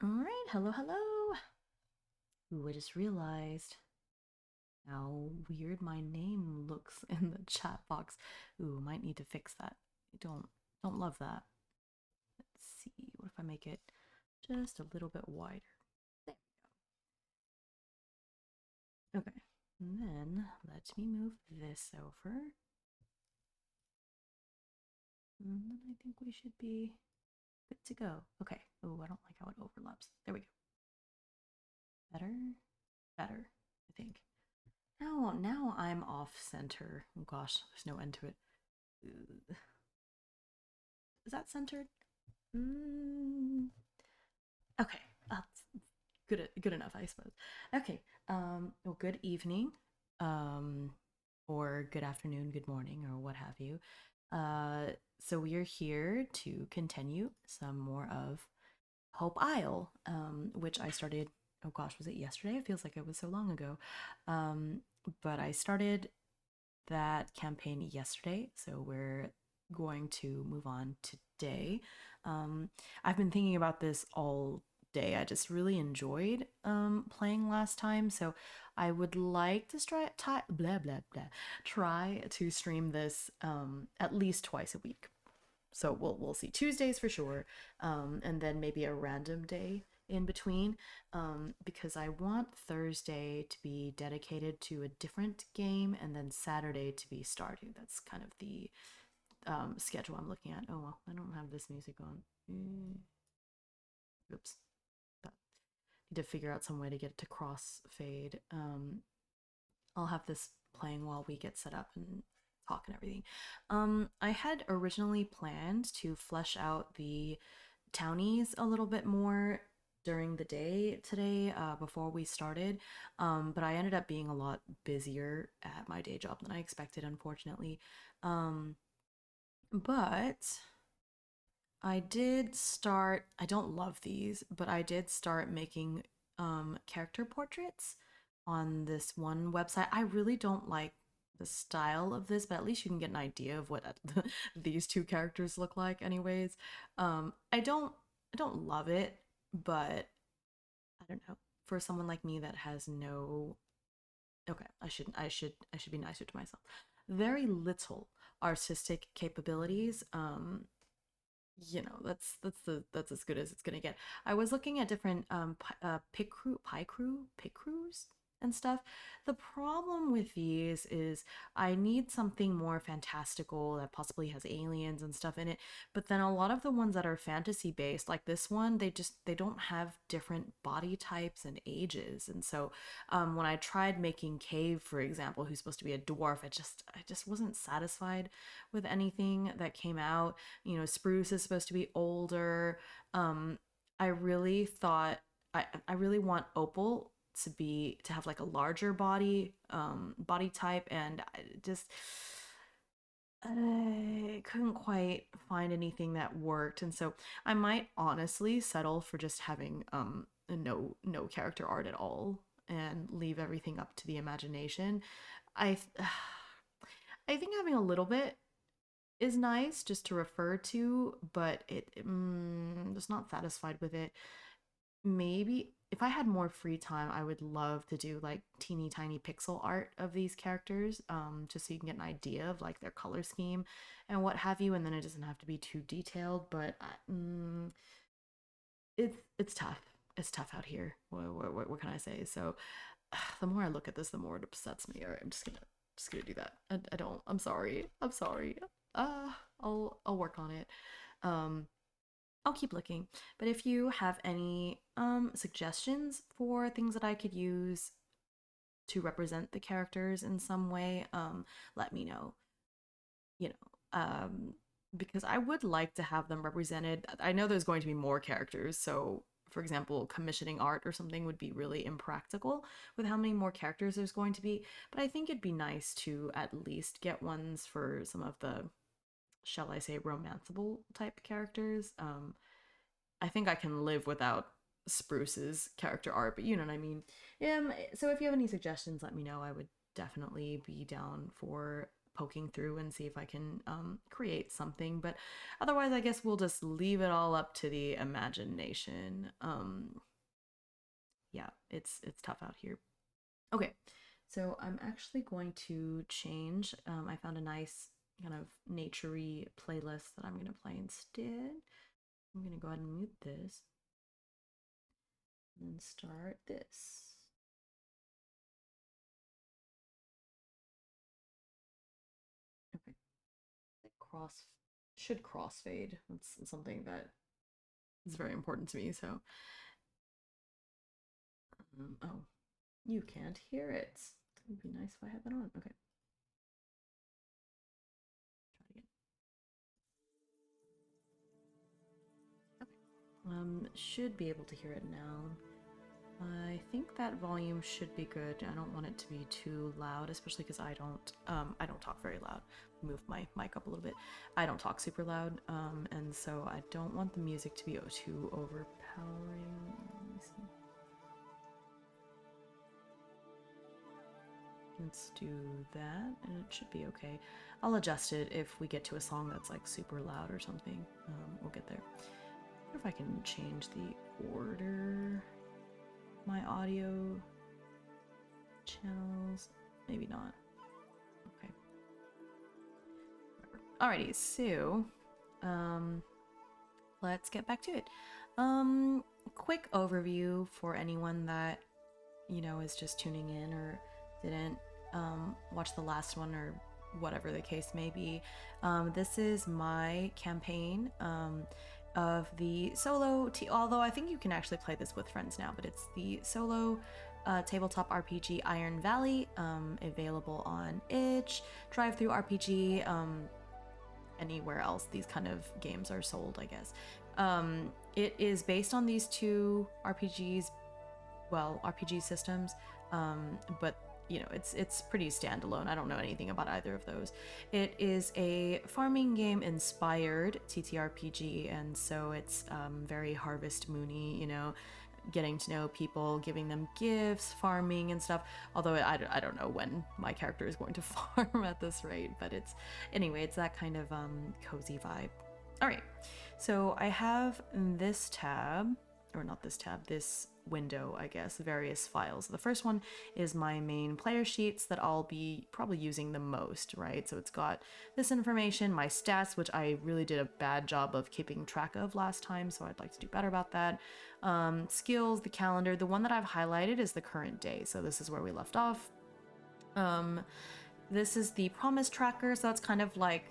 All right, hello, hello. Ooh, I just realized how weird my name looks in the chat box. Ooh, might need to fix that. I don't love that. Let's see. What if I make it just a little bit wider? There we go. Okay. And then let me move this over. And then I think we should be good to go. Okay. Oh, I don't like how it overlaps. There we go. Better? Better, I think. Now I'm off center. Oh gosh, there's no end to it. Is that centered? Mm, okay, that's good enough, I suppose. Okay. Well, good evening, um, or good afternoon, good morning, or what have you. So we are here to continue some more of Hope Isle, which I started. Oh gosh, was it yesterday? It feels like it was so long ago. Um, but I started that campaign yesterday, so we're going to move on today. I've been thinking about this all day. I just really enjoyed playing last time, so I would like to try to stream this at least twice a week. So we'll see Tuesdays for sure, and then maybe a random day in between, because I want Thursday to be dedicated to a different game, and then Saturday to be Stardew. That's kind of the schedule I'm looking at. Oh well, I don't have this music on. Oops. But need to figure out some way to get it to crossfade. I'll have this playing while we get set up and talk and everything. I had originally planned to flesh out the townies a little bit more during the day today, before we started, but I ended up being a lot busier at my day job than I expected, unfortunately. Um, but I did start, I don't love these, but I did start making character portraits on this one website. I really don't like the style of this, but at least you can get an idea of what these two characters look like anyways. I don't love it, but I don't know. For someone like me that has no, okay, I should be nicer to myself. Very little artistic capabilities. That's as good as it's gonna get. I was looking at different pick crews and stuff. The problem with these is I need something more fantastical that possibly has aliens and stuff in it. But then a lot of the ones that are fantasy based, like this one, they don't have different body types and ages. And so when I tried making Cave, for example, who's supposed to be a dwarf, I just wasn't satisfied with anything that came out. Spruce is supposed to be older. I really thought I really want Opal to have like a larger body type, and I couldn't quite find anything that worked, and so I might honestly settle for just having no character art at all and leave everything up to the imagination. I I think having a little bit is nice just to refer to, but just not satisfied with it. Maybe if I had more free time, I would love to do like teeny tiny pixel art of these characters, just so you can get an idea of like their color scheme and what have you, and then it doesn't have to be too detailed. But it's tough. It's tough out here. What can I say? So the more I look at this, the more it upsets me. All right, I'm just gonna do that. I don't. I'm sorry. I'm sorry. I'll work on it. Um, I'll keep looking. But if you have any suggestions for things that I could use to represent the characters in some way, let me know. You know, because I would like to have them represented. I know there's going to be more characters, so for example, commissioning art or something would be really impractical with how many more characters there's going to be. But I think it'd be nice to at least get ones for some of the, shall I say, romanceable type characters. I think I can live without Spruce's character art, but you know what I mean. So if you have any suggestions, let me know. I would definitely be down for poking through and see if I can create something. But otherwise, I guess we'll just leave it all up to the imagination. Yeah, it's tough out here. Okay, so I'm actually going to change. I found a nice kind of naturey playlist that I'm going to play instead. I'm going to go ahead and mute this and start this. Okay, cross should crossfade. That's something that is very important to me. So, oh, you can't hear it. It would be nice if I had that on. Okay, try it again. Okay, should be able to hear it now. I think that volume should be good. I don't want it to be too loud, especially because I don't talk very loud. Move my mic up a little bit. I don't talk super loud, and so I don't want the music to be too overpowering. Let me see. Let's do that, and it should be okay. I'll adjust it if we get to a song that's like super loud or something. We'll get there. I wonder if I can change the order. My audio channels, maybe not. Okay. Alrighty, so let's get back to it. Quick overview for anyone that is just tuning in or didn't watch the last one or whatever the case may be. This is my campaign of the solo, although I think you can actually play this with friends now, but it's the solo tabletop RPG Iron Valley, available on itch, Drive Through RPG, anywhere else these kind of games are sold, I guess. It is based on these two RPG systems, but it's pretty standalone. I don't know anything about either of those. It is a farming game inspired TTRPG, and so it's very Harvest Moony, getting to know people, giving them gifts, farming and stuff. Although I don't know when my character is going to farm at this rate, but it's that kind of cozy vibe. All right, so I have this tab, or not this tab, this window, I guess, various files. The first one is my main player sheets that I'll be probably using the most, right? So it's got this information, my stats, which I really did a bad job of keeping track of last time, so I'd like to do better about that. Skills, the calendar. The one that I've highlighted is the current day, so this is where we left off. This is the promise tracker, so that's kind of like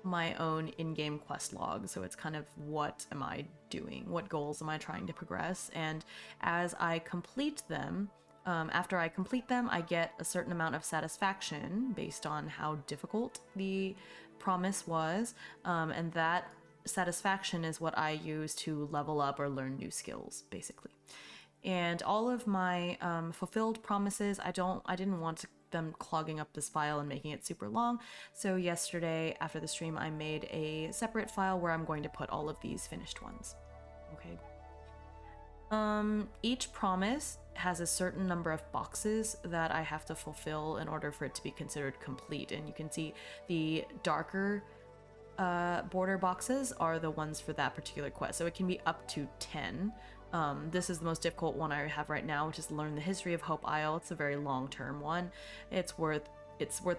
my own in-game quest log. So it's kind of, what am I doing? What goals am I trying to progress? And as I complete them, after I complete them, I get a certain amount of satisfaction based on how difficult the promise was. And that satisfaction is what I use to level up or learn new skills, basically. And all of my fulfilled promises, I didn't want them clogging up this file and making it super long. So yesterday after the stream, I made a separate file where I'm going to put all of these finished ones. Okay. Each promise has a certain number of boxes that I have to fulfill in order for it to be considered complete. And you can see the darker border boxes are the ones for that particular quest. So it can be up to 10. This is the most difficult one I have right now, which is Learn the History of Hope Isle. It's a very long-term one. It's worth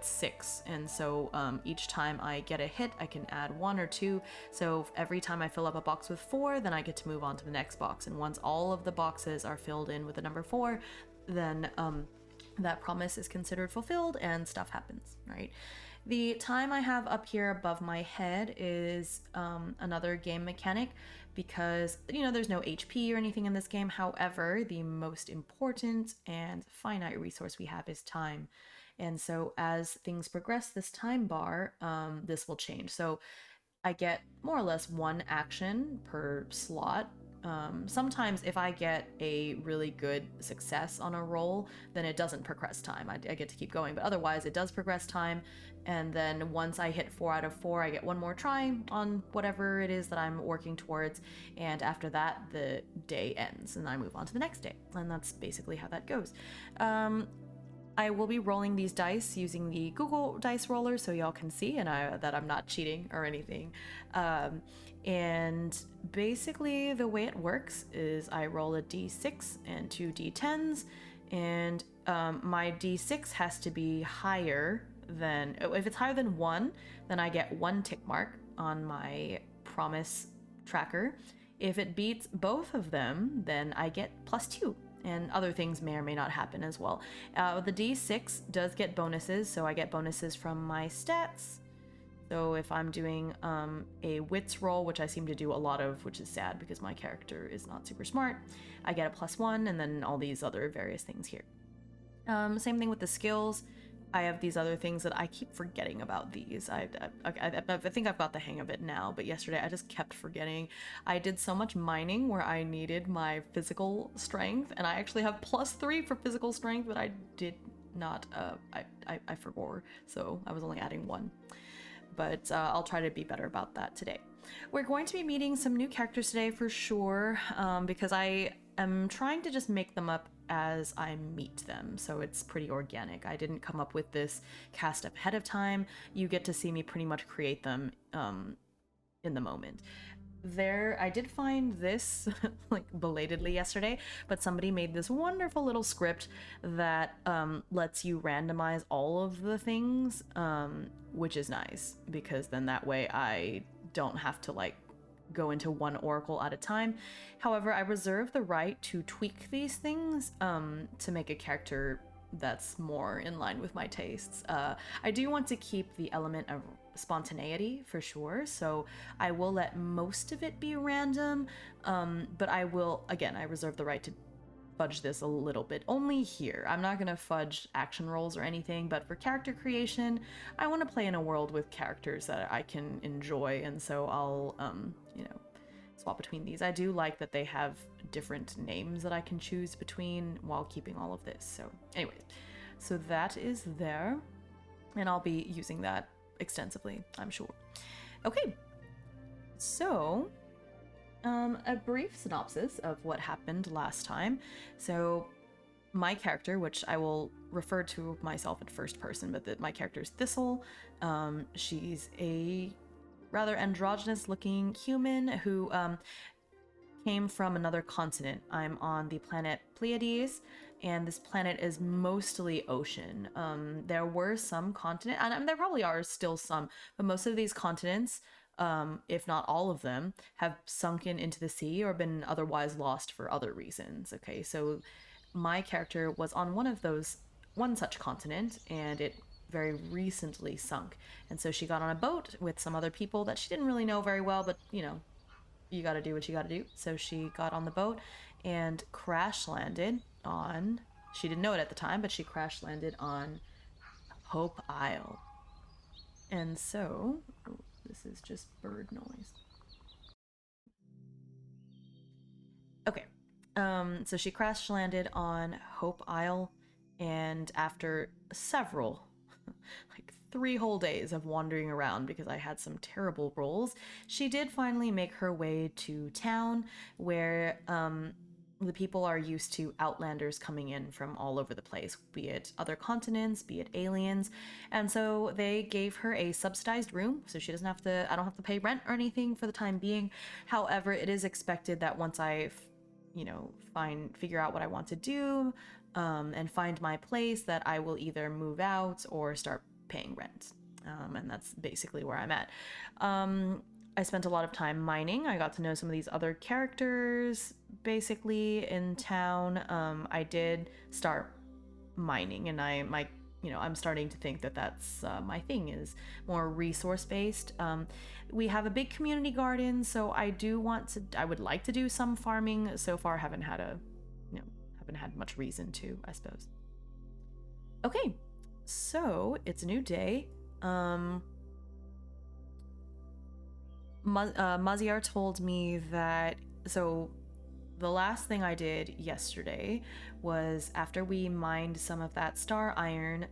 6, and so each time I get a hit, I can add 1 or 2. So every time I fill up a box with 4, then I get to move on to the next box. And once all of the boxes are filled in with the number 4, then that promise is considered fulfilled and stuff happens, right? The time I have up here above my head is another game mechanic, because there's no HP or anything in this game. However, the most important and finite resource we have is time. And so as things progress, this time bar, this will change. So I get more or less 1 action per slot. Sometimes if I get a really good success on a roll, then it doesn't progress time. I get to keep going, but otherwise it does progress time. And then once I hit 4 out of 4, I get 1 more try on whatever it is that I'm working towards. And after that, the day ends and I move on to the next day. And that's basically how that goes. I will be rolling these dice using the Google Dice Roller so y'all can see and that I'm not cheating or anything. And basically the way it works is I roll a d6 and two d10s, and my d6 has to be higher than, if it's higher than 1, then I get 1 tick mark on my promise tracker. If it beats both of them, then I get +2, and other things may or may not happen as well. The d6 does get bonuses, so I get bonuses from my stats. So if I'm doing a wits roll, which I seem to do a lot of, which is sad because my character is not super smart, I get a +1, and then all these other various things here. Same thing with the skills. I have these other things that I keep forgetting about these. I think I've got the hang of it now, but yesterday I just kept forgetting. I did so much mining where I needed my physical strength, and I actually have +3 for physical strength, but I did not, I forgot, so I was only adding 1. But I'll try to be better about that today. We're going to be meeting some new characters today for sure, because I am trying to just make them up as I meet them, so it's pretty organic. I didn't come up with this cast up ahead of time. You get to see me pretty much create them in the moment. I did find this like belatedly yesterday, but somebody made this wonderful little script that lets you randomize all of the things, which is nice because then that way I don't have to like go into one oracle at a time. However, I reserve the right to tweak these things to make a character that's more in line with my tastes. I do want to keep the element of spontaneity for sure, so I will let most of it be random, but I reserve the right to fudge this a little bit only here. I'm not gonna fudge action rolls or anything, but for character creation, I want to play in a world with characters that I can enjoy, and so I'll swap between these. I do like that they have different names that I can choose between while keeping all of this. So anyways, so that is there, and I'll be using that extensively, I'm sure. Okay, so a brief synopsis of what happened last time. So my character, which I will refer to myself in first person, but my character is Thistle. She's a rather androgynous looking human who came from another continent. I'm on the planet Pleiades, and this planet is mostly ocean. There were some continent, and there probably are still some, but most of these continents, if not all of them, have sunken into the sea or been otherwise lost for other reasons. Okay, so my character was on one such continent, and it very recently sunk. And so she got on a boat with some other people that she didn't really know very well, but you gotta do what you gotta do. So she got on the boat and crash landed on, she didn't know it at the time, but she crash landed on Hope Isle. And so, this is just bird noise. Okay, so she crash landed on Hope Isle, and after several, like 3 whole days of wandering around because I had some terrible rolls, she did finally make her way to town where the people are used to outlanders coming in from all over the place, be it other continents, be it aliens. And so they gave her a subsidized room, so I don't have to pay rent or anything for the time being. However, it is expected that once I figure out what I want to do, and find my place, that I will either move out or start paying rent. And that's basically where I'm at. I spent a lot of time mining. I got to know some of these other characters basically in town. I did start mining, and I'm starting to think that that's my thing, is more resource based. We have a big community garden, so I would like to do some farming. So far, haven't had much reason to, I suppose. Okay, so it's a new day. Maziar told me that, so the last thing I did yesterday was, after we mined some of that star iron,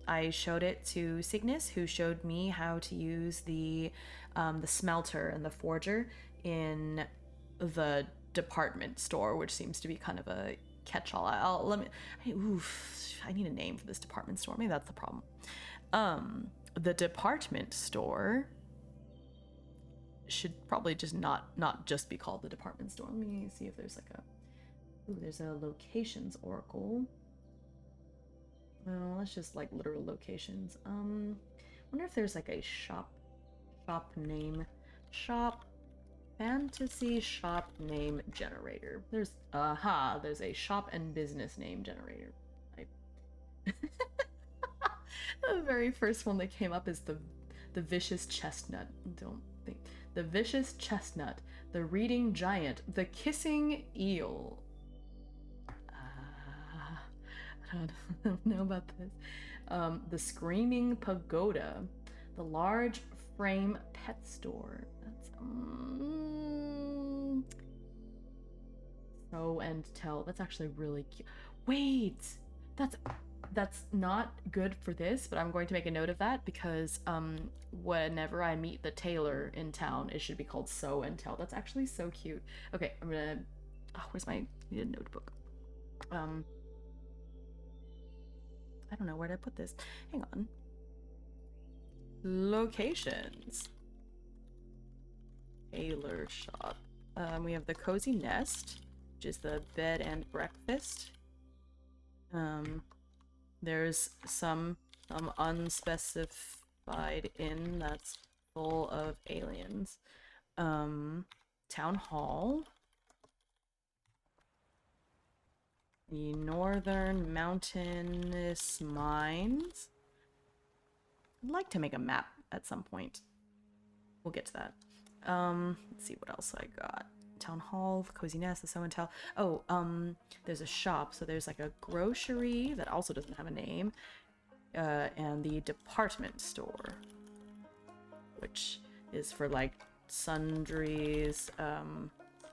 I showed it to Cygnus, who showed me how to use the smelter and the forger in the department store, which seems to be kind of a catch-all. I need a name for this department store. Maybe that's the problem. The department store should probably just not just be called the department store. Let me see if there's like a... Ooh, there's a locations oracle. Well, that's just like literal locations. Wonder if there's like a shop name. Fantasy shop name generator. There's a shop and business name generator. The very first one that came up is the vicious chestnut. Don't think the vicious chestnut, the reading giant, the kissing eel. I don't know about this. The screaming pagoda, the large frame pet store. That's show and tell. That's actually really cute. Wait, that's not good for this, but I'm going to make a note of that because whenever I meet the tailor in town, it should be called sew and tell. That's actually so cute. Okay, I'm gonna... Oh, where's my notebook? I don't know where to put this. Hang on. Locations. Tailor shop. We have the Cozy Nest, which is the bed and breakfast. There's some unspecified inn that's full of aliens. Town hall. The Northern Mountainous Mines. I'd like to make a map at some point. We'll get to that. Let's see what else I got. Town Hall, Cozy Nest, the Sew and Tell. Oh, there's a shop. So there's like a grocery that also doesn't have a name. And the department store, which is for like sundries,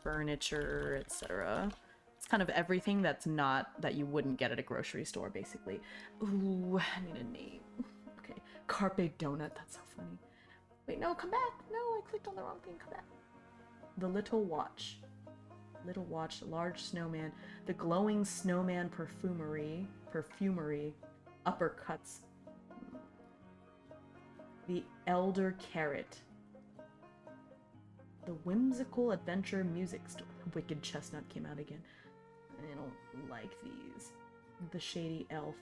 furniture, etc. It's kind of everything that's not, that you wouldn't get at a grocery store, basically. Ooh, I need a name. Okay, Carpe Donut, that's so funny. Wait, no, come back. No, I clicked on the wrong thing, come back. The Little Watch. Little Watch, Large Snowman. The Glowing Snowman Perfumery. Uppercuts. The Elder Carrot. The Whimsical Adventure Music Store. Wicked Chestnut came out again. I don't like these. The Shady Elf.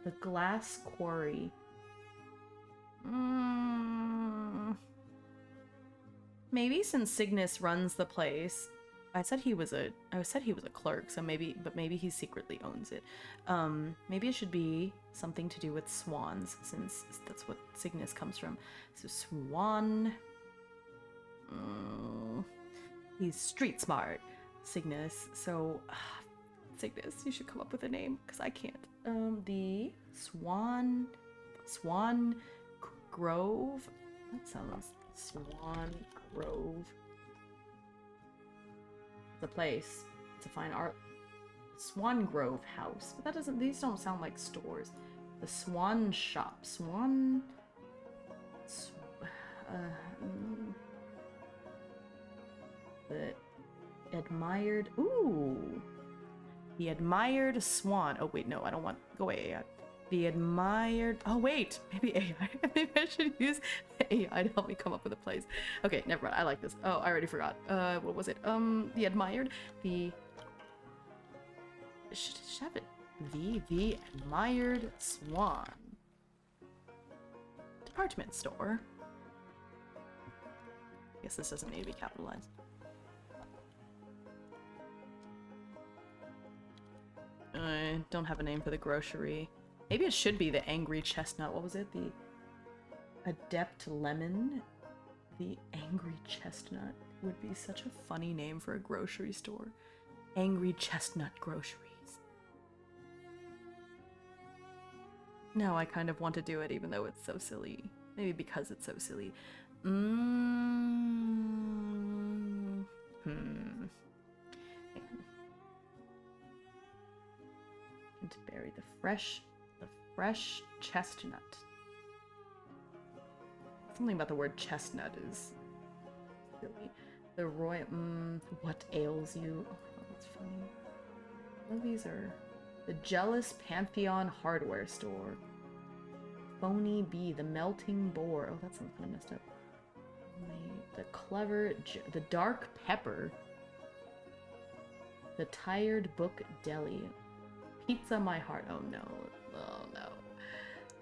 The Glass Quarry. Maybe since Cygnus runs the place, I said he was a clerk, so maybe he secretly owns it. Maybe it should be something to do with swans, since that's what Cygnus comes from. So Swan. He's street smart, Cygnus. So Cygnus, you should come up with a name because I can't. The Swan Grove. That sounds... Swan Grove. The place. It's a fine art. Swan Grove House. But that doesn't... These don't sound like stores. The Swan Shop. The Admired... Ooh! The Admired Swan. Oh, wait, no, I don't want... Go away, AI. The Admired... Oh, wait! Maybe AI. Maybe I should use AI to help me come up with a place. Okay, never mind. I like this. Oh, I already forgot. What was it? The Admired... The... Should have it. The Admired Swan. Department store. I guess this doesn't need to be capitalized. I don't have a name for the grocery. Maybe it should be the Angry Chestnut. What was it? The Adept Lemon? The Angry Chestnut would be such a funny name for a grocery store. Angry Chestnut Groceries. No, I kind of want to do it even though it's so silly. Maybe because it's so silly. And to bury the fresh chestnut. Something about the word chestnut is silly. The royal... what ails you? Oh, that's funny. All these are the Jealous Pantheon Hardware Store. Phony Bee, the Melting Boar. Oh, that's kind of messed up. The Clever, the Dark Pepper. The Tired Book Deli. Pizza My Heart. Oh no. Oh no.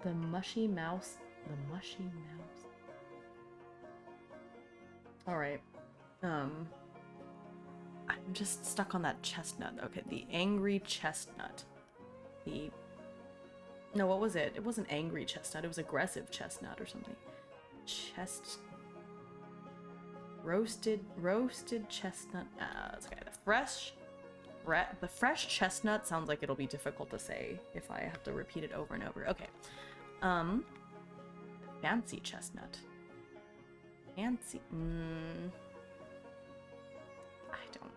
The Mushy Mouse. The Mushy Mouse. Alright. I'm just stuck on that chestnut. Okay, the Angry Chestnut. The... No, what was it? It wasn't Angry Chestnut. It was Aggressive Chestnut or something. Roasted chestnut. That's okay. The fresh chestnut sounds like it'll be difficult to say if I have to repeat it over and over. Okay. Fancy chestnut. Fancy. I don't.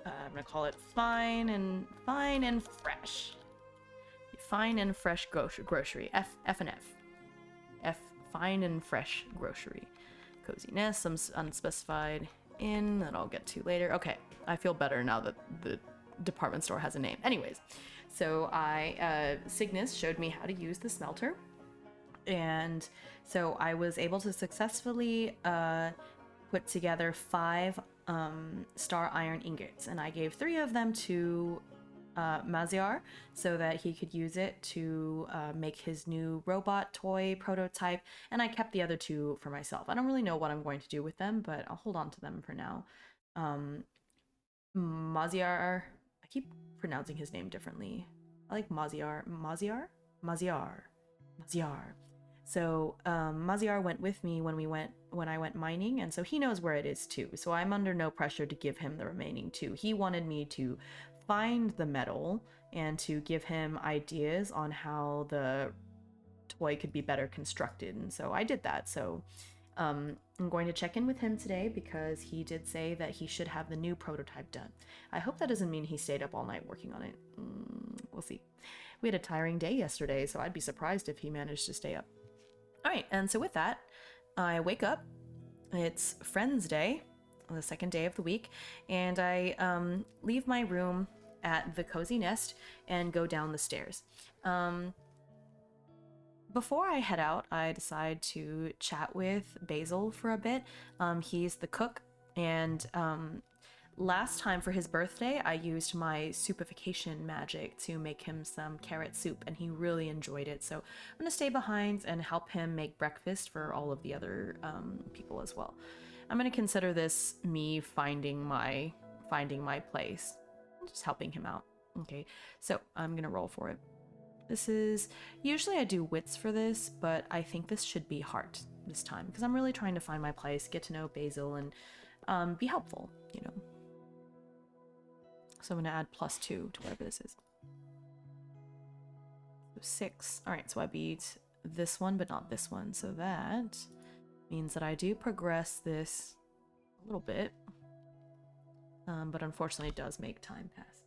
I'm gonna call it fine and fresh. Fine and fresh grocery. F and F. Fine and fresh grocery. Cozy nest. Some unspecified inn that I'll get to later. Okay, I feel better now that the department store has a name. Anyways, so Cygnus showed me how to use the smelter, and so I was able to successfully put together 5 star iron ingots, and I gave 3 of them to Maziar so that he could use it to make his new robot toy prototype, and I kept the other 2 for myself. I don't really know what I'm going to do with them, but I'll hold on to them for now. Maziar, I keep pronouncing his name differently. I like Maziar. So Maziar went with me when I went mining, and so he knows where it is too. So I'm under no pressure to give him the remaining 2. He wanted me to find the metal and to give him ideas on how the toy could be better constructed, and so I did that. So I'm going to check in with him today because he did say that he should have the new prototype done. I hope that doesn't mean he stayed up all night working on it. We'll see. We had a tiring day yesterday, so I'd be surprised if he managed to stay up. All right, and so with that, I wake up. It's Friends Day, the second day of the week, and I leave my room at the Cozy Nest and go down the stairs. Before I head out, I decide to chat with Basil for a bit. He's the cook, and last time for his birthday, I used my soupification magic to make him some carrot soup, and he really enjoyed it. So I'm gonna stay behind and help him make breakfast for all of the other people as well. I'm gonna consider this me finding my place, just helping him out. Okay, so I'm gonna roll for it. This is, usually I do wits for this, but I think this should be heart this time because I'm really trying to find my place, get to know Basil, and be helpful, you know. So I'm gonna add +2 to whatever this is. So 6. All right, so I beat this one, but not this one. So that means that I do progress this a little bit, but unfortunately it does make time pass.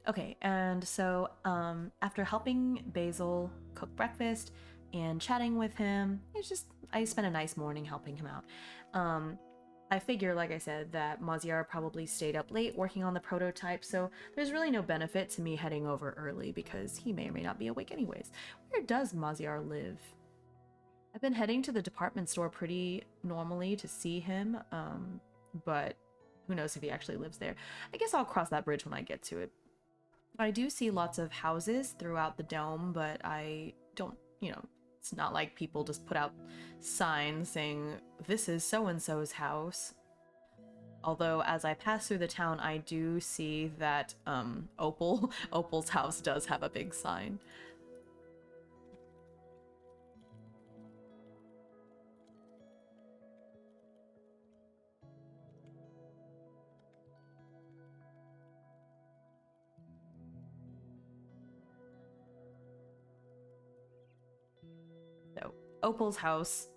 Okay, and so after helping Basil cook breakfast and chatting with him, I spent a nice morning helping him out. I figure, like I said, that Maziar probably stayed up late working on the prototype, so there's really no benefit to me heading over early because he may or may not be awake anyways. Where does Maziar live? I've been heading to the department store pretty normally to see him, but who knows if he actually lives there. I guess I'll cross that bridge when I get to it. I do see lots of houses throughout the dome, but I don't, it's not like people just put out signs saying, this is so-and-so's house. Although, as I pass through the town, I do see that Opal's house does have a big sign. So, Opal's house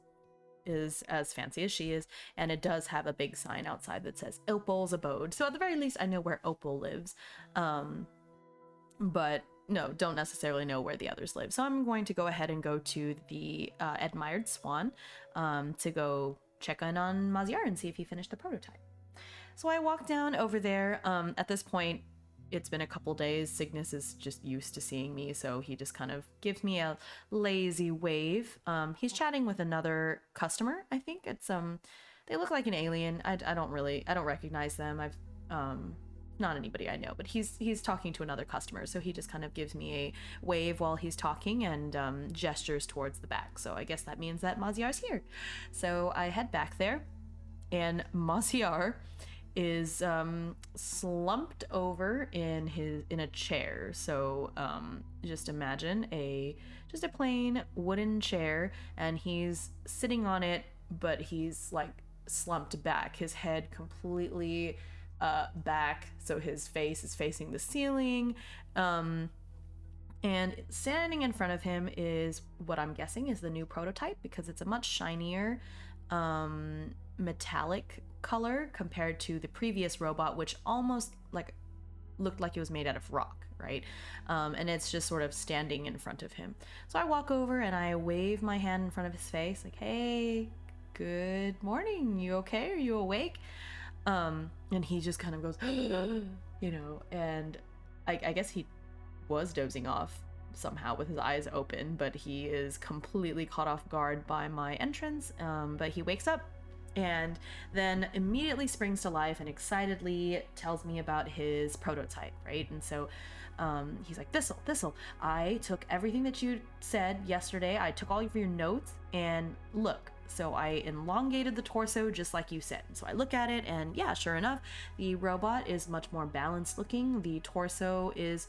is as fancy as she is, and it does have a big sign outside that says Opal's abode. So at the very least, I know where Opal lives. But no, don't necessarily know where the others live. So I'm going to go ahead and go to the Admired Swan to go check in on Maziar and see if he finished the prototype. So I walk down over there. At this point, it's been a couple days. Cygnus is just used to seeing me, so he just kind of gives me a lazy wave. He's chatting with another customer. I think it's they look like an alien. I don't recognize them. I've not anybody I know, but he's talking to another customer, so he just kind of gives me a wave while he's talking and gestures towards the back. So I guess that means that Maziar's here. So I head back there, and Maziar is slumped over in a chair. So just imagine just a plain wooden chair, and he's sitting on it, but he's like slumped back, his head completely back, so his face is facing the ceiling. And standing in front of him is what I'm guessing is the new prototype, because it's a much shinier metallic color compared to the previous robot, which almost like looked like it was made out of rock, right? And it's just sort of standing in front of him. So I walk over and I wave my hand in front of his face, like, "Hey, good morning. You okay? Are you awake?" And he just kind of goes, you know, and I guess he was dozing off somehow with his eyes open, but he is completely caught off guard by my entrance. But he wakes up and then immediately springs to life and excitedly tells me about his prototype, right? And so he's like, Thistle, I took everything that you said yesterday. I took all of your notes, and look, so I elongated the torso just like you said. So I look at it, and yeah, sure enough, the robot is much more balanced looking. The torso is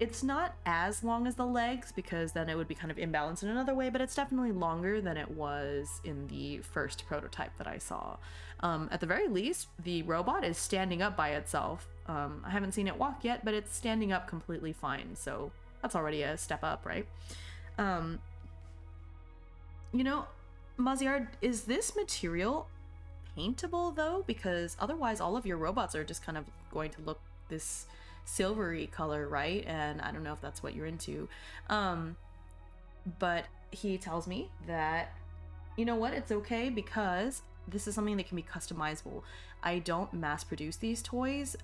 it's not as long as the legs, because then it would be kind of imbalanced in another way, but it's definitely longer than it was in the first prototype that I saw. At the very least, the robot is standing up by itself. I haven't seen it walk yet, but it's standing up completely fine, so that's already a step up, right? You know, Maziar, is this material paintable though? Because otherwise all of your robots are just kind of going to look this silvery color, right? And I don't know if that's what you're into. But he tells me that, you know what, it's okay, because this is something that can be customizable. I don't mass produce these toys.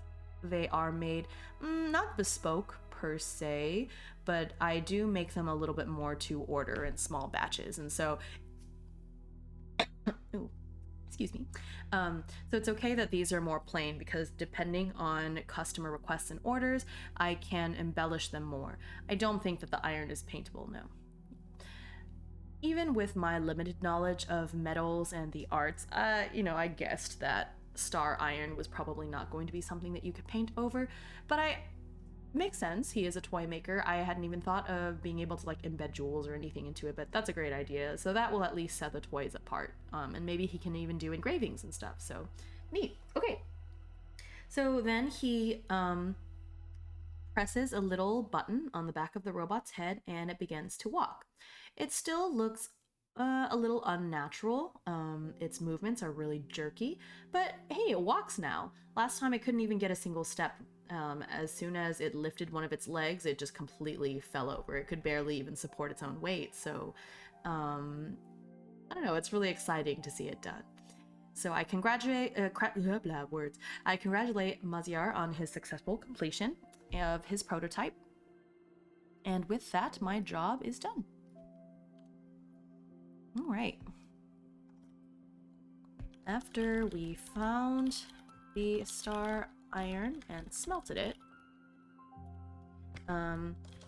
They are made not bespoke per se, but I do make them a little bit more to order in small batches. And so ooh, excuse me. So it's okay that these are more plain, because depending on customer requests and orders, I can embellish them more. I don't think that the iron is paintable, no. Even with my limited knowledge of metals and the arts, you know, I guessed that star iron was probably not going to be something that you could paint over, but makes sense. He is a toy maker. I hadn't even thought of being able to like embed jewels or anything into it, but that's a great idea. So that will at least set the toys apart. And maybe he can even do engravings and stuff. So neat. Okay. So then he presses a little button on the back of the robot's head, and it begins to walk. It still looks a little unnatural. Its movements are really jerky, but hey, it walks now. Last time it couldn't even get a single step. As soon as it lifted one of its legs, it just completely fell over. It could barely even support its own weight. So, I don't know. It's really exciting to see it done. So I congratulate I congratulate Maziar on his successful completion of his prototype. And with that, my job is done. All right. After we found the star iron and smelted it,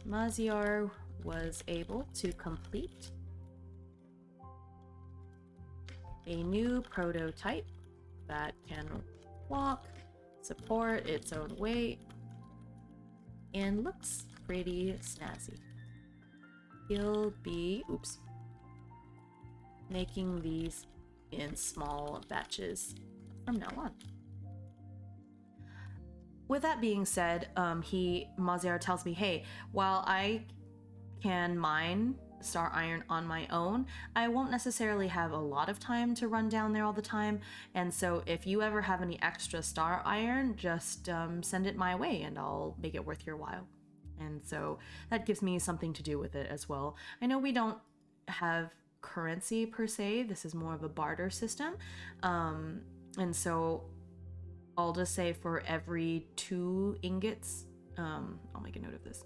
Maziar was able to complete a new prototype that can walk, support its own weight, and looks pretty snazzy. He'll be, making these in small batches from now on. With that being said, Maziar tells me, hey, while I can mine star iron on my own, I won't necessarily have a lot of time to run down there all the time, and so if you ever have any extra star iron, just send it my way and I'll make it worth your while. And so that gives me something to do with it as well. I know we don't have currency per se. This is more of a barter system. And so I'll just say for every 2 ingots, I'll make a note of this.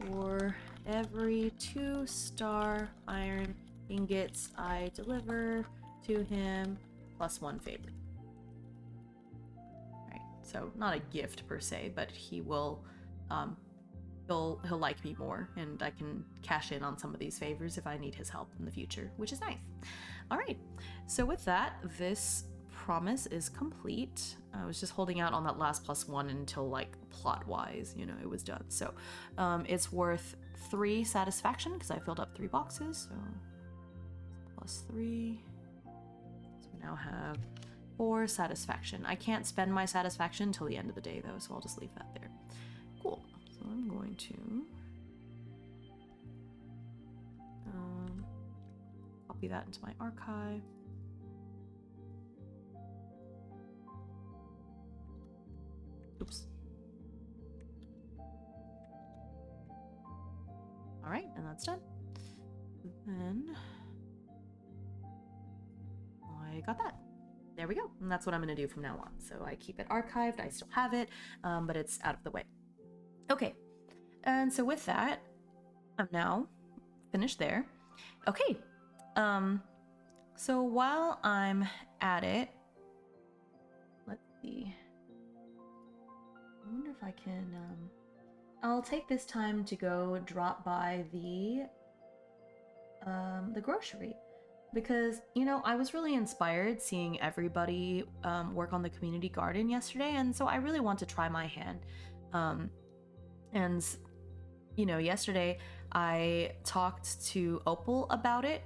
For every 2-star iron ingots I deliver to him, +1 favor. Right. So not a gift per se, but he will, he'll like me more, and I can cash in on some of these favors if I need his help in the future, which is nice. All right. So with that, this promise is complete. I was just holding out on that last +1 until, like, plot-wise, you know, it was done. So it's worth 3 satisfaction because I filled up 3 boxes. So +3. So we now have 4 satisfaction. I can't spend my satisfaction until the end of the day, though, so I'll just leave that there. Cool. So I'm going to copy that into my archive. Oops. All right, and that's done. Then I got that. There we go. And that's what I'm going to do from now on. So I keep it archived. I still have it, but it's out of the way. Okay. And so with that, I'm now finished there. Okay. So while I'm at it, let's see. I wonder if I can, I'll take this time to go drop by the grocery, because, you know, I was really inspired seeing everybody work on the community garden yesterday, and so I really want to try my hand. And, you know, yesterday I talked to Opal about it,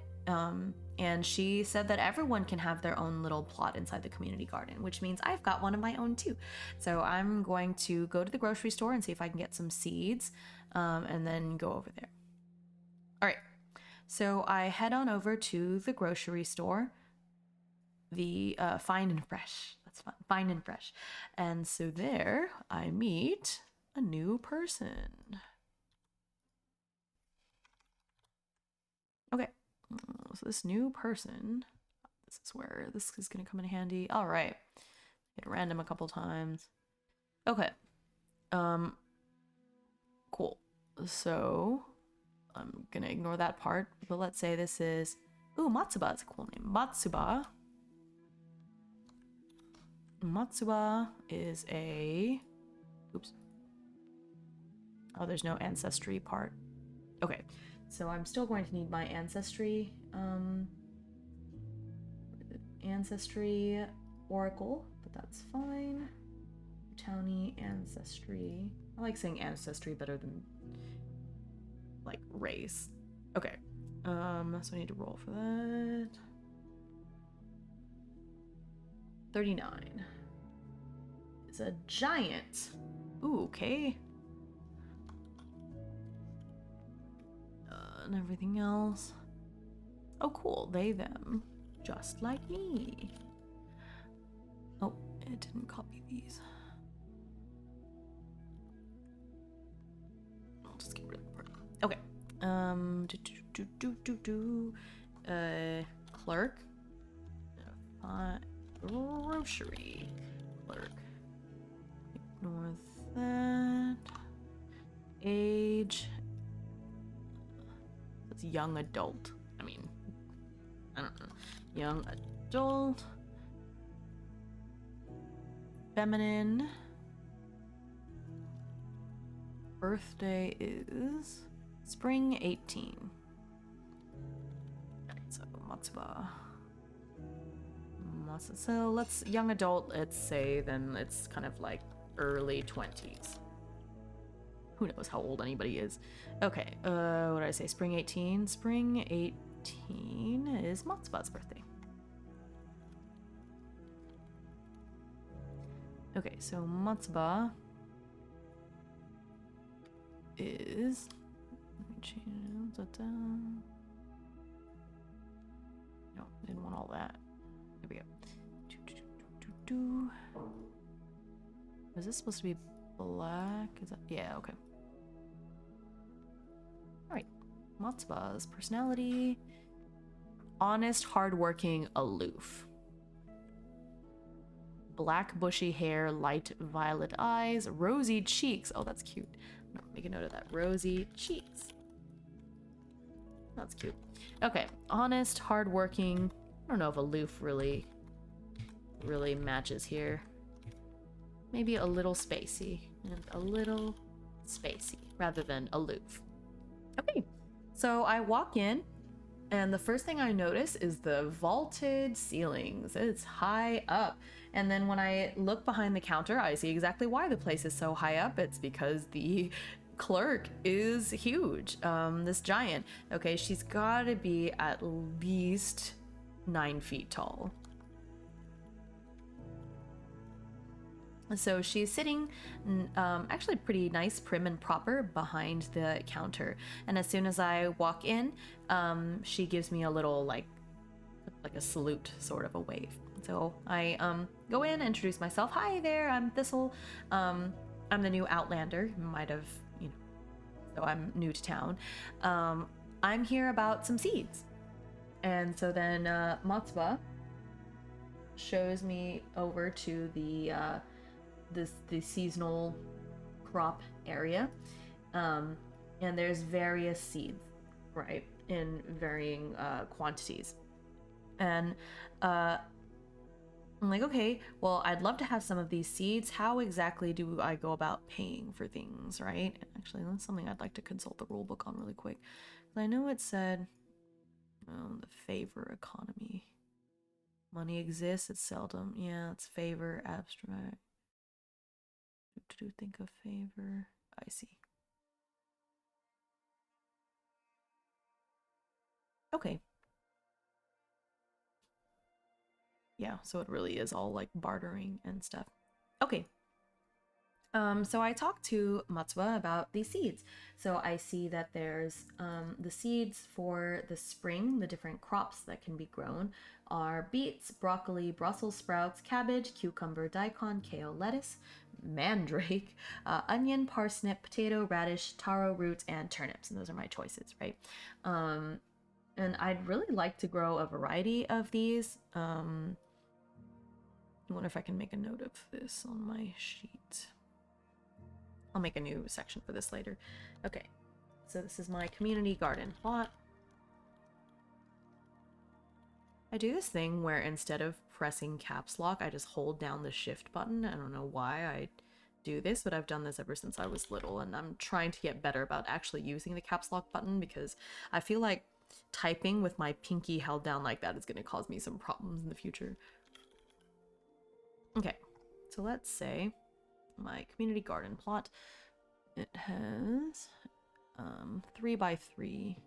and she said that everyone can have their own little plot inside the community garden, which means I've got one of my own too. So I'm going to go to the grocery store and see if I can get some seeds, and then go over there. All right. So I head on over to the grocery store, the Fine and Fresh. That's fun. Fine and Fresh. And so there I meet a new person. Okay. So this new person, this is where this is going to come in handy. All right. Hit random a couple times. Okay. Cool. So I'm gonna ignore that part, but let's say this is, ooh, Matsuba is a cool name. Matsuba is a, oops. Oh, there's no ancestry part. Okay, so I'm still going to need my ancestry oracle, but that's fine. Townie ancestry. I like saying ancestry better than, like, race. Okay. So I need to roll for that. 39. It's a giant. Ooh, okay. And everything else. Oh, cool. They, them. Just like me. Oh, it didn't copy these. I'll just get rid of the part. Okay. Clerk. Grocery. Clerk. Ignore that. Age. It's young adult. I mean, I don't know. Young adult. Feminine. Birthday is spring 18. So Matsuba. So let's young adult, let's say, then it's kind of like early 20s. Who knows how old anybody is. Okay, what did I say? Spring 18? Spring 18 is Matsuba's birthday. Okay, so Matsuba is, let me change that down. No, didn't want all that. There we go. Is this supposed to be black? Is that, yeah, okay. Matsuba's personality: honest, hardworking, aloof. Black bushy hair, light violet eyes, rosy cheeks. Oh, that's cute. No, make a note of that. Rosy cheeks. That's cute. Okay, honest, hardworking. I don't know if aloof really matches here. Maybe a little spacey. And a little spacey rather than aloof. Okay, so I walk in, and the first thing I notice is the vaulted ceilings. It's high up. And then when I look behind the counter, I see exactly why the place is so high up. It's because the clerk is huge. This giant. Okay, she's gotta be at least 9 feet tall. So she's sitting actually pretty nice, prim and proper behind the counter. And as soon as I walk in, she gives me a little like a salute, sort of a wave. So I go in, introduce myself. Hi there, I'm Thistle. I'm the new Outlander. You might have, so I'm new to town. I'm here about some seeds. And so then Matsuba shows me over to the seasonal crop area, and there's various seeds, right, in varying quantities. And I'm like, okay, well, I'd love to have some of these seeds. How exactly do I go about paying for things, right? Actually, that's something I'd like to consult the rule book on really quick. I know it said the favor economy. Money exists, it's seldom. Yeah, it's favor, abstract. To think of favor. I see. Okay. Yeah, so it really is all like bartering and stuff. Okay. So I talked to Matsuba about these seeds. So I see that there's the seeds for the spring, the different crops that can be grown are beets, broccoli, Brussels sprouts, cabbage, cucumber, daikon, kale, lettuce, mandrake, onion, parsnip, potato, radish, taro roots, and turnips. And those are my choices, right? And I'd really like to grow a variety of these. I wonder if I can make a note of this on my sheet. I'll make a new section for this later. Okay, so this is my community garden plot. I do this thing where instead of pressing caps lock, I just hold down the shift button. I don't know why I do this, but I've done this ever since I was little, and I'm trying to get better about actually using the caps lock button because I feel like typing with my pinky held down like that is going to cause me some problems in the future. Okay, so let's say my community garden plot, it has 3 by 3.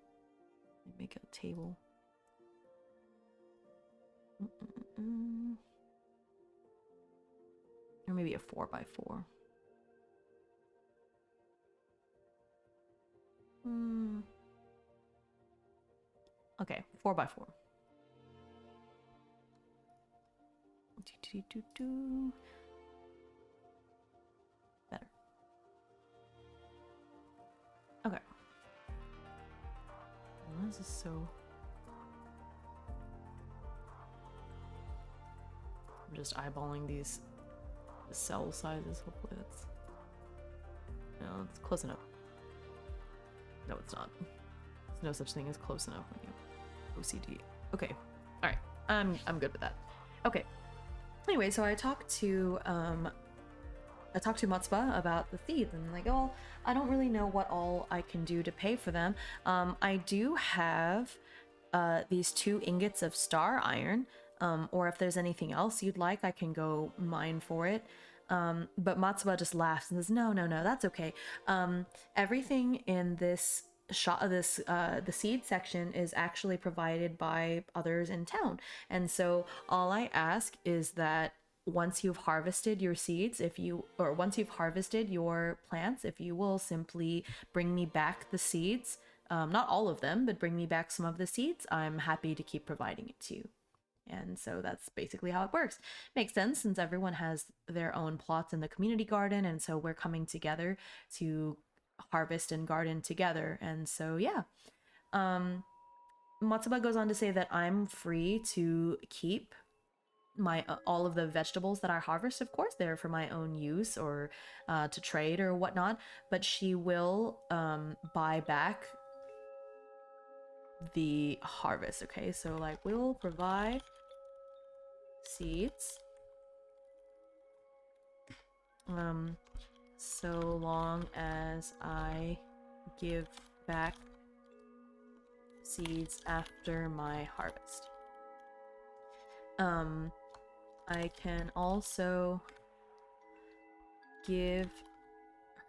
Make a table. Or maybe a 4 by 4. Okay, 4 by 4. Better. Okay. This is so... I'm just eyeballing these cell sizes. Hopefully that's... No, it's close enough. No, it's not. There's no such thing as close enough when you OCD. Okay. All right. I'm good with that. Okay. Anyway, so I talked to Matsuba about the seeds, and I'm like, oh, I don't really know what all I can do to pay for them. I do have these 2 ingots of star iron, or if there's anything else you'd like, I can go mine for it. But Matsuba just laughs and says, no, that's okay. Everything in this shot of this the seed section is actually provided by others in town, and so all I ask is that once you've harvested your seeds, once you've harvested your plants, if you will simply bring me back the seeds, not all of them, but bring me back some of the seeds, I'm happy to keep providing it to you. And so that's basically how it works. Makes sense since everyone has their own plots in the community garden, and so we're coming together to harvest and garden together. And so yeah, Matsuba goes on to say that I'm free to keep my all of the vegetables that I harvest. Of course, they're for my own use or to trade or whatnot. But she will buy back the harvest. Okay, so like we'll provide seeds. So long as I give back seeds after my harvest. I can also give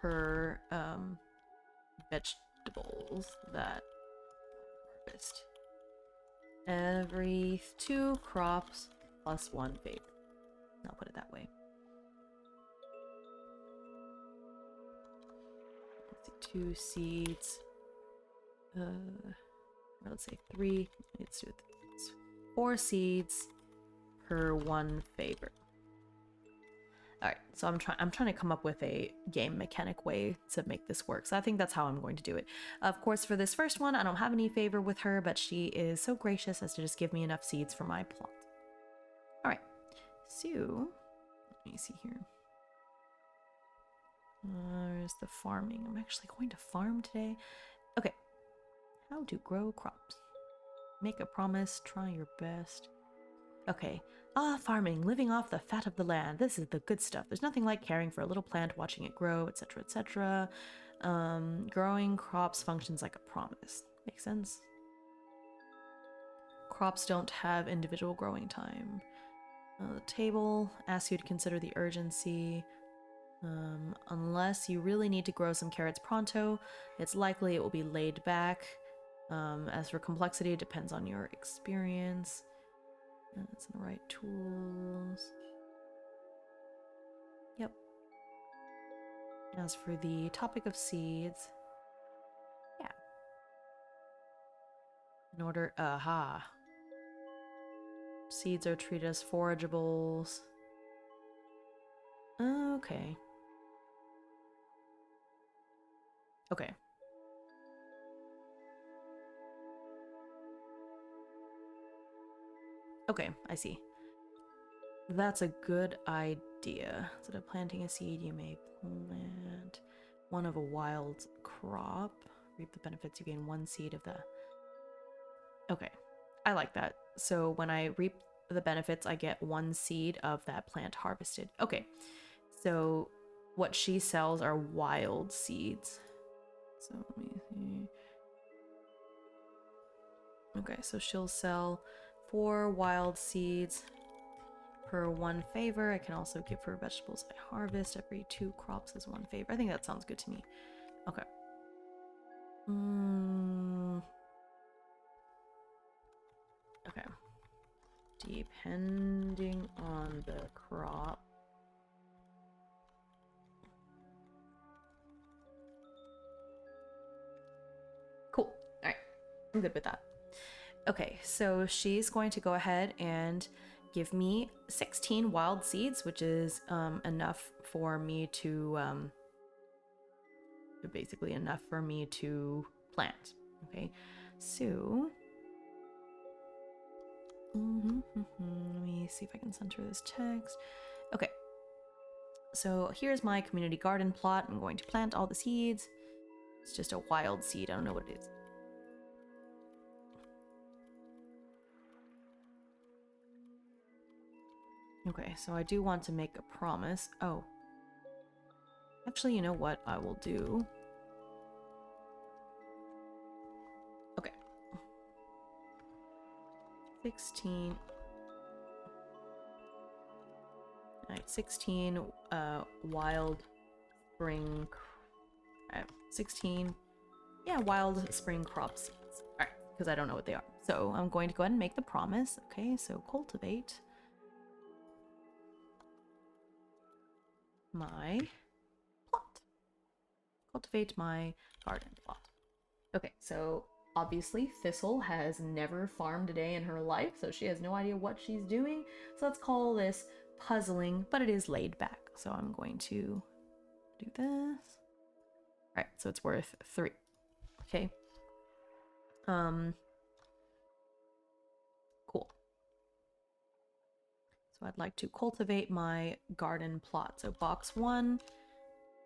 her vegetables that harvest every 2 crops plus 1 favor. I'll put it that way. Let's see, 2 seeds. Let's say 3. Let's do it. 4 seeds per 1 favor. All right, so I'm trying to come up with a game mechanic way to make this work. So I think that's how I'm going to do it. Of course, for this first one, I don't have any favor with her, but she is so gracious as to just give me enough seeds for my plot. All right, so let me see here. There's the farming. I'm actually going to farm today. Okay, how to grow crops. Make a promise, try your best. Okay. Farming, living off the fat of the land. This is the good stuff. There's nothing like caring for a little plant, watching it grow, etc., etc. Growing crops functions like a promise. Makes sense? Crops don't have individual growing time. The table asks you to consider the urgency. Unless you really need to grow some carrots pronto, it's likely it will be laid back. As for complexity, it depends on your experience. That's in the right tools. Yep. As for the topic of seeds, yeah. In order, seeds are treated as forageables. Okay. Okay. Okay, I see. That's a good idea. Instead of planting a seed, you may plant one of a wild crop. Reap the benefits, you gain 1 seed of the... Okay, I like that. So when I reap the benefits, I get 1 seed of that plant harvested. Okay, so what she sells are wild seeds. So let me see. Okay, so she'll sell 4 wild seeds per 1 favor. I can also give her vegetables I harvest every 2 crops as 1 favor. I think that sounds good to me. Okay. Okay. Depending on the crop. Cool. Alright. I'm good with that. Okay, so she's going to go ahead and give me 16 wild seeds, which is enough for me to basically enough for me to plant. Okay, so let me see if I can center this text. Okay, so here's my community garden plot. I'm going to plant all the seeds. It's just a wild seed. I don't know what it is. Okay, so I do want to make a promise. Oh. Actually, you know what I will do? Okay. 16. Alright, 16 wild spring... 16... Yeah, wild spring crop seeds. Alright, because I don't know what they are. So I'm going to go ahead and make the promise. Okay, so cultivate my plot. Cultivate my garden plot. Okay, so obviously Thistle has never farmed a day in her life, so she has no idea what she's doing. So let's call this puzzling, but it is laid back. So I'm going to do this. All right, so it's worth 3. Okay. Um, cool. So I'd like to cultivate my garden plot. So box 1,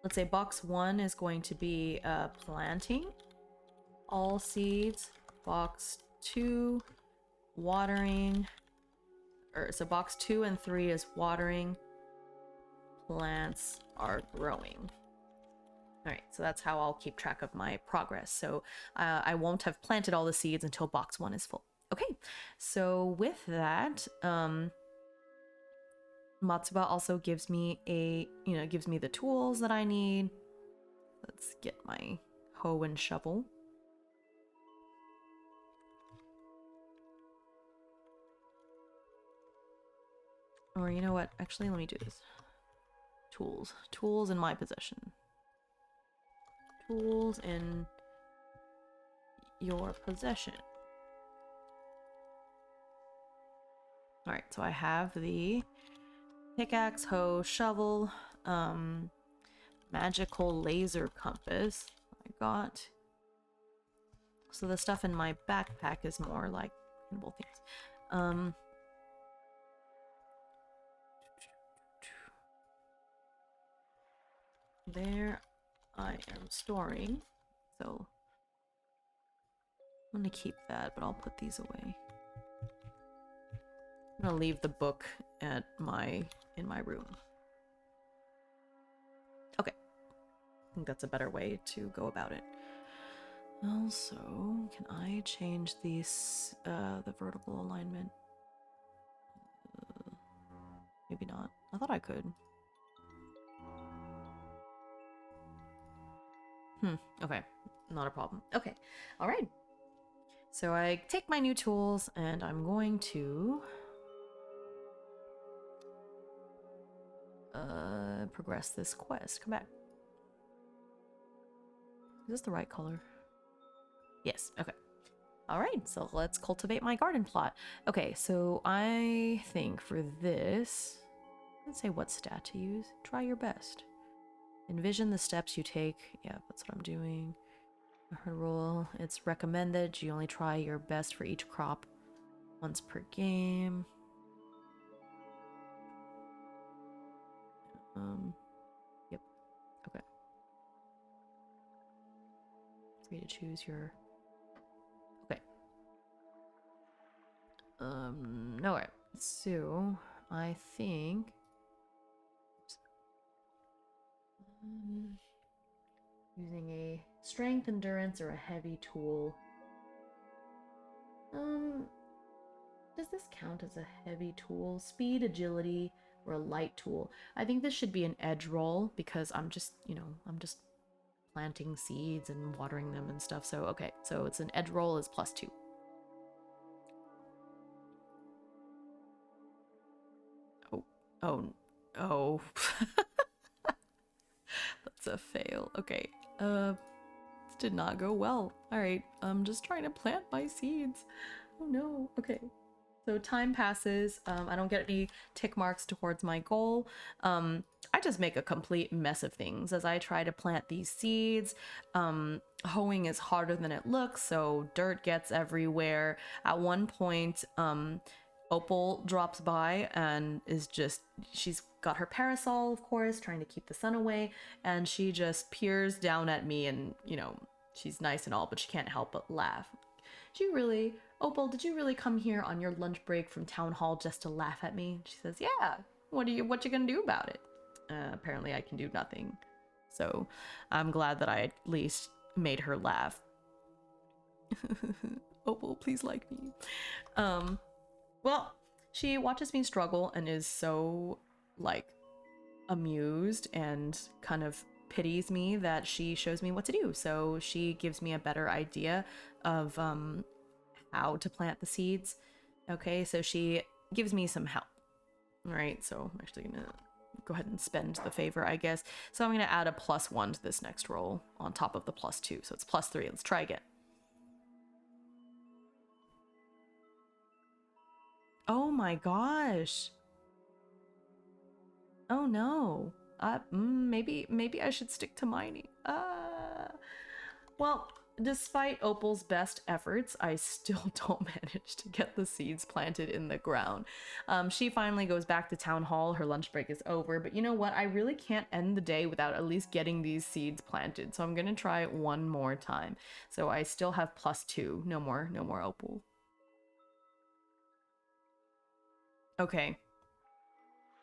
let's say box 1 is going to be planting all seeds. Box 2, watering. So box 2 and 3 is watering. Plants are growing. All right, so that's how I'll keep track of my progress. So I won't have planted all the seeds until box 1 is full. Okay, so with that, Matsuba also gives me gives me the tools that I need. Let's get my hoe and shovel. Or you know what? Actually, let me do this. Tools. Tools in my possession. Tools in your possession. Alright, so I have the pickaxe, hoe, shovel, magical laser compass. I got. So the stuff in my backpack is more like things. There I am storing. So I'm gonna keep that, but I'll put these away. I'm gonna leave the book in my room. Okay. I think that's a better way to go about it. Also, can I change these the vertical alignment? Maybe not. I thought I could. Okay. Not a problem. Okay. All right. So I take my new tools and I'm going to progress this quest. Come back. Is this the right color? Yes. Okay. All right. So let's cultivate my garden plot. Okay. So I think for this, let's say what stat to use. Try your best. Envision the steps you take. Yeah, that's what I'm doing. Her rule. It's recommended you only try your best for each crop once per game. Yep. Okay. For you to choose your. Okay. Alright. So I think using a strength, endurance, or a heavy tool. Does this count as a heavy tool? Speed, agility, or a light tool? I think this should be an edge roll because I'm just planting seeds and watering them and stuff. So, okay, so it's an edge roll is +2. Oh. That's a fail. Okay. This did not go well. All right. I'm just trying to plant my seeds. Oh no. Okay. So time passes. I don't get any tick marks towards my goal. I just make a complete mess of things as I try to plant these seeds. Hoeing is harder than it looks, so dirt gets everywhere. At one point, Opal drops by and she's got her parasol, of course, trying to keep the sun away, and she just peers down at me and, she's nice and all, but she can't help but laugh. Opal, did you really come here on your lunch break from town hall just to laugh at me? She says, yeah, what you gonna do about it? Apparently I can do nothing. So I'm glad that I at least made her laugh. Opal, please like me. Well, she watches me struggle and is so, amused and kind of pities me that she shows me what to do. So she gives me a better idea of how to plant the seeds. Okay, so she gives me some help. All right, so I'm actually gonna go ahead and spend the favor, I guess. So I'm gonna add a +1 to this next roll on top of the +2. So it's +3. Let's try again. Oh my gosh. Oh no. Maybe I should stick to mining. Well, despite Opal's best efforts, I still don't manage to get the seeds planted in the ground. She finally goes back to town hall. Her lunch break is over, but you know what? I really can't end the day without at least getting these seeds planted. So I'm gonna try it one more time. So I still have +2. No more Opal. Okay.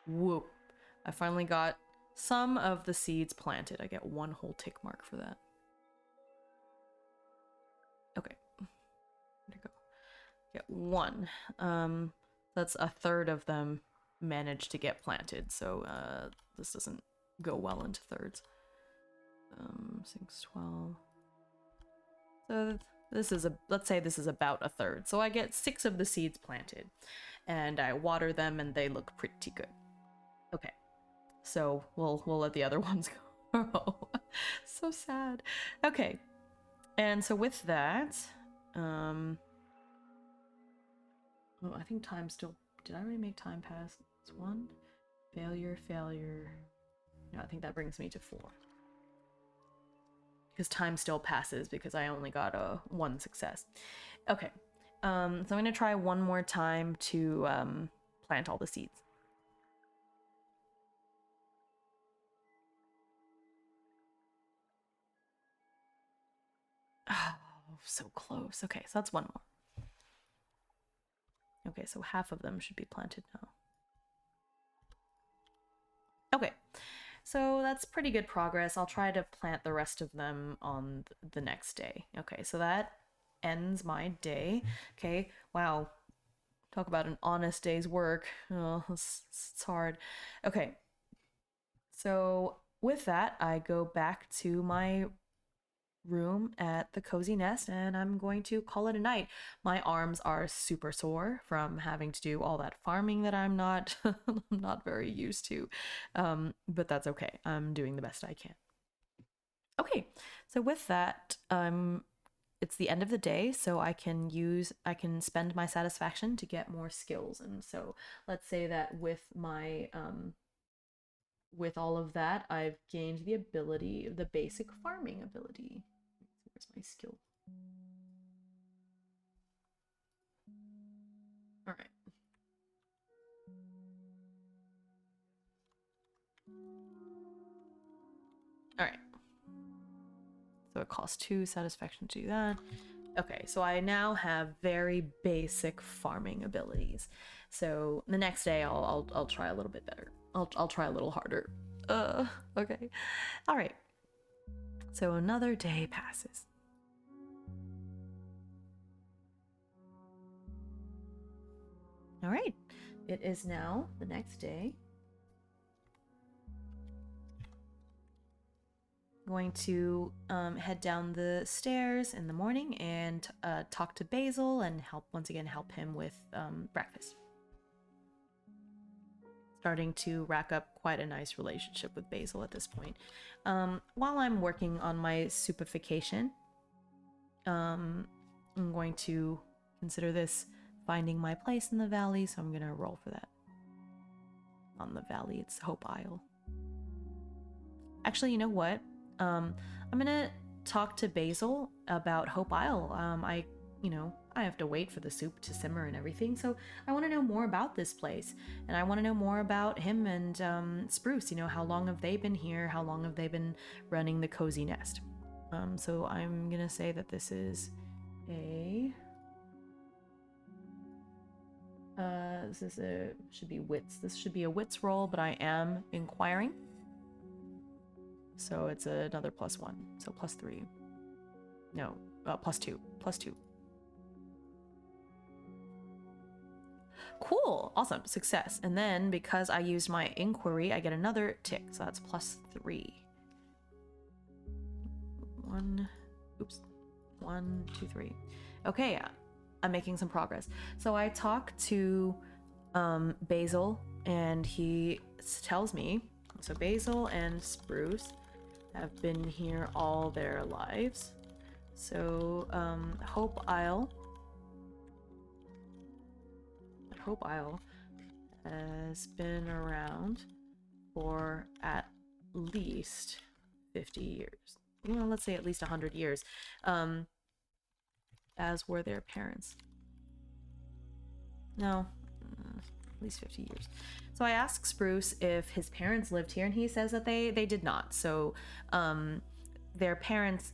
Whoop. I finally got some of the seeds planted. I get 1 whole tick mark for that. Okay. There you go. Get 1. That's a third of them managed to get planted, so this doesn't go well into thirds. 6, 12. So this is let's say this is about a third. So I get 6 of the seeds planted, and I water them, and they look pretty good. Okay, so we'll let the other ones go. So sad. Okay, and so with that, oh, I think time still. Did I already make time pass? It's 1 failure, failure. No, I think that brings me to 4. Because time still passes because I only got a 1 success. Okay, so I'm gonna try one more time to plant all the seeds. Oh, so close. Okay, so that's 1 more. Okay, so half of them should be planted now. Okay, so that's pretty good progress. I'll try to plant the rest of them on the next day. Okay, so that ends my day. Okay, wow. Talk about an honest day's work. Oh, it's hard. Okay, so with that, I go back to my room at the Cozy Nest and I'm going to call it a night. My arms are super sore from having to do all that farming that I'm not I'm not very used to. But that's okay. I'm doing the best I can. Okay, so with that, it's the end of the day, so I can spend my satisfaction to get more skills. And so let's say that with all of that, I've gained the basic farming ability. Where's my skill? All right. All right. So it costs 2 satisfaction to do that. Okay, so I now have very basic farming abilities. So the next day I'll try a little bit better. I'll try a little harder. Okay. All right. So another day passes. All right. It is now the next day. Going to head down the stairs in the morning and talk to Basil and once again help him with breakfast. Starting to rack up quite a nice relationship with Basil at this point. While I'm working on my supification, I'm going to consider this finding my place in the valley, so I'm going to roll for that. On the valley, it's Hope Isle. Actually, you know what? I'm gonna talk to Basil about Hope Isle. I have to wait for the soup to simmer and everything, so I want to know more about this place, and I want to know more about him and Spruce. You know, how long have they been here? How long have they been running the Cozy Nest? So I'm gonna say that this is a should be wits. This should be a wits roll, but I am inquiring. So it's another +1. So +3. No, +2. +2. Cool. Awesome. Success. And then because I used my inquiry, I get another tick. So that's +3. 1. Oops. 1, 2, 3. Okay. I'm making some progress. So I talk to Basil, and he tells me. So Basil and Spruce have been here all their lives. So Hope Isle has been around for at least 50 years. let's say at least 100 years, as were their parents. No, at least 50 years. So I asked Spruce if his parents lived here, and he says that they did not. So their parents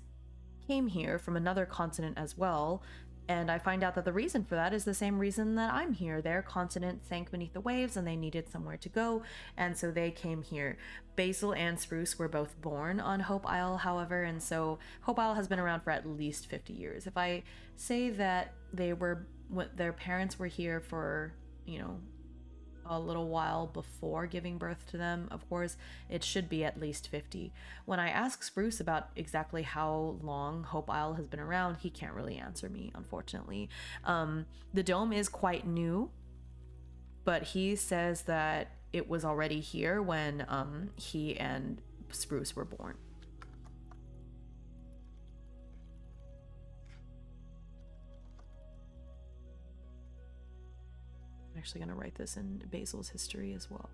came here from another continent as well, and I find out that the reason for that is the same reason that I'm here. Their continent sank beneath the waves and they needed somewhere to go, and so they came here. Basil and Spruce were both born on Hope Isle, however, and so Hope Isle has been around for at least 50 years. If I say that their parents were here for, a little while before giving birth to them, of course, it should be at least 50. When I ask Spruce about exactly how long Hope Isle has been around, he can't really answer me, unfortunately. The dome is quite new, but he says that it was already here when he and Spruce were born. I'm actually going to write this in Basil's history as well.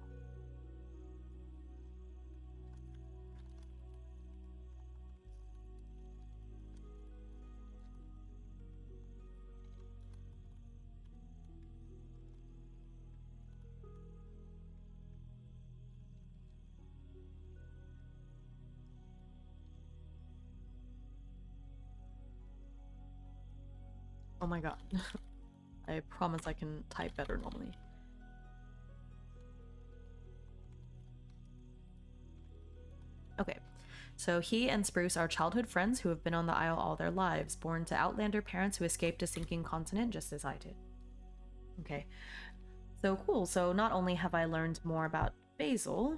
Oh my god. I promise I can type better normally. Okay, so he and Spruce are childhood friends who have been on the Isle all their lives, born to Outlander parents who escaped a sinking continent just as I did. Okay, so cool. So not only have I learned more about Basil...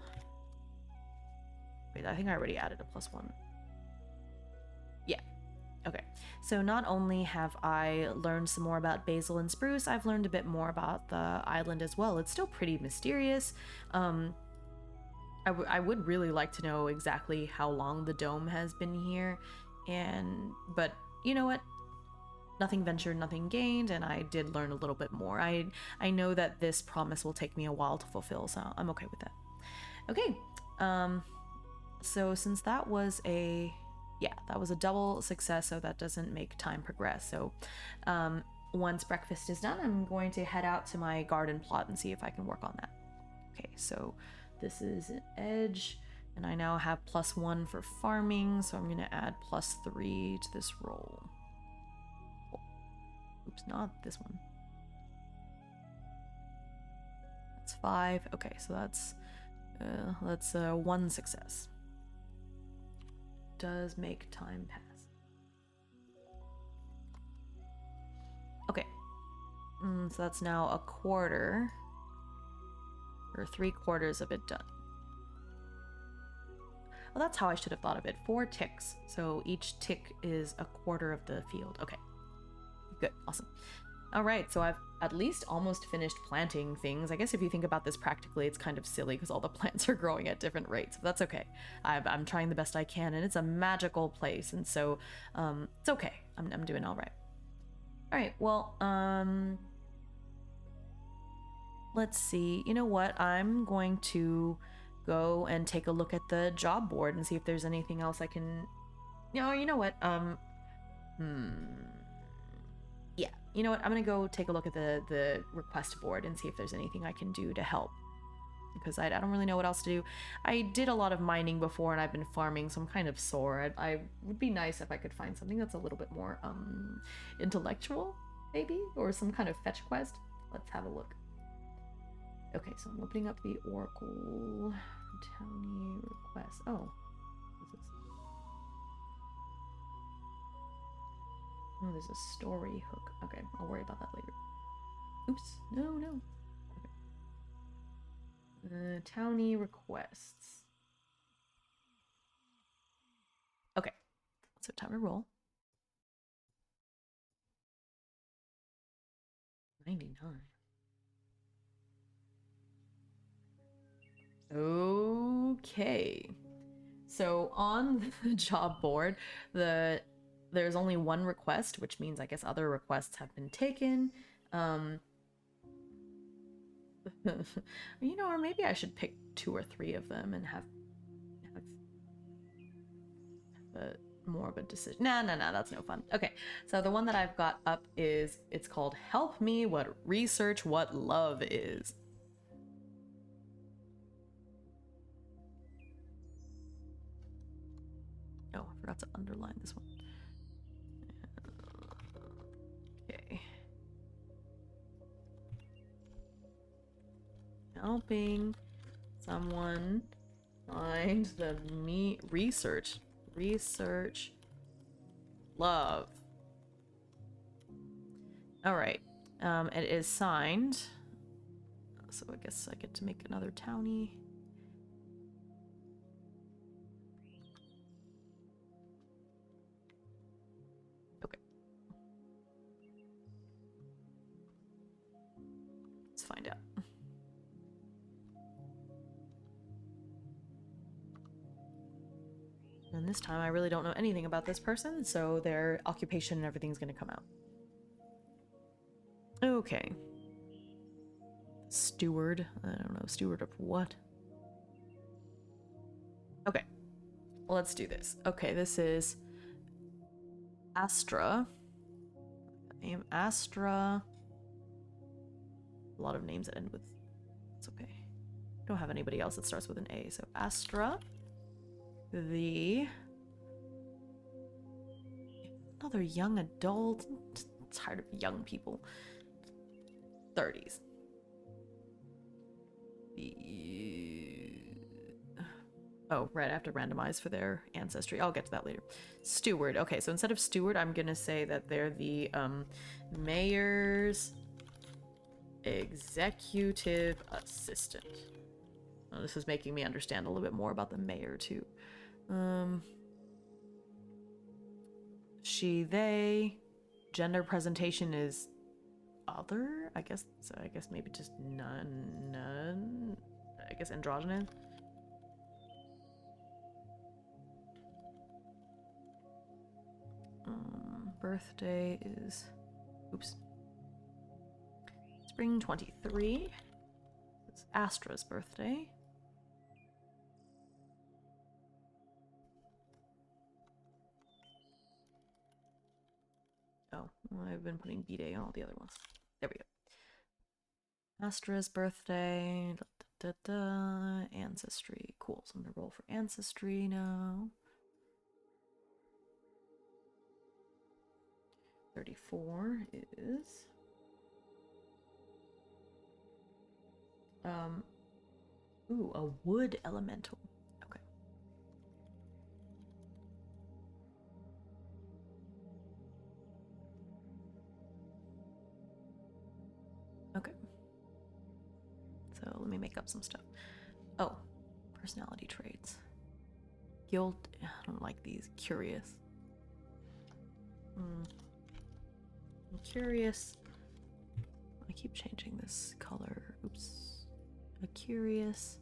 Wait, I think I already added a +1. Yeah. Okay, so not only have I learned some more about Basil and Spruce, I've learned a bit more about the island as well. It's still pretty mysterious. I would really like to know exactly how long the dome has been here, but you know what? Nothing ventured, nothing gained, and I did learn a little bit more. I know that this promise will take me a while to fulfill, so I'm okay with that. Okay, so since that was a double success, so that doesn't make time progress. So once breakfast is done, I'm going to head out to my garden plot and see if I can work on that. Okay, so this is an edge, and I now have +1 for farming, so I'm going to add +3 to this roll. Oh, oops, not this one. That's 5. Okay, so that's 1 success. Does make time pass. Okay, so that's now a quarter, or 3/4 of it done. Well, that's how I should have thought of it. 4 ticks, so each tick is a quarter of the field. Okay, good, awesome. All right, so I've at least almost finished planting things. I guess if you think about this practically, it's kind of silly because all the plants are growing at different rates, but that's okay. I'm trying the best I can, and it's a magical place, and so it's okay. I'm doing all right. All right, well, let's see. You know what? I'm going to go and take a look at the job board and see if there's anything else I can... No, you know what? Yeah, you know what? I'm gonna go take a look at the request board and see if there's anything I can do to help. Because I don't really know what else to do. I did a lot of mining before and I've been farming, so I'm kind of sore. I would be nice if I could find something that's a little bit more intellectual, maybe? Or some kind of fetch quest. Let's have a look. Okay, so I'm opening up the Oracle Townie request. Oh, what's this? Oh, there's a story hook. Okay, I'll worry about that later. Oops, no. Okay. Townie requests. Okay, so time to roll. 99. Okay. So on the job board, there's only 1 request, which means I guess other requests have been taken. You know, or maybe I should pick 2 or 3 of them and have more of a decision. Nah, that's no fun. Okay, so the one that I've got up it's called Help Me Research What Love Is. Oh, I forgot to underline this one. Okay. Helping someone find the research love. All right. It is signed. So I guess I get to make another townie. Okay. Let's find out. And this time I really don't know anything about this person, so their occupation and everything's gonna come out. Okay. Steward. I don't know. Steward of what? Okay. Well, let's do this. Okay, this is Astra. Name Astra. A lot of names that end with... It's okay. Don't have anybody else that starts with an A, so Astra. Another young adult. I'm tired of young people. 30s. Oh, right, I have to randomize for their ancestry. I'll get to that later. Steward. Okay, so instead of steward, I'm gonna say that they're the mayor's executive assistant. Oh, this is making me understand a little bit more about the mayor too. She, they. Gender presentation is other, I guess. So I guess maybe just none. I guess androgynous. Birthday is, oops, spring 23. It's Astra's birthday. Oh, well, I've been putting B-Day on all the other ones. There we go. Astra's birthday. Ancestry. Cool. So I'm gonna roll for ancestry now. 34 is ooh, a wood elemental. Okay. Okay. So let me make up some stuff. Oh, personality traits. Guilt. I don't like these. Curious. I'm curious. I keep changing this color. Oops. A curious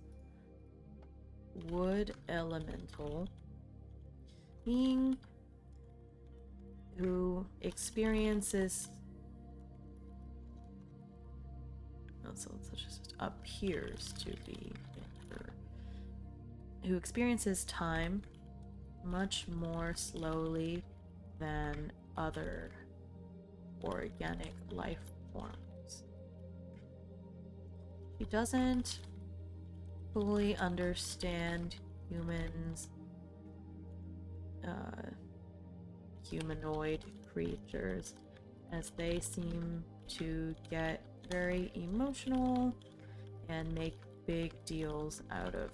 wood elemental being who experiences. Oh, so it just appears to be. Who experiences time much more slowly than other organic life forms. He doesn't fully understand humans, humanoid creatures, as they seem to get very emotional and make big deals out of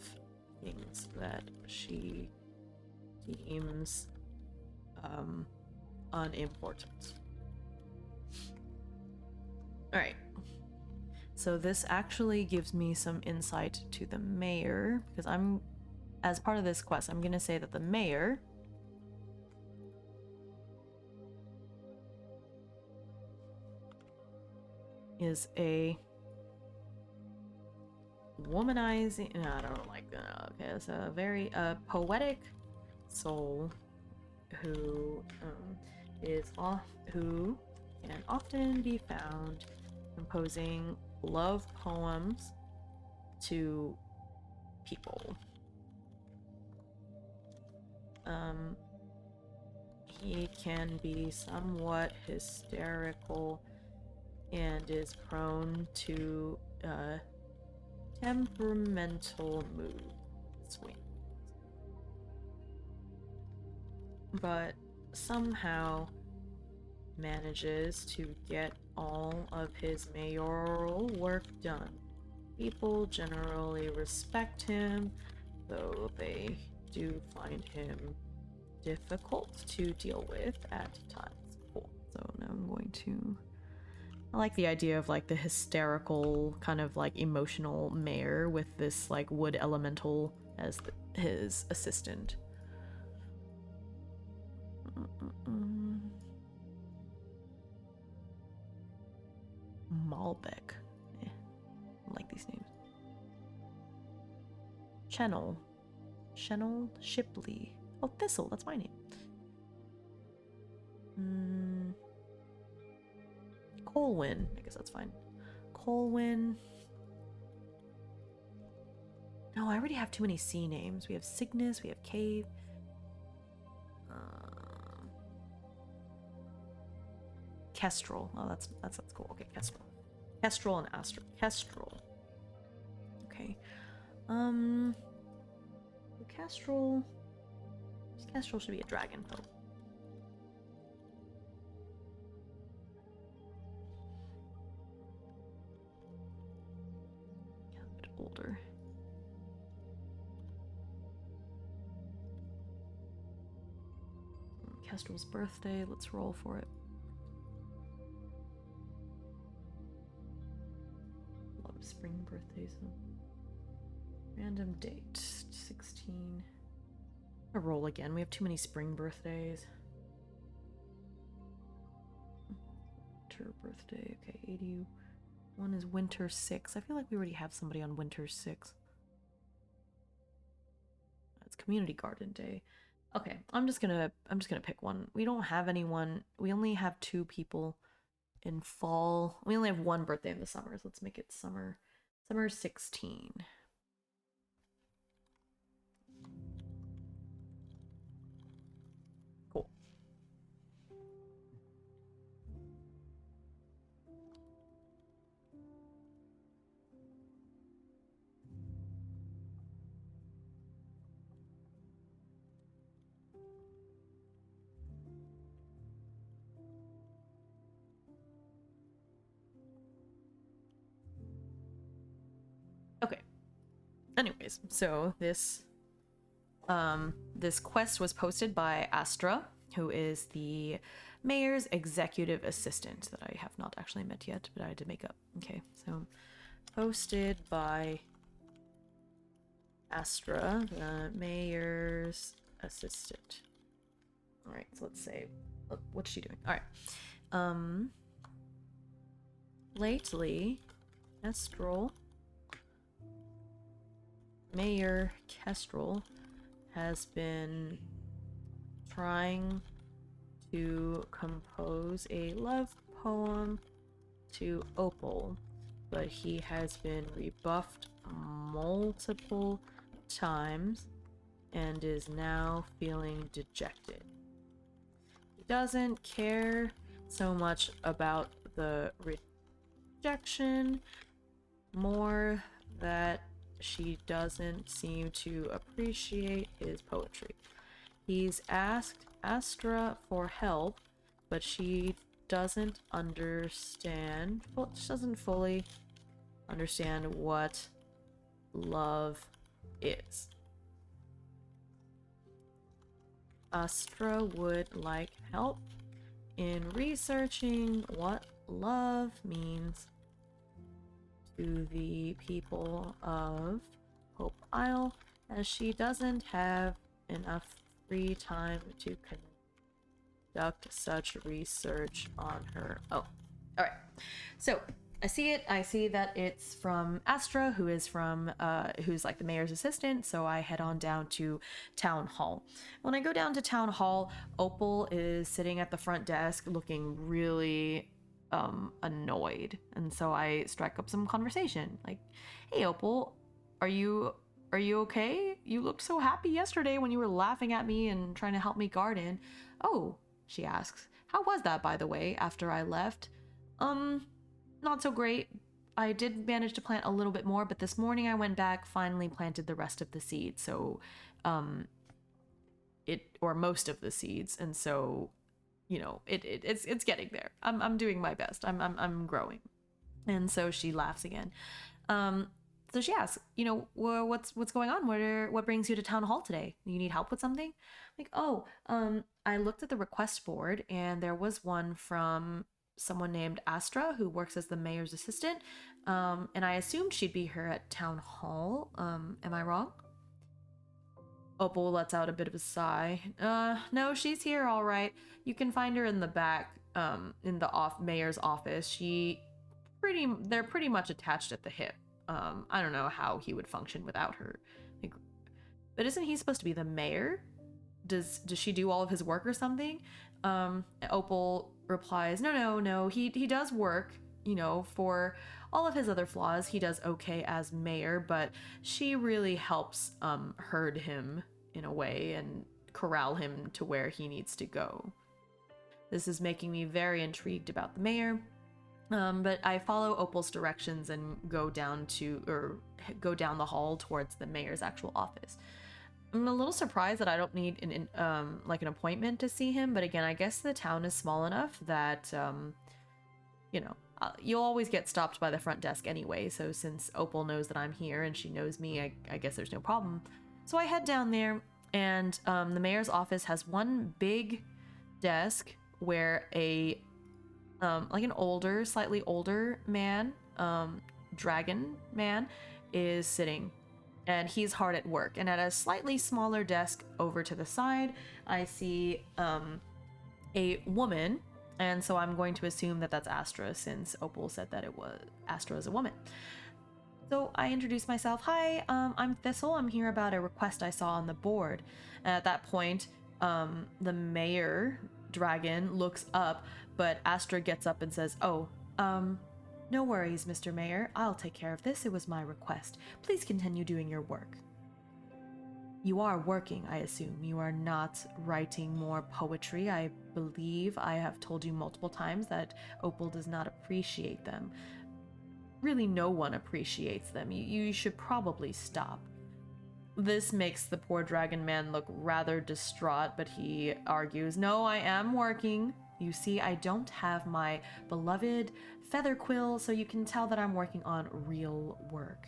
things that she deems unimportant. All right. So this actually gives me some insight to the mayor, because as part of this quest, I'm going to say that the mayor is a womanizing, no, I don't like that. Okay, it's a very poetic soul who who can often be found composing love poems to people. He can be somewhat hysterical and is prone to temperamental mood swings. But somehow manages to get all of his mayoral work done. People generally respect him, though they do find him difficult to deal with at times. Cool. So now I'm going to... I like the idea of like the hysterical kind of like emotional mayor with this like wood elemental as his assistant. Malbec. I like these names. Channel. Shipley. Oh, Thistle, that's my name. Colwyn. I guess that's fine. Colwyn. No, I already have too many C names. We have Cygnus, we have Cave. Kestrel. Oh, that's cool. Okay, Kestrel. Kestrel and Astral. Kestrel. Okay. Kestrel. Kestrel should be a dragon though. Yeah, a bit older. Kestrel's birthday. Let's roll for it. Love spring birthdays. Random date. 16. A roll again. We have too many spring birthdays. Winter birthday. Okay, 81 is winter 6. I feel like we already have somebody on winter 6. It's community garden day. Okay, I'm just gonna pick one. We don't have anyone. We only have 2 people in fall. We only have 1 birthday in the summer, so let's make it summer 16. Cool. Okay. Anyways, so this quest was posted by Astra, who is the mayor's executive assistant that I have not actually met yet, but I had to make up. Okay, so posted by Astra, the mayor's assistant. All right, so let's say, what's she doing? All right. Lately, Kestrel, Mayor Kestrel, has been trying to compose a love poem to Opal, but he has been rebuffed multiple times and is now feeling dejected. He doesn't care so much about the rejection, more that she doesn't seem to appreciate his poetry. He's asked Astra for help, but she doesn't understand, well, she doesn't fully understand what love is. Astra would like help in researching what love means to the people of Hope Isle, as she doesn't have enough free time to conduct such research on her own. All right, so I see it. I see that it's from Astra, who's like the mayor's assistant. So I head on down to Town Hall. When I go down to Town Hall, Opal is sitting at the front desk looking really annoyed, and so I strike up some conversation. Like, hey Opal, are you okay? You looked so happy yesterday when you were laughing at me and trying to help me garden. Oh, she asks. How was that, by the way, after I left? Not so great. I did manage to plant a little bit more, but this morning I went back, finally planted the rest of the seeds. So, or most of the seeds. And so, it's getting there. I'm doing my best. I'm growing. And so she laughs again. So she asks, what's going on? What brings you to town hall today? You need help with something? Like, I looked at the request board and there was one from someone named Astra who works as the mayor's assistant. And I assumed she'd be here at town hall. Am I wrong? Opal lets out a bit of a sigh. No, she's here all right. You can find her in the back, in the mayor's office. They're pretty much attached at the hip. I don't know how he would function without her. Like, but isn't he supposed to be the mayor? Does she do all of his work or something? Opal replies, no. He does work, for all of his other flaws. He does okay as mayor, but she really helps herd him in a way and corral him to where he needs to go. This is making me very intrigued about the mayor. But I follow Opal's directions and go down the hall towards the mayor's actual office. I'm a little surprised that I don't need an appointment to see him, but again, I guess the town is small enough that you'll always get stopped by the front desk anyway. So since Opal knows that I'm here and she knows me, I guess there's no problem. So I head down there, and the mayor's office has one big desk where an slightly older man, dragon man, is sitting, and he's hard at work. And at a slightly smaller desk over to the side, I see a woman, and so I'm going to assume that that's Astra, since Opal said that Astra is a woman. So I introduce myself. Hi, I'm Thistle. I'm here about a request I saw on the board. And at that point, the mayor dragon looks up, but Astra gets up and says, no worries, Mr. Mayor. I'll take care of this. It was my request. Please continue doing your work. You are working, I assume. You are not writing more poetry. I believe I have told you multiple times that Opal does not appreciate them. Really, no one appreciates them. You should probably stop. This makes the poor dragon man look rather distraught, but he argues, no, I am working. You see, I don't have my beloved feather quill, so you can tell that I'm working on real work.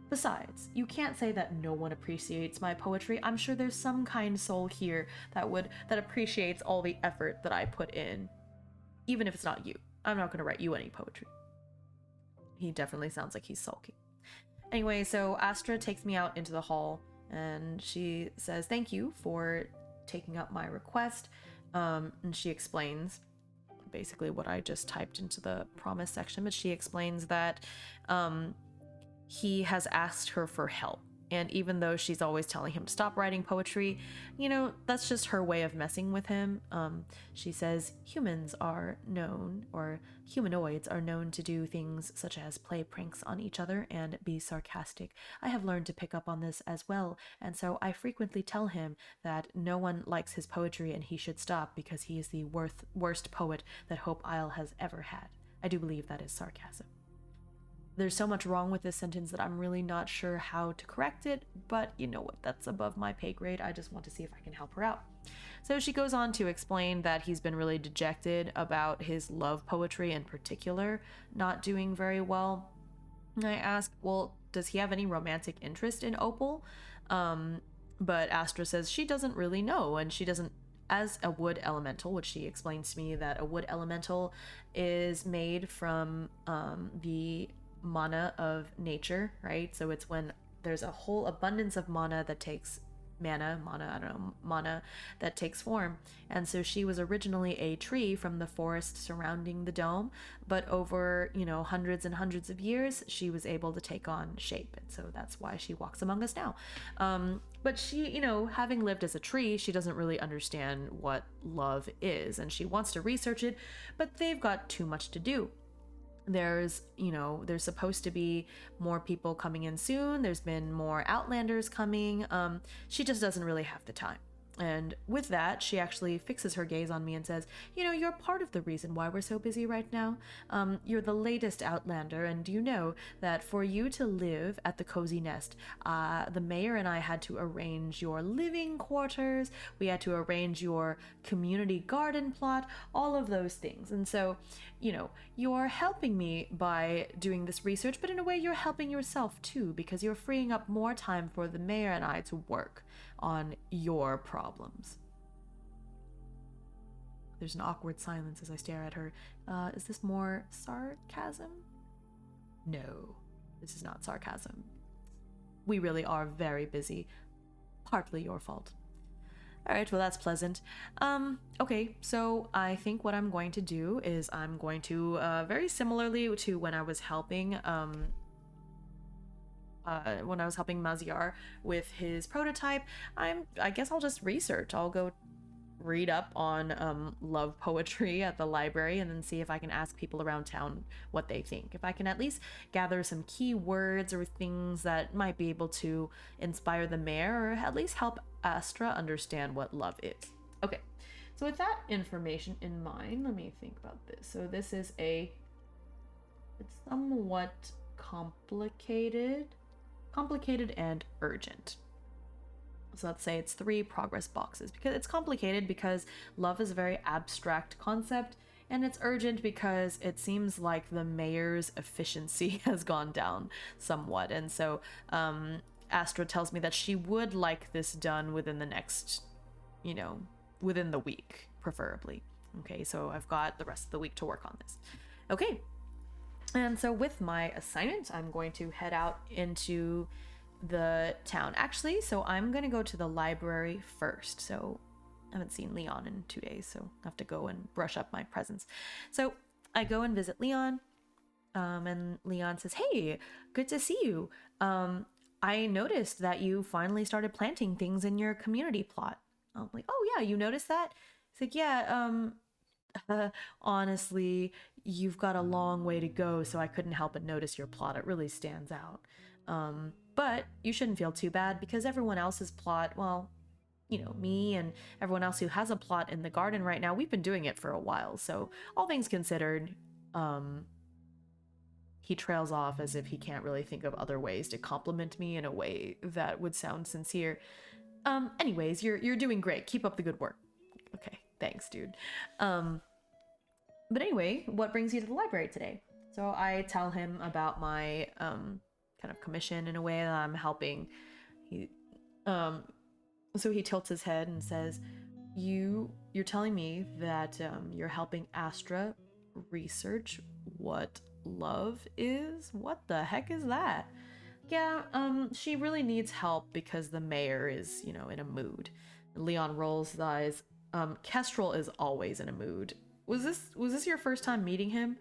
Besides, you can't say that no one appreciates my poetry. I'm sure there's some kind soul here that appreciates all the effort that I put in. Even if it's not you. I'm not going to write you any poetry. He definitely sounds like he's sulking. Anyway, so Astra takes me out into the hall, and she says, thank you for taking up my request. And she explains basically what I just typed into the promise section, but she explains that he has asked her for help. And even though she's always telling him to stop writing poetry, that's just her way of messing with him. She says humanoids are known to do things such as play pranks on each other and be sarcastic. I have learned to pick up on this as well, and so I frequently tell him that no one likes his poetry and he should stop because he is the worst poet that Hope Isle has ever had. I do believe that is sarcasm. There's so much wrong with this sentence that I'm really not sure how to correct it, but you know what, that's above my pay grade. I just want to see if I can help her out. So she goes on to explain that he's been really dejected about his love poetry in particular not doing very well. And I ask, well, does he have any romantic interest in Opal? But Astra says she doesn't really know, and she doesn't. As a wood elemental, which she explains to me that a wood elemental is made from the mana of nature, right? So it's when there's a whole abundance of mana that takes mana that takes form. And so she was originally a tree from the forest surrounding the dome, but over hundreds and hundreds of years she was able to take on shape, and so that's why she walks among us now. But she, having lived as a tree, she doesn't really understand what love is, and she wants to research it, but they've got too much to do. There's supposed to be more people coming in soon. There's been more Outlanders coming. She just doesn't really have the time. And with that, she actually fixes her gaze on me and says, "You know, you're part of the reason why we're so busy right now. You're the latest Outlander, and you know that for you to live at the Cozy Nest, the mayor and I had to arrange your living quarters, we had to arrange your community garden plot, all of those things. And so, you know, you're helping me by doing this research, but in a way, you're helping yourself too, because you're freeing up more time for the mayor and I to work on your problems." There's an awkward silence as I stare at her. Is this more sarcasm? No, this is not sarcasm. We really are very busy. Partly your fault. All right, well, that's pleasant. Okay, so I think what I'm going to do is I'm going to, very similarly to when I was helping, Maziar with his prototype, I guess I'll just research. I'll go read up on love poetry at the library and then see if I can ask people around town what they think. If I can at least gather some key words or things that might be able to inspire the mayor or at least help Astra understand what love is. Okay, so with that information in mind, let me think about this. So this is it's somewhat complicated and urgent. So let's say it's 3 progress boxes, because it's complicated because love is a very abstract concept, and it's urgent because it seems like the mayor's efficiency has gone down somewhat. And so Astra tells me that she would like this done within the next, within the week, preferably. Okay, so I've got the rest of the week to work on this. Okay, and so with my assignment, I'm going to head out into the town. Actually, so I'm going to go to the library first. So I haven't seen Leon in 2 days, so I have to go and brush up my presence. So I go and visit Leon, and Leon says, "Hey, good to see you. I noticed that you finally started planting things in your community plot." I'm like, "Oh yeah, you noticed that?" He's like, "Yeah, honestly, you've got a long way to go, so I couldn't help but notice your plot. It really stands out. But you shouldn't feel too bad because everyone else's plot, well, me and everyone else who has a plot in the garden right now, we've been doing it for a while. So all things considered, he trails off as if he can't really think of other ways to compliment me in a way that would sound sincere. Anyways, you're doing great. Keep up the good work." Okay, thanks, dude. But anyway, what brings you to the library today? So I tell him about my kind of commission in a way that I'm helping. So he tilts his head and says, "You're telling me that you're helping Astra research what love is? What the heck is that?" "Yeah, she really needs help because the mayor is, in a mood." Leon rolls his eyes. Kestrel is always in a mood. Was this your first time meeting him?"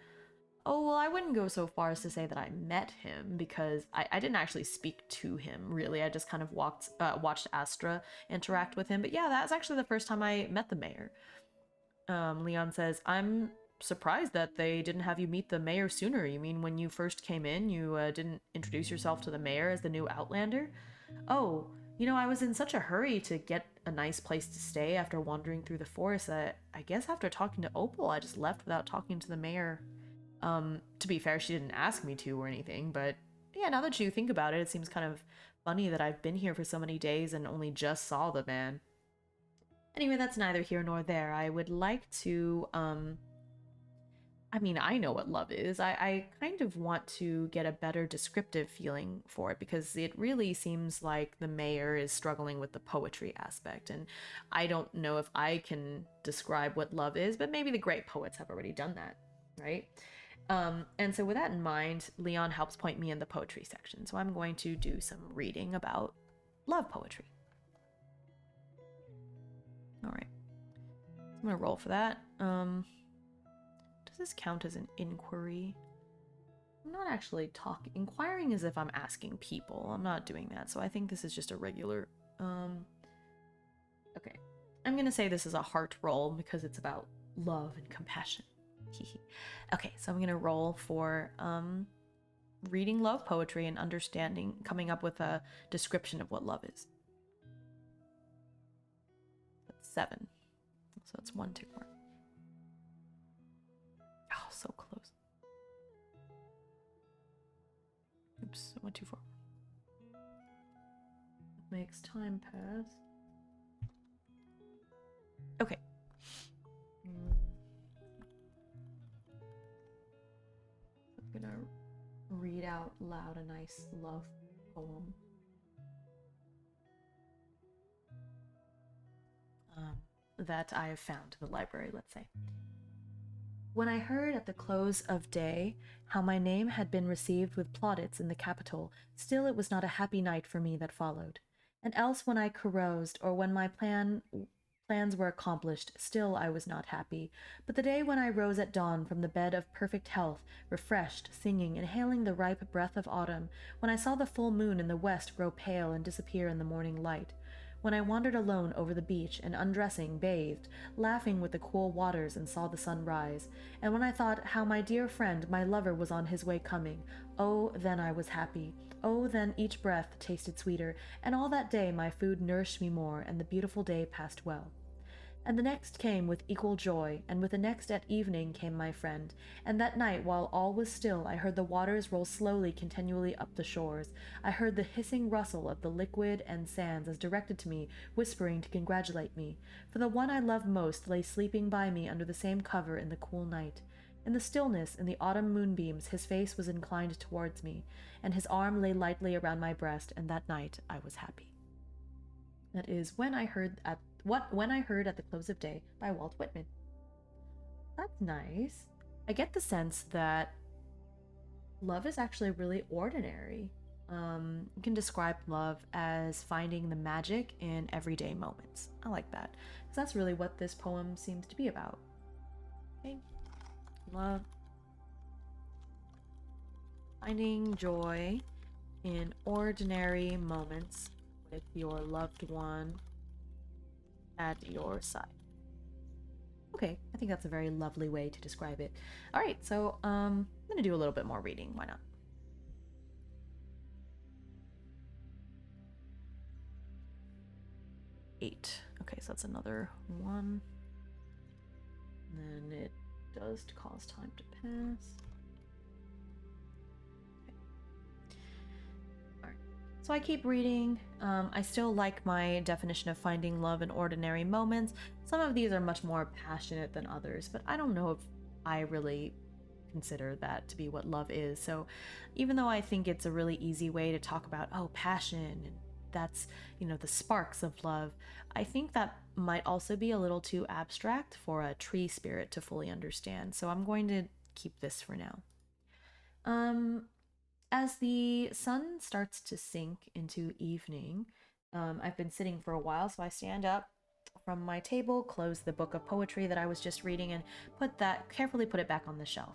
"Oh, well, I wouldn't go so far as to say that I met him because I didn't actually speak to him, really. I just kind of watched Astra interact with him. But yeah, that's actually the first time I met the mayor." Leon says, "I'm surprised that they didn't have you meet the mayor sooner. You mean when you first came in, you didn't introduce yourself to the mayor as the new Outlander?" "Oh, I was in such a hurry to get a nice place to stay after wandering through the forest that I guess after talking to Opal, I just left without talking to the mayor. To be fair, she didn't ask me to or anything, but yeah, now that you think about it, it seems kind of funny that I've been here for so many days and only just saw the man. Anyway, that's neither here nor there. I would like to, I know what love is. I kind of want to get a better descriptive feeling for it because it really seems like the mayor is struggling with the poetry aspect, and I don't know if I can describe what love is, but maybe the great poets have already done that, right? And so with that in mind, Leon helps point me in the poetry section. So I'm going to do some reading about love poetry. All right. I'm going to roll for that. Does this count as an inquiry? I'm not actually talking. Inquiring as if I'm asking people. I'm not doing that. So I think this is just a regular... Okay. I'm going to say this is a heart roll because it's about love and compassion. Okay, so I'm going to roll for reading love poetry and coming up with a description of what love is. 7. So it's 1 tick more. Oh, so close. Oops, I went too far. It makes time pass. Okay. I'm gonna read out loud a nice love poem. That I have found in the library, let's say. When I heard at the close of day how my name had been received with plaudits in the capital, still it was not a happy night for me that followed. And else when I caroused, or when my plans were accomplished, still I was not happy. But the day when I rose at dawn from the bed of perfect health, refreshed, singing, inhaling the ripe breath of autumn, when I saw the full moon in the west grow pale and disappear in the morning light, when I wandered alone over the beach and undressing, bathed, laughing with the cool waters and saw the sun rise, and when I thought how my dear friend, my lover, was on his way coming, oh, then I was happy. Oh, then each breath tasted sweeter, and all that day my food nourished me more, and the beautiful day passed well. And the next came with equal joy, and with the next at evening came my friend. And that night, while all was still, I heard the waters roll slowly continually up the shores. I heard the hissing rustle of the liquid and sands as directed to me, whispering to congratulate me. For the one I loved most lay sleeping by me under the same cover in the cool night. In the stillness, in the autumn moonbeams, his face was inclined towards me, and his arm lay lightly around my breast, and that night I was happy. That is When I Heard at the Close of Day by Walt Whitman. That's nice. I get the sense that love is actually really ordinary. You can describe love as finding the magic in everyday moments. I like that, because that's really what this poem seems to be about. Okay. Love. Finding joy in ordinary moments with your loved one at your side. Okay, I think that's a very lovely way to describe it. All right, so I'm gonna do a little bit more reading. Why not? Eight. Okay, so that's another 1. And then it does cause time to pass. So I keep reading. I still like my definition of finding love in ordinary moments. Some of these are much more passionate than others, but I don't know if I really consider that to be what love is. So even though I think it's a really easy way to talk about, oh, passion, and that's, the sparks of love, I think that might also be a little too abstract for a tree spirit to fully understand. So I'm going to keep this for now. As the sun starts to sink into evening, I've been sitting for a while, so I stand up from my table, close the book of poetry that I was just reading, and carefully put it back on the shelf.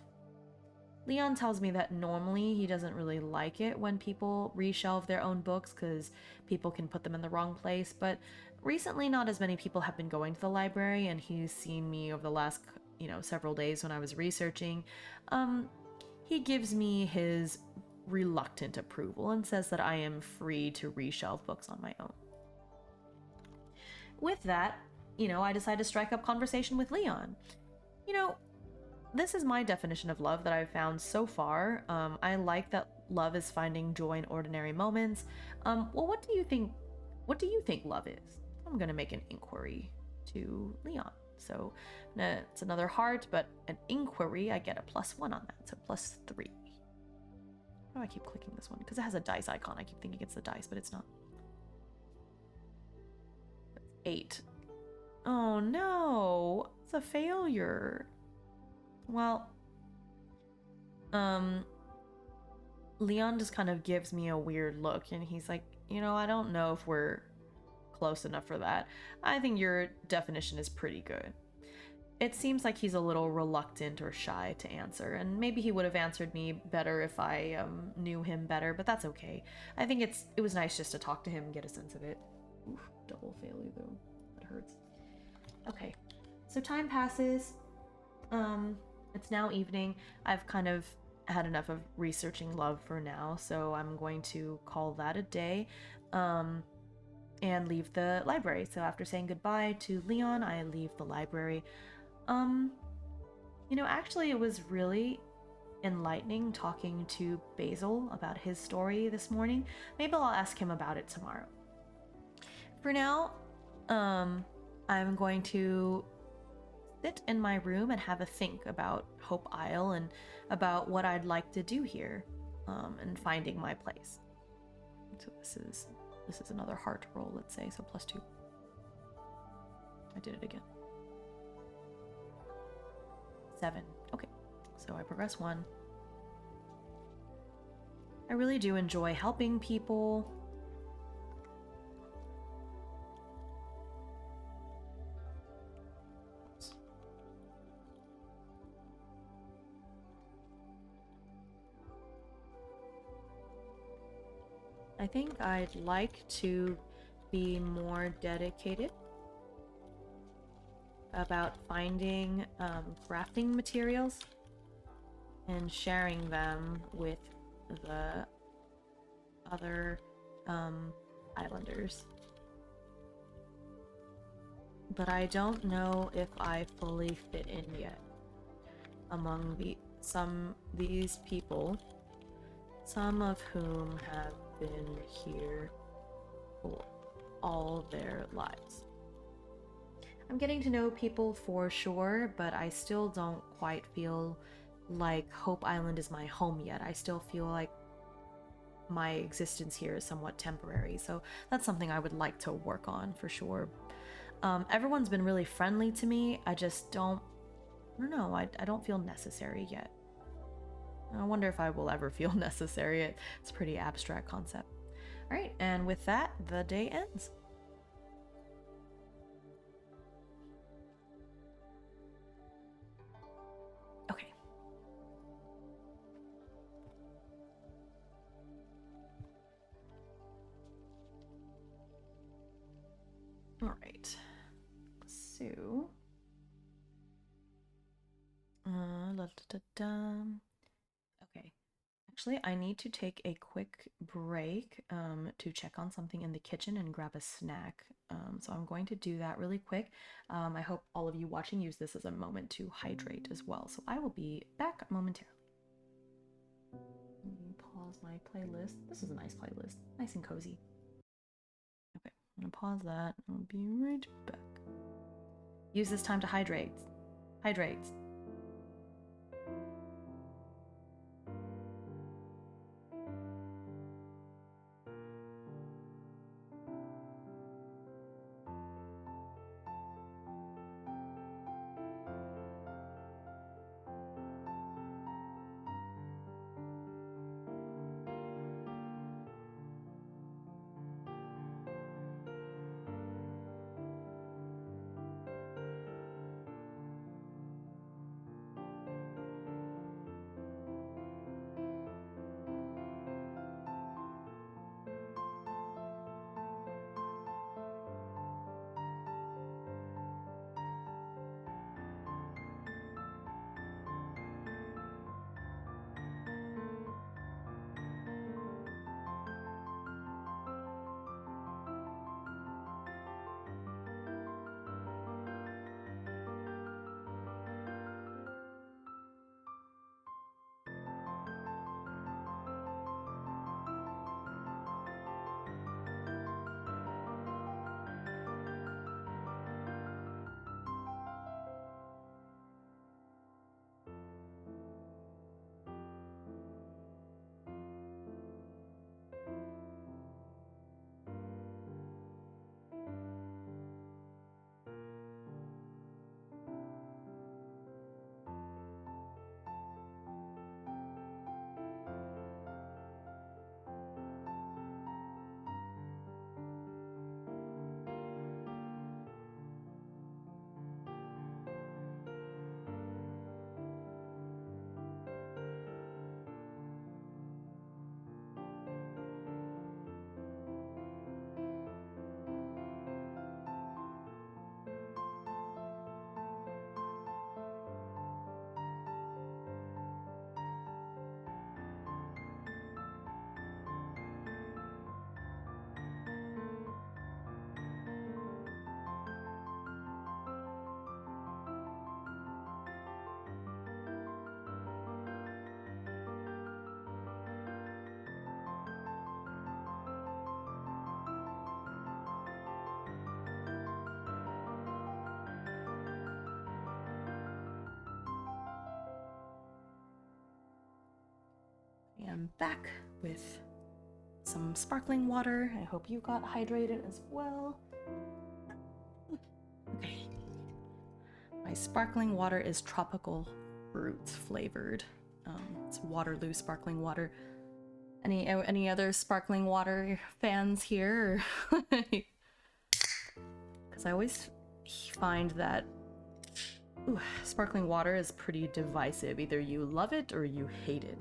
Leon tells me that normally he doesn't really like it when people reshelve their own books because people can put them in the wrong place, but recently not as many people have been going to the library, and he's seen me over the last, several days when I was researching. He gives me his reluctant approval and says that I am free to reshelve books on my own. With that, I decide to strike up conversation with Leon. This is my definition of love that I've found so far. I like that love is finding joy in ordinary moments. Well, what do you think love is? I'm gonna make an inquiry to Leon. So it's another heart, but an inquiry, I get a +1 on that, so +3. Why do I keep clicking this one? Because it has a dice icon. I keep thinking it's the dice, but it's not. 8. Oh no, it's a failure. Well, Leon just kind of gives me a weird look, and he's like, I don't know if we're close enough for that. I think your definition is pretty good. It seems like he's a little reluctant or shy to answer, and maybe he would have answered me better if I knew him better, but that's okay. I think it was nice just to talk to him and get a sense of it. Oof, double failure though. That hurts. Okay, so time passes. It's now evening. I've kind of had enough of researching love for now, so I'm going to call that a day. and leave the library. So after saying goodbye to Leon, I leave the library. Actually, it was really enlightening talking to Basil about his story this morning. Maybe I'll ask him about it tomorrow. For now, I'm going to sit in my room and have a think about Hope Isle and about what I'd like to do here, and finding my place. So this is another heart roll, let's say, so +2. I did it again. 7. Okay, so I progress 1. I really do enjoy helping people. I think I'd like to be more dedicated about finding crafting materials and sharing them with the other islanders. But I don't know if I fully fit in yet among these people, some of whom have been here for all their lives. I'm getting to know people for sure, but I still don't quite feel like Hope Island is my home yet. I still feel like my existence here is somewhat temporary, so that's something I would like to work on for sure. Everyone's been really friendly to me. I just don't know, I don't feel necessary yet. I wonder if I will ever feel necessary. It's a pretty abstract concept. All right, and with that, the day ends. Okay. All right. So, okay. Actually, I need to take a quick break to check on something in the kitchen and grab a snack. So I'm going to do that really quick. I hope all of you watching use this as a moment to hydrate as well. So I will be back momentarily. Let me pause my playlist. This is a nice playlist, nice and cozy. Okay, I'm gonna pause that. I'll be right back. Use this time to hydrate. Hydrate. am back with some sparkling water. I hope you got hydrated as well. Okay. My sparkling water is tropical fruit flavored. It's Waterloo sparkling water. Any other sparkling water fans here? Because I always find that sparkling water is pretty divisive. Either you love it or you hate it.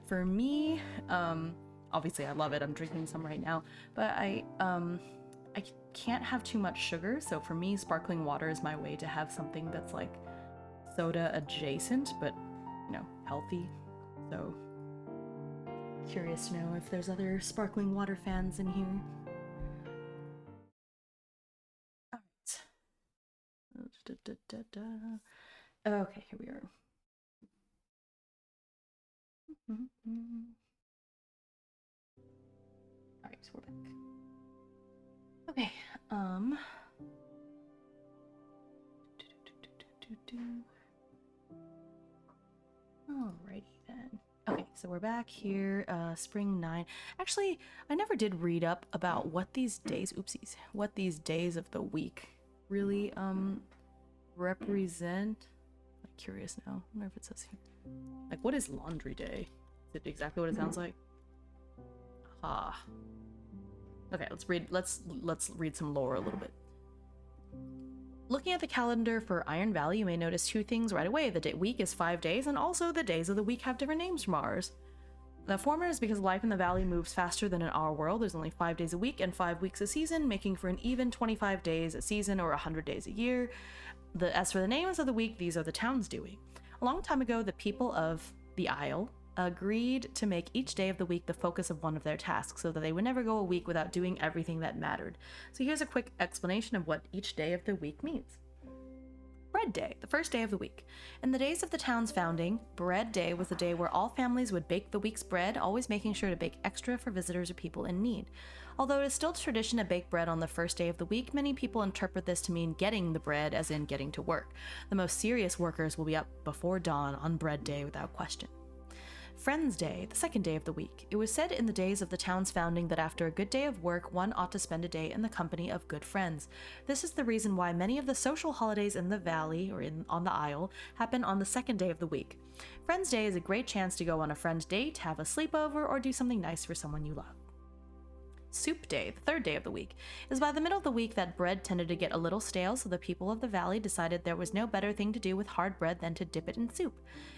For me, obviously I love it. I'm drinking some right now, but I can't have too much sugar. So for me, sparkling water is my way to have something that's like soda adjacent, but healthy. So curious to know if there's other sparkling water fans in here. All right. Okay, here we are. All right, so we're back. Okay. Alrighty then. Okay, so we're back here, spring 9. Actually, I never did read up about what these days of the week really represent. I'm curious now. I wonder if it says here. Like, what is Laundry Day? Is it exactly what it sounds like? Ah. Okay, let's read some lore a little bit. Looking at the calendar for Iron Valley, you may notice two things right away. The week is 5 days, and also the days of the week have different names from ours. The former is because life in the valley moves faster than in our world. There's only 5 days a week and 5 weeks a season, making for an even 25 days a season or 100 days a year. As for the names of the week, these are the towns doing. A long time ago, the people of the Isle agreed to make each day of the week the focus of one of their tasks so that they would never go a week without doing everything that mattered. So here's a quick explanation of what each day of the week means. Bread Day, the first day of the week. In the days of the town's founding, Bread Day was the day where all families would bake the week's bread, always making sure to bake extra for visitors or people in need. Although it is still tradition to bake bread on the first day of the week, many people interpret this to mean getting the bread, as in getting to work. The most serious workers will be up before dawn on Bread Day without question. Friends Day, the second day of the week. It was said in the days of the town's founding that after a good day of work, one ought to spend a day in the company of good friends. This is the reason why many of the social holidays in the valley, or on the Isle, happen on the second day of the week. Friends Day is a great chance to go on a friend date, have a sleepover, or do something nice for someone you love. Soup Day, the third day of the week. It was by the middle of the week that bread tended to get a little stale, so the people of the valley decided there was no better thing to do with hard bread than to dip it in soup.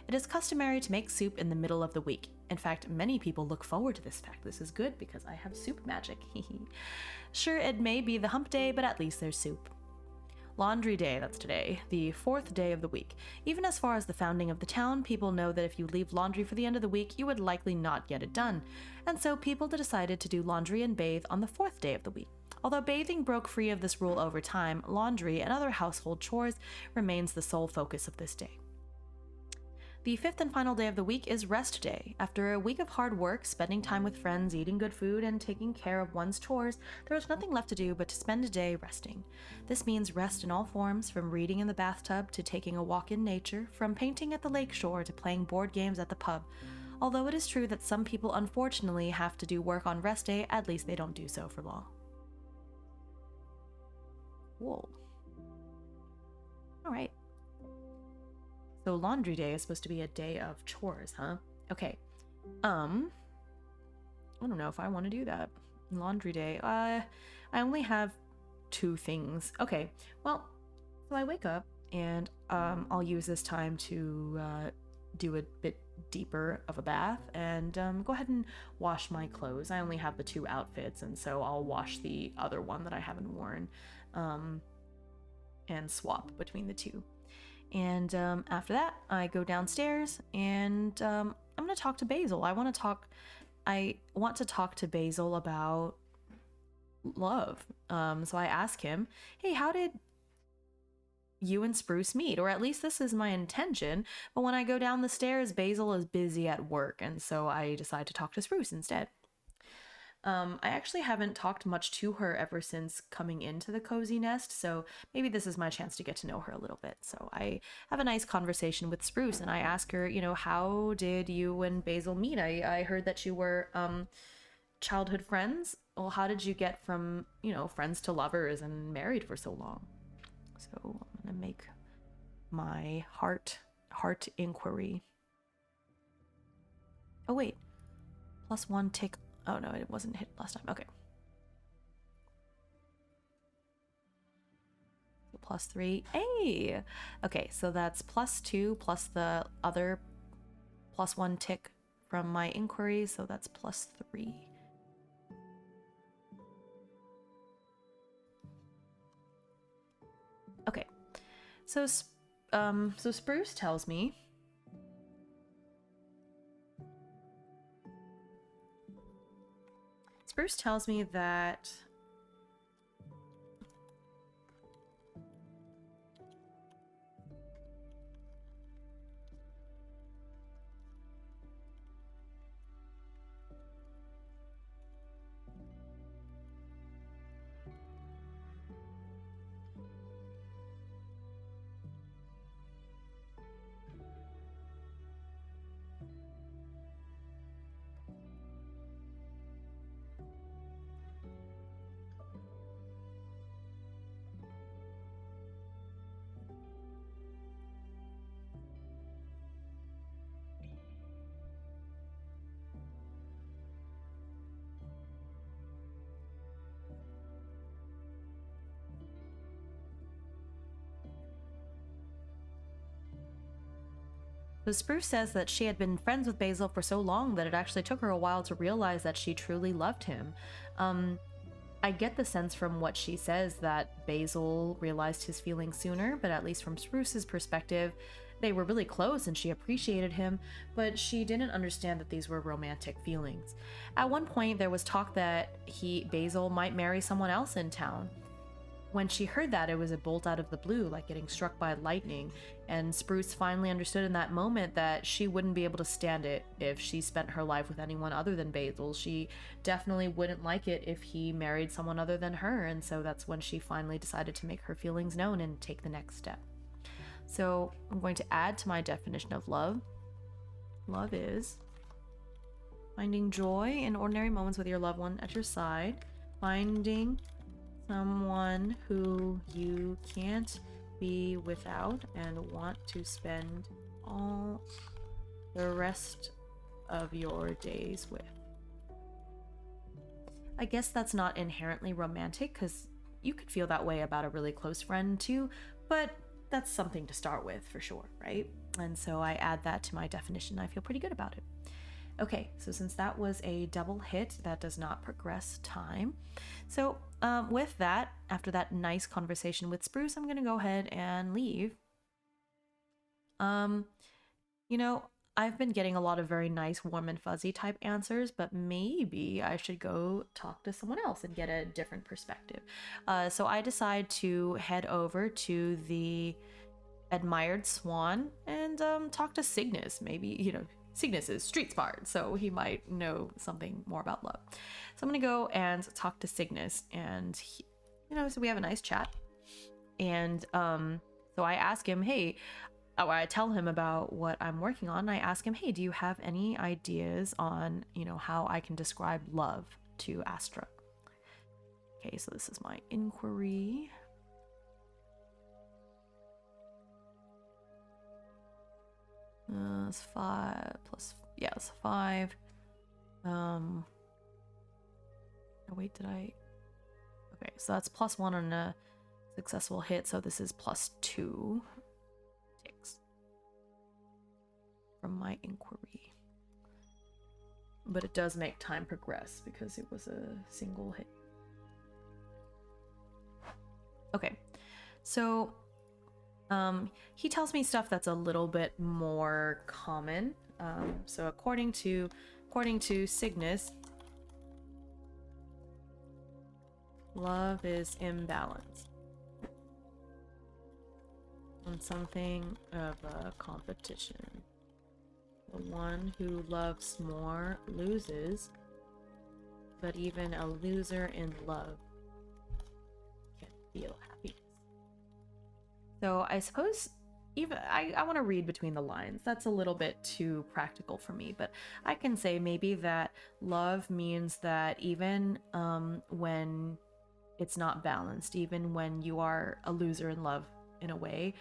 It is customary to make soup in the middle of the week. In fact, many people look forward to this fact. This is good because I have soup magic. Sure, it may be the hump day, but at least there's soup. Laundry Day, that's today, the fourth day of the week. Even as far as the founding of the town, people know that if you leave laundry for the end of the week, you would likely not get it done. And so people decided to do laundry and bathe on the fourth day of the week. Although bathing broke free of this rule over time, laundry and other household chores remains the sole focus of this day. The fifth and final day of the week is Rest Day. After a week of hard work, spending time with friends, eating good food, and taking care of one's chores, there was nothing left to do but to spend a day resting. This means rest in all forms, from reading in the bathtub to taking a walk in nature, from painting at the lakeshore to playing board games at the pub. Although it is true that some people unfortunately have to do work on Rest Day, at least they don't do so for long. Whoa. Alright. So Laundry Day is supposed to be a day of chores, huh? Okay. I don't know if I want to do that. Laundry Day. I only have 2 things. Okay. Well, so I wake up and I'll use this time to do a bit deeper of a bath and go ahead and wash my clothes. I only have the 2 outfits, and so I'll wash the other one that I haven't worn and swap between the 2. And after that, I go downstairs and I'm going to talk to Basil. I want to talk to Basil about love. So I ask him, hey, how did you and Spruce meet? Or at least this is my intention. But when I go down the stairs, Basil is busy at work. And so I decide to talk to Spruce instead. I actually haven't talked much to her ever since coming into the cozy nest, so maybe this is my chance to get to know her a little bit. So I have a nice conversation with Spruce, and I ask her, how did you and Basil meet? I heard that you were childhood friends. Well, how did you get from, friends to lovers and married for so long? So I'm gonna make my heart inquiry. Oh wait, +1 tick. Oh no, it wasn't hit last time. Okay. +3. Hey! Okay, so that's +2 plus the other +1 tick from my inquiry, so that's +3. Okay. So Spruce tells me that So Spruce says that she had been friends with Basil for so long that it actually took her a while to realize that she truly loved him. I get the sense from what she says that Basil realized his feelings sooner, but at least from Spruce's perspective, they were really close and she appreciated him, but she didn't understand that these were romantic feelings. At one point, there was talk that Basil might marry someone else in town. When she heard that, it was a bolt out of the blue, like getting struck by lightning, and Spruce finally understood in that moment that she wouldn't be able to stand it if she spent her life with anyone other than Basil. She definitely wouldn't like it if he married someone other than her, and so that's when she finally decided to make her feelings known and take the next step. So I'm going to add to my definition of love. Love is finding joy in ordinary moments with your loved one at your side, finding someone who you can't be without and want to spend all the rest of your days with. I guess that's not inherently romantic, because you could feel that way about a really close friend too, but that's something to start with for sure, right? And so I add that to my definition. I feel pretty good about it. Okay, so since that was a double hit, that does not progress time. So with that, after that nice conversation with Spruce, I'm going to go ahead and leave. I've been getting a lot of very nice, warm and fuzzy type answers, but maybe I should go talk to someone else and get a different perspective. So I decide to head over to the Admired Swan and talk to Cygnus. Maybe, Cygnus is street smart, so he might know something more about love. So I'm gonna go and talk to Cygnus, and so we have a nice chat. And so I ask him, hey, I tell him about what I'm working on. I ask him, hey, do you have any ideas on, how I can describe love to Astra? Okay, so this is my inquiry. It's 5 plus, yeah, it's 5. Oh wait, okay, so that's +1 on a successful hit, so this is +2 ticks from my inquiry. But it does make time progress because it was a single hit. Okay, so he tells me stuff that's a little bit more common. So according to Cygnus, love is imbalance and something of a competition. The one who loves more loses, but even a loser in love can feel happiness. So I suppose even I want to read between the lines. That's a little bit too practical for me, but I can say maybe that love means that even when it's not balanced, even when you are a loser in love in a way,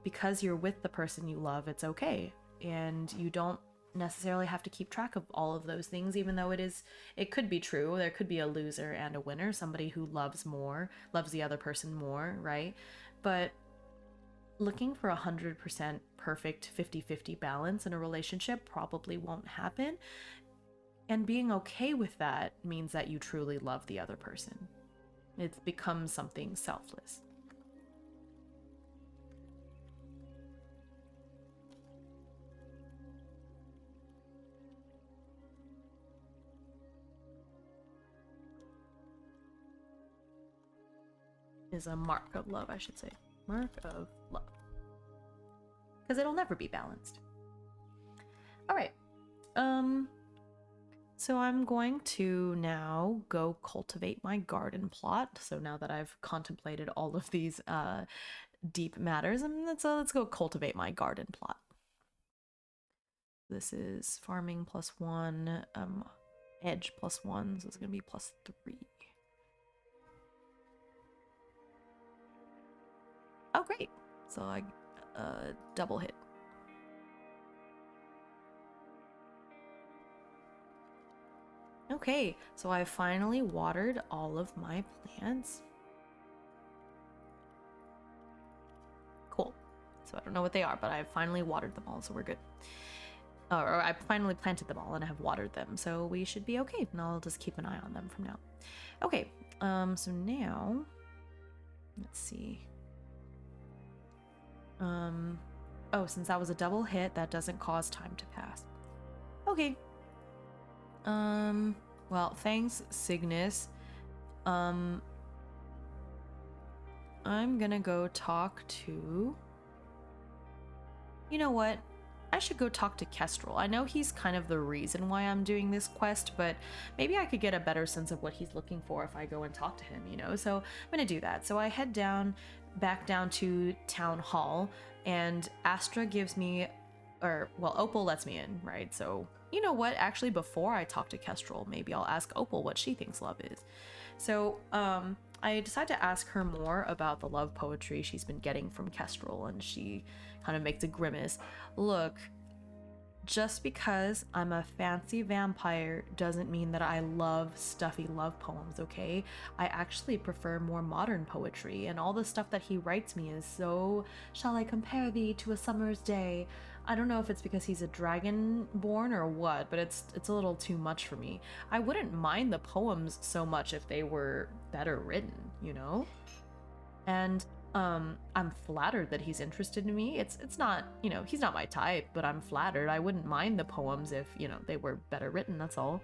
because you're with the person you love, it's okay. And you don't necessarily have to keep track of all of those things, even though it could be true. There could be a loser and a winner, somebody who loves the other person more, right? But looking for 100% perfect 50-50 balance in a relationship probably won't happen. And being okay with that means that you truly love the other person. It becomes something selfless. Is a mark of love, I should say. Mark of love. Because it'll never be balanced. All right. So I'm going to now go cultivate my garden plot. So now that I've contemplated all of these deep matters, let's go cultivate my garden plot. This is farming +1, edge +1, so it's gonna be +3. Oh, great! So I double hit. Okay, so I finally watered all of my plants. Cool. So I don't know what they are, but I finally watered them all, so we're good. Or I finally planted them all and I have watered them, so we should be okay. And I'll just keep an eye on them from now. Okay, so now, let's see. Oh, since that was a double hit, that doesn't cause time to pass. Okay. Well, thanks, Cygnus. I'm gonna go talk to... You know what? I should go talk to Kestrel. I know he's kind of the reason why I'm doing this quest, but maybe I could get a better sense of what he's looking for if I go and talk to him, you know? So I'm gonna do that. So I head back down to Town Hall, and Astra gives me, Opal lets me in, right? So, you know what? Actually, before I talk to Kestrel, maybe I'll ask Opal what she thinks love is. So, I decide to ask her more about the love poetry she's been getting from Kestrel, and she kind of makes a grimace. Look, just because I'm a fancy vampire doesn't mean that I love stuffy love poems, okay? I actually prefer more modern poetry, and all the stuff that he writes me is so, shall I compare thee to a summer's day? I don't know if it's because he's a dragonborn or what, but it's a little too much for me. I wouldn't mind the poems so much if they were better written, you know? And I'm flattered that he's interested in me. It's not, you know, he's not my type, but I'm flattered. I wouldn't mind the poems if, you know, they were better written, that's all.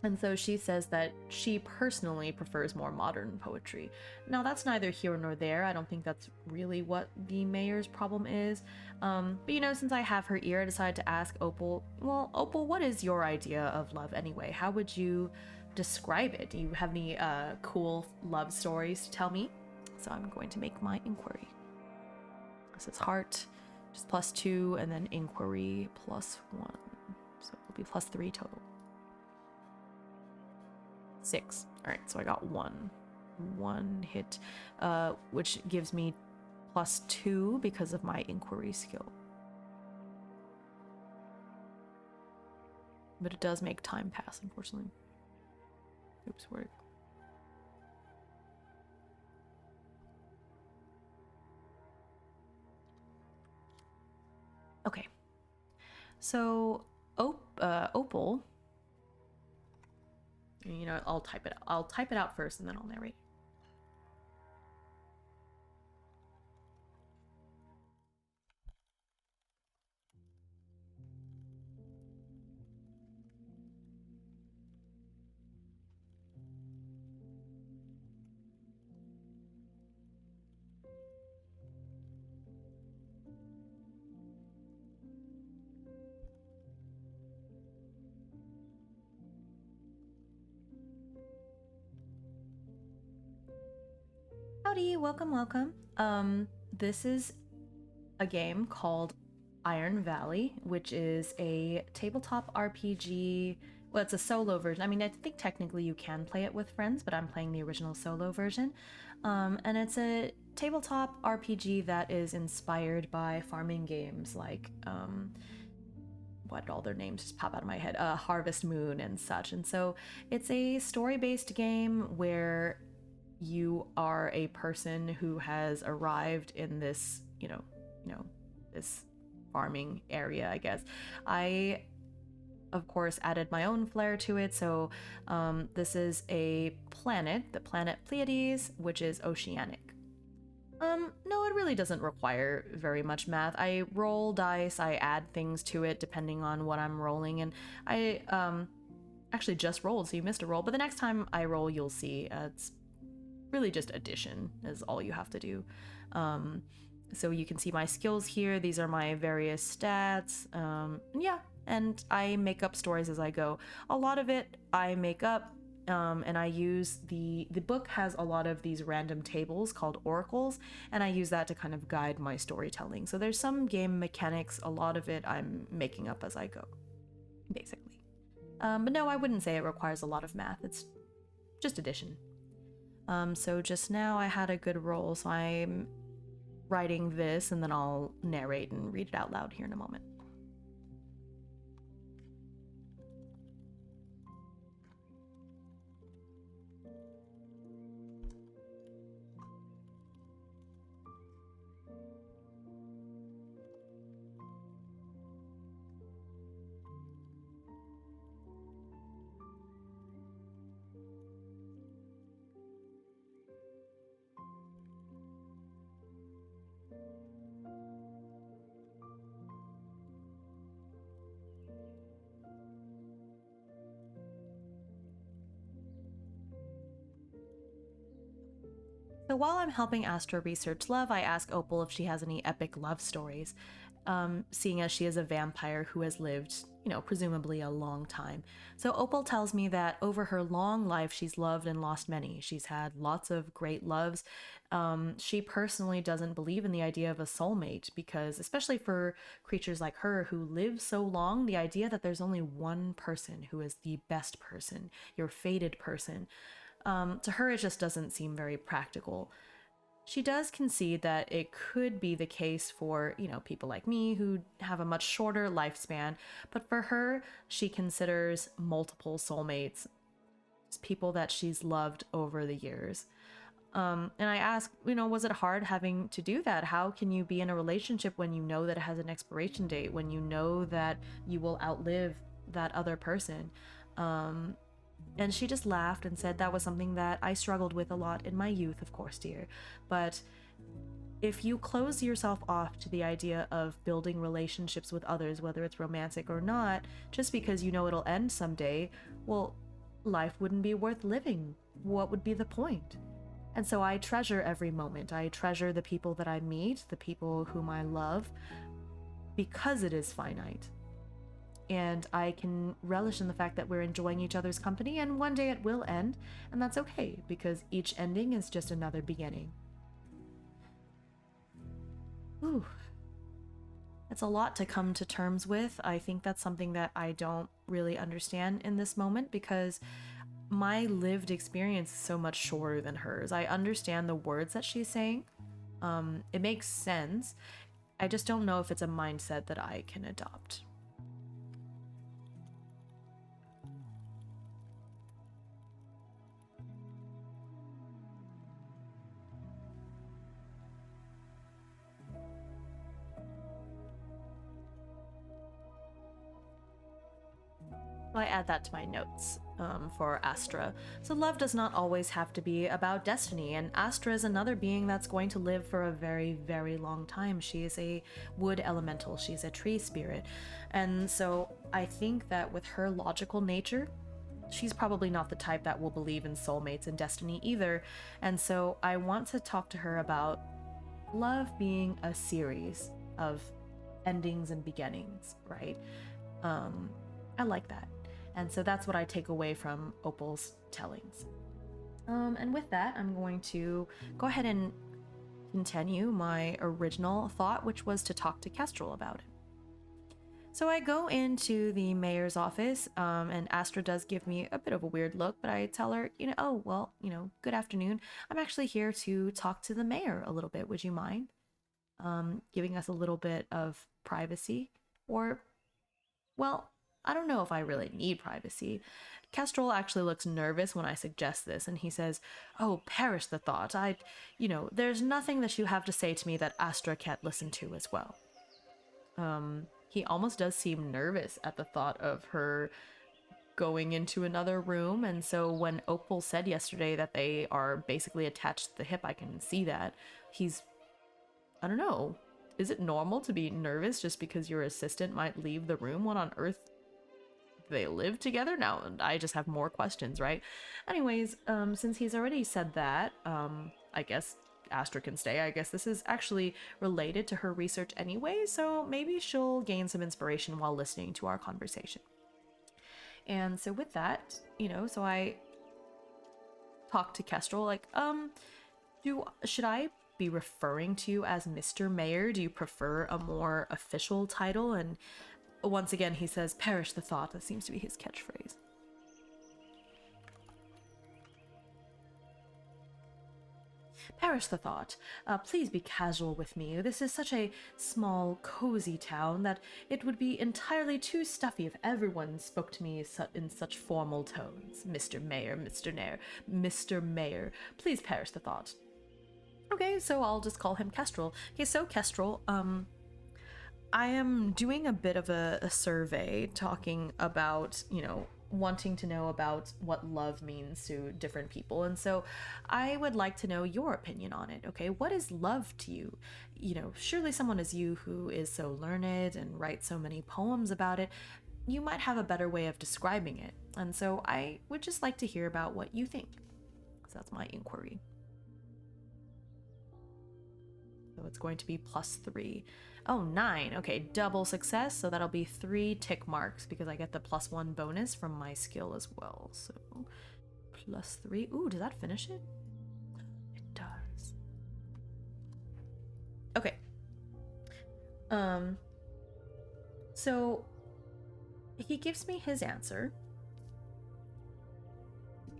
And so she says that she personally prefers more modern poetry. Now, that's neither here nor there. I don't think that's really what the mayor's problem is. But, you know, since I have her ear, I decided to ask Opal, well, Opal, what is your idea of love anyway? How would you describe it? Do you have any cool love stories to tell me? So I'm going to make my inquiry. This is heart, just +2, and then inquiry +1. So it'll be +3 total. 6. All right, so I got one hit, which gives me +2 because of my inquiry skill. But it does make time pass, unfortunately. Oops, word. Okay. So, Opal. You know, I'll type it out first, and then I'll narrate. Howdy, welcome, welcome. This is a game called Iron Valley, which is a tabletop RPG. Well, it's a solo version. I mean, I think technically you can play it with friends, but I'm playing the original solo version. And it's a tabletop RPG that is inspired by farming games like what all their names just pop out of my head, Harvest Moon and such. And so it's a story-based game where you are a person who has arrived in this, this farming area, I guess. I, of course, added my own flair to it. So this is a planet, the planet Pleiades, which is oceanic. No, it really doesn't require very much math. I roll dice, I add things to it depending on what I'm rolling, and I actually just rolled, so you missed a roll, but the next time I roll, you'll see. It's really just addition is all you have to do. So you can see my skills here. These are my various stats. Yeah, and I make up stories as I go. A lot of it I make up, and I use the book has a lot of these random tables called oracles, and I use that to kind of guide my storytelling. So there's some game mechanics. A lot of it I'm making up as I go, basically. But no, I wouldn't say it requires a lot of math. It's just addition. So just now I had a good roll, so I'm writing this and then I'll narrate and read it out loud here in a moment. So while I'm helping Astra research love, I ask Opal if she has any epic love stories, seeing as she is a vampire who has lived, presumably a long time. So Opal tells me that over her long life, she's loved and lost many. She's had lots of great loves. She personally doesn't believe in the idea of a soulmate because, especially for creatures like her who live so long, the idea that there's only one person who is the best person, your fated person, to her, it just doesn't seem very practical. She does concede that it could be the case for, people like me who have a much shorter lifespan, but for her, she considers multiple soulmates as people that she's loved over the years. And I ask, was it hard having to do that? How can you be in a relationship when you know that it has an expiration date, when you know that you will outlive that other person? And she just laughed and said that was something that I struggled with a lot in my youth, of course, dear. But if you close yourself off to the idea of building relationships with others, whether it's romantic or not, just because you know it'll end someday, well, life wouldn't be worth living. What would be the point? And so I treasure every moment. I treasure the people that I meet, the people whom I love, because it is finite. And I can relish in the fact that we're enjoying each other's company, and one day it will end, and that's okay, because each ending is just another beginning. Ooh. It's a lot to come to terms with. I think that's something that I don't really understand in this moment, because my lived experience is so much shorter than hers. I understand the words that she's saying. It makes sense. I just don't know if it's a mindset that I can adopt. I add that to my notes for Astra. So love does not always have to be about destiny, and Astra is another being that's going to live for a very, very long time. She is a wood elemental, she's a tree spirit, and so I think that with her logical nature, she's probably not the type that will believe in soulmates and destiny either, and so I want to talk to her about love being a series of endings and beginnings, right? I like that. And so that's what I take away from Opal's tellings. And with that, I'm going to go ahead and continue my original thought, which was to talk to Kestrel about it. So I go into the mayor's office, and Astra does give me a bit of a weird look, but I tell her, oh, well, good afternoon. I'm actually here to talk to the mayor a little bit. Would you mind giving us a little bit of privacy? Or, well, I don't know if I really need privacy. Kestrel actually looks nervous when I suggest this, and he says, oh, perish the thought. There's nothing that you have to say to me that Astra can't listen to as well. He almost does seem nervous at the thought of her going into another room. And so when Opal said yesterday that they are basically attached to the hip, I can see that. I don't know. Is it normal to be nervous just because your assistant might leave the room? What on earth do they live together? Now, I just have more questions, right? Anyways, since he's already said that, I guess Astra can stay. I guess this is actually related to her research anyway, so maybe she'll gain some inspiration while listening to our conversation. And so with that, so I talk to Kestrel like, should I be referring to you as Mr. Mayor? Do you prefer a more official title? And once again, he says, perish the thought. That seems to be his catchphrase. Perish the thought. Please be casual with me. This is such a small, cozy town that it would be entirely too stuffy if everyone spoke to me in such formal tones. Mr. Mayor, Mr. Nair, Mr. Mayor. Please perish the thought. Okay, so I'll just call him Kestrel. Okay, so Kestrel, I am doing a bit of a survey talking about, wanting to know about what love means to different people. And so I would like to know your opinion on it, okay? What is love to you? Surely someone as you who is so learned and writes so many poems about it, you might have a better way of describing it. And so I would just like to hear about what you think. So that's my inquiry. So it's going to be +3. Oh, 9. Okay, double success. So that'll be 3 tick marks because I get the +1 bonus from my skill as well. So +3. Ooh, does that finish it? It does. Okay. So he gives me his answer.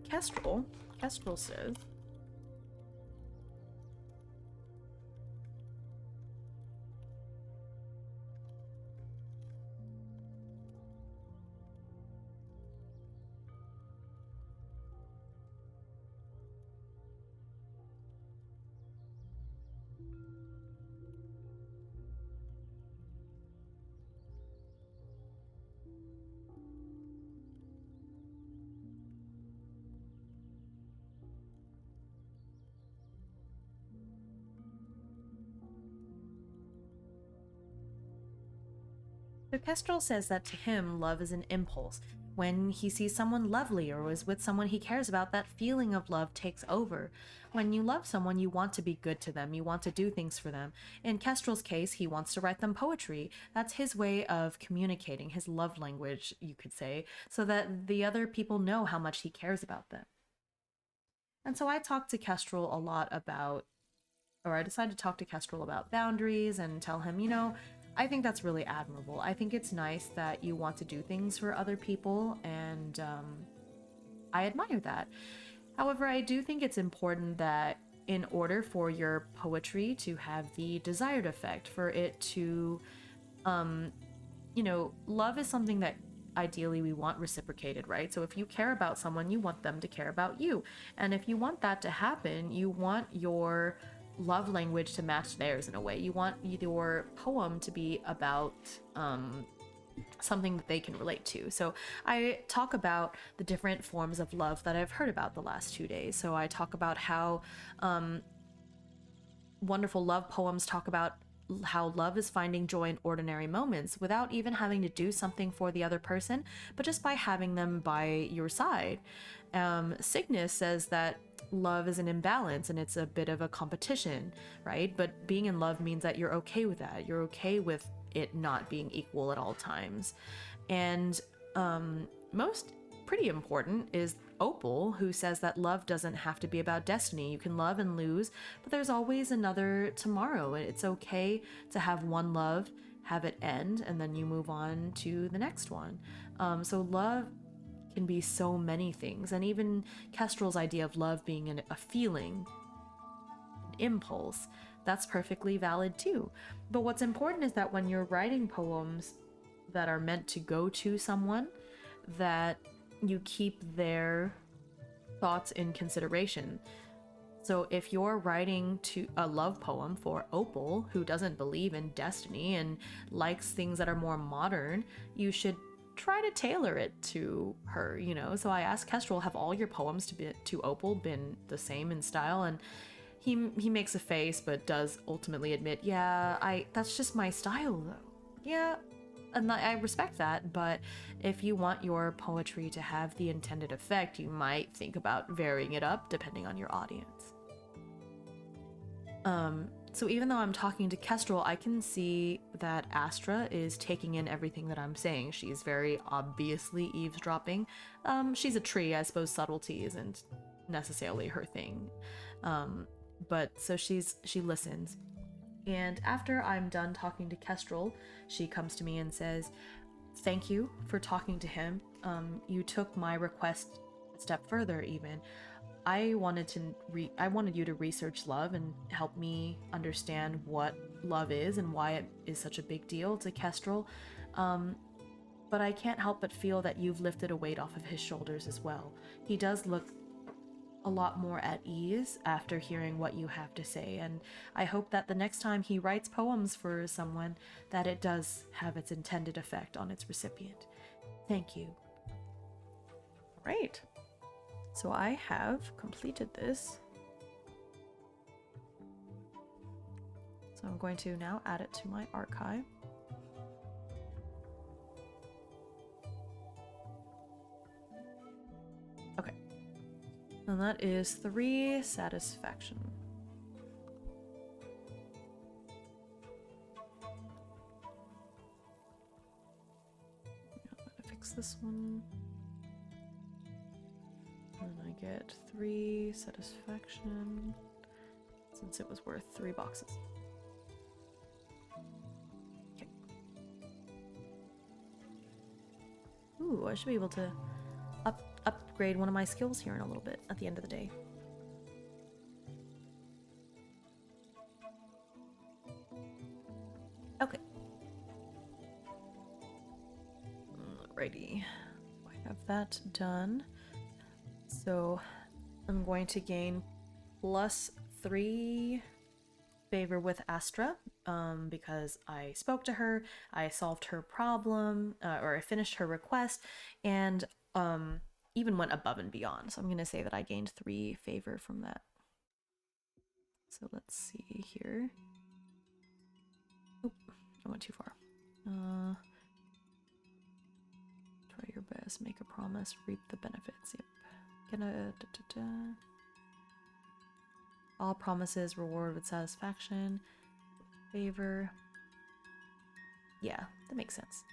Kestrel says, so Kestrel says that to him, love is an impulse. When he sees someone lovely or is with someone he cares about, that feeling of love takes over. When you love someone, you want to be good to them. You want to do things for them. In Kestrel's case, he wants to write them poetry. That's his way of communicating, his love language, you could say, so that the other people know how much he cares about them. And so I talked to Kestrel a lot about, or I decided to talk to Kestrel about boundaries and tell him, I think that's really admirable. I think it's nice that you want to do things for other people, and I admire that. However, I do think it's important that in order for your poetry to have the desired effect, for it to, love is something that ideally we want reciprocated, right? So if you care about someone, you want them to care about you. And if you want that to happen, you want your love language to match theirs in a way. You want your poem to be about something that they can relate to. So I talk about the different forms of love that I've heard about the last 2 days. So I talk about how wonderful love poems talk about how love is finding joy in ordinary moments without even having to do something for the other person, but just by having them by your side. Cygnus says that love is an imbalance and it's a bit of a competition, right? But being in love means that you're okay with that. You're okay with it not being equal at all times. And most pretty important is Opal, who says that love doesn't have to be about destiny. You can love and lose, but there's always another tomorrow. It's okay to have one love, have it end, and then you move on to the next one. So love can be so many things, and even Kestrel's idea of love being a feeling, an impulse, that's perfectly valid too. But what's important is that when you're writing poems that are meant to go to someone, that you keep their thoughts in consideration. So if you're writing to a love poem for Opal, who doesn't believe in destiny and likes things that are more modern, you should try to tailor it to her, you know? So I asked Kestrel, have all your poems to Opal been the same in style? And he makes a face, but does ultimately admit, yeah, that's just my style though. Yeah, and I respect that, but if you want your poetry to have the intended effect, you might think about varying it up depending on your audience. So even though I'm talking to Kestrel, I can see that Astra is taking in everything that I'm saying. She's very obviously eavesdropping. She's a tree, I suppose subtlety isn't necessarily her thing. But so she listens. And after I'm done talking to Kestrel, she comes to me and says, "Thank you for talking to him. You took my request a step further even. I wanted you to research love and help me understand what love is and why it is such a big deal to Kestrel. But I can't help but feel that you've lifted a weight off of his shoulders as well. He does look a lot more at ease after hearing what you have to say, and I hope that the next time he writes poems for someone, that it does have its intended effect on its recipient. Thank you." Right. So I have completed this. So I'm going to now add it to my archive. Okay. And that is 3 satisfaction. I'm gonna fix this one. And I get 3 satisfaction since it was worth 3 boxes. Okay. Ooh, I should be able to upgrade one of my skills here in a little bit at the end of the day. Okay. Alrighty. I have that done. So I'm going to gain +3 favor with Astra, because I spoke to her, I solved her problem, or I finished her request, and even went above and beyond. So I'm going to say that I gained 3 favor from that. So let's see here. Oop, I went too far. Try your best, make a promise, reap the benefits. Yep. All promises reward with satisfaction. Favor. Yeah, that makes sense.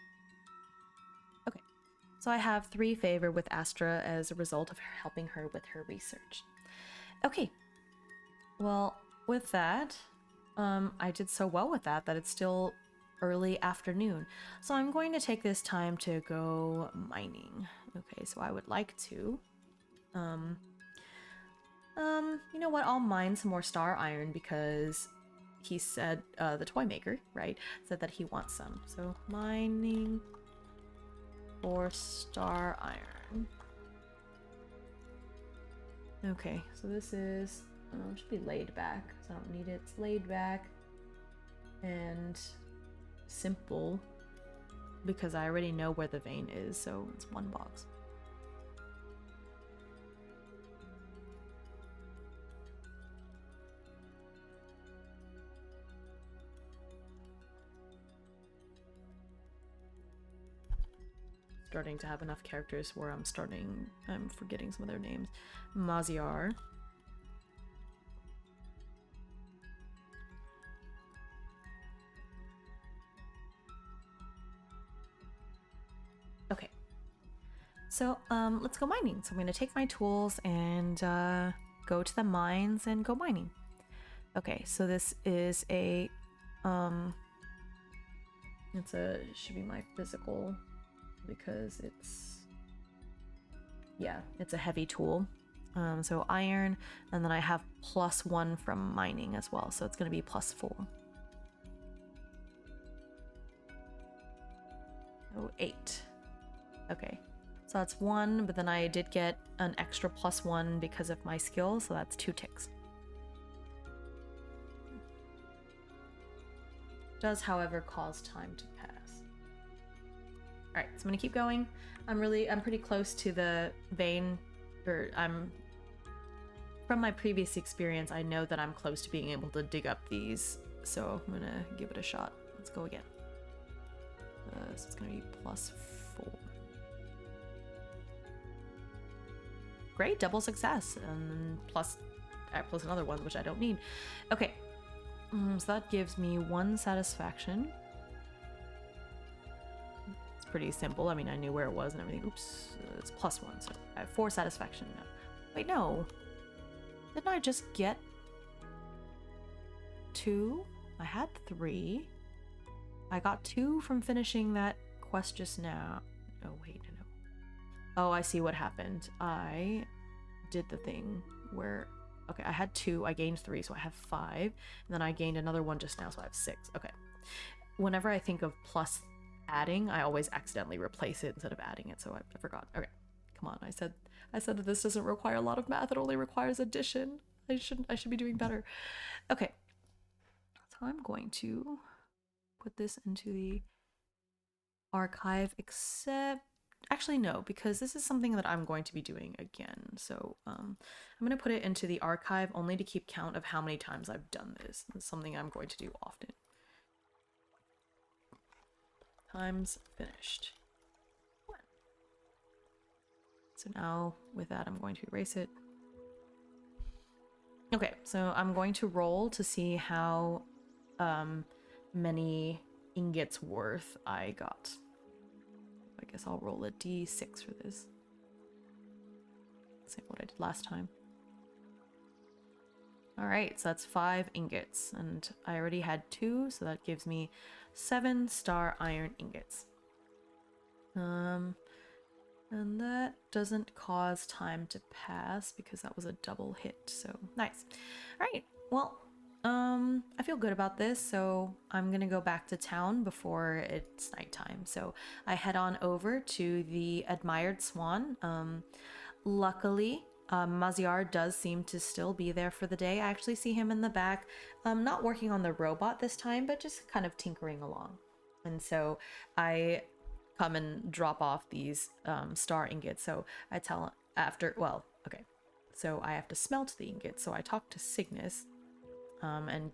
Okay. So I have 3 favor with Astra as a result of helping her with her research. Okay. Well, with that, I did so well with that it's still early afternoon. So I'm going to take this time to go mining. Okay, so I would like to you know what? I'll mine some more star iron because he said, the toy maker, right, said that he wants some. So mining for star iron. Okay, so this is, should be laid back, so I don't need it. It's laid back and simple because I already know where the vein is, so it's 1 box. Starting to have enough characters where I'm forgetting some of their names. Maziar. Okay. So let's go mining. So I'm gonna take my tools and go to the mines and go mining. Okay, so this is a should be my physical because it's a heavy tool. So iron, and then I have +1 from mining as well, so it's gonna be +4. Oh, 8. Okay, so that's 1, but then I did get an extra +1 because of my skill, so that's 2 ticks. Does, however, cause time to pass. All right, so I'm gonna keep going. I'm pretty close to the vein, from my previous experience, I know that I'm close to being able to dig up these, so I'm gonna give it a shot. Let's go again. So it's gonna be +4. Great, double success, and plus another one, which I don't need. Okay, so that gives me 1 satisfaction. It's pretty simple. I mean, I knew where it was and everything. Oops, it's +1, so I have 4 satisfaction now. Wait, no. Didn't I just get 2? I had 3. I got 2 from finishing that quest just now. Oh, wait, no. Oh, I see what happened. I did the thing where... Okay, I had 2, I gained 3, so I have 5. And then I gained another 1 just now, so I have 6. Okay. Whenever I think of plus adding, I always accidentally replace it instead of adding it, so I forgot. Okay, come on. I said that this doesn't require a lot of math, it only requires addition. I should be doing better. Okay. So I'm going to put this into the archive, except... Actually, no, because this is something that I'm going to be doing again. So I'm going to put it into the archive only to keep count of how many times I've done this. It's something I'm going to do often. Times finished. 1. So now with that, I'm going to erase it. Okay, so I'm going to roll to see how many ingots worth I got. I guess I'll roll a d6 for this. Same what I did last time. Alright, so that's 5 ingots, and I already had 2, so that gives me 7 star iron ingots. And that doesn't cause time to pass because that was a double hit, so nice. Alright, well, I feel good about this, so I'm gonna go back to town before it's nighttime. So I head on over to the Admired Swan. Luckily, Maziar does seem to still be there for the day. I actually see him in the back, not working on the robot this time, but just kind of tinkering along. And so I come and drop off these star ingots. So I tell so I have to smelt the ingots. So I talk to Cygnus. And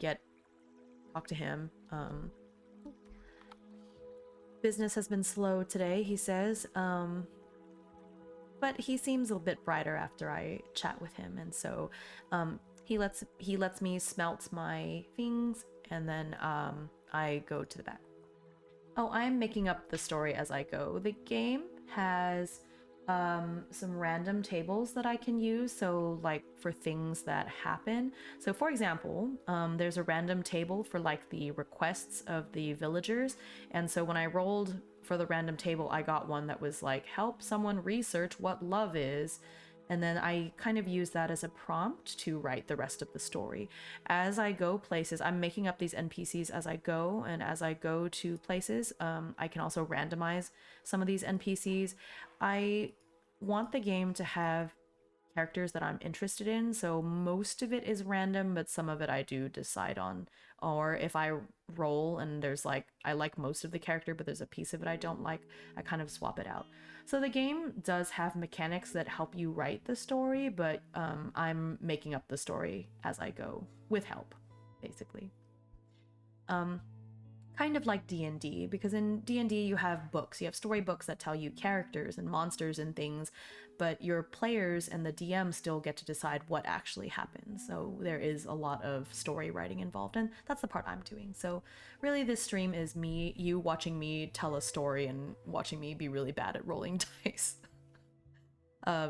talk to him. Business has been slow today, he says, but he seems a bit brighter after I chat with him, and so he lets me smelt my things, and then I go to the back. Oh, I'm making up the story as I go. The game has some random tables that I can use, so like for things that happen. So for example, there's a random table for like the requests of the villagers, and so when I rolled for the random table, I got one that was like, help someone research what love is, and then I kind of use that as a prompt to write the rest of the story. As I go places, I'm making up these NPCs as I go, and as I go to places, I can also randomize some of these NPCs. I want the game to have characters that I'm interested in, so most of it is random, but some of it I do decide on. Or if I roll and there's like, I like most of the character, but there's a piece of it I don't like, I kind of swap it out. So the game does have mechanics that help you write the story, but I'm making up the story as I go, with help, basically. Kind of like D&D, because in D&D you have books. You have storybooks that tell you characters and monsters and things, but your players and the DM still get to decide what actually happens. So there is a lot of story writing involved, and that's the part I'm doing. So really this stream is you watching me tell a story and watching me be really bad at rolling dice.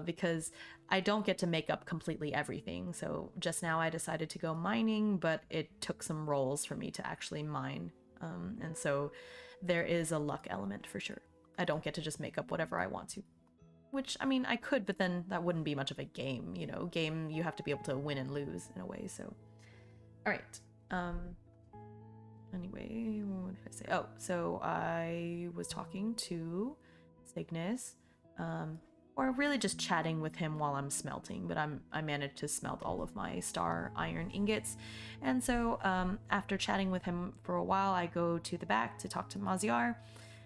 because I don't get to make up completely everything. So just now I decided to go mining, but it took some rolls for me to actually mine. And so there is a luck element for sure. I don't get to just make up whatever I want to. Which, I mean, I could, but then that wouldn't be much of a game, you know? Game, you have to be able to win and lose in a way, so. All right. Anyway, what did I say? Oh, so I was talking to Cygnus, or really just chatting with him while I'm smelting, but I managed to smelt all of my star iron ingots. And so after chatting with him for a while, I go to the back to talk to Maziar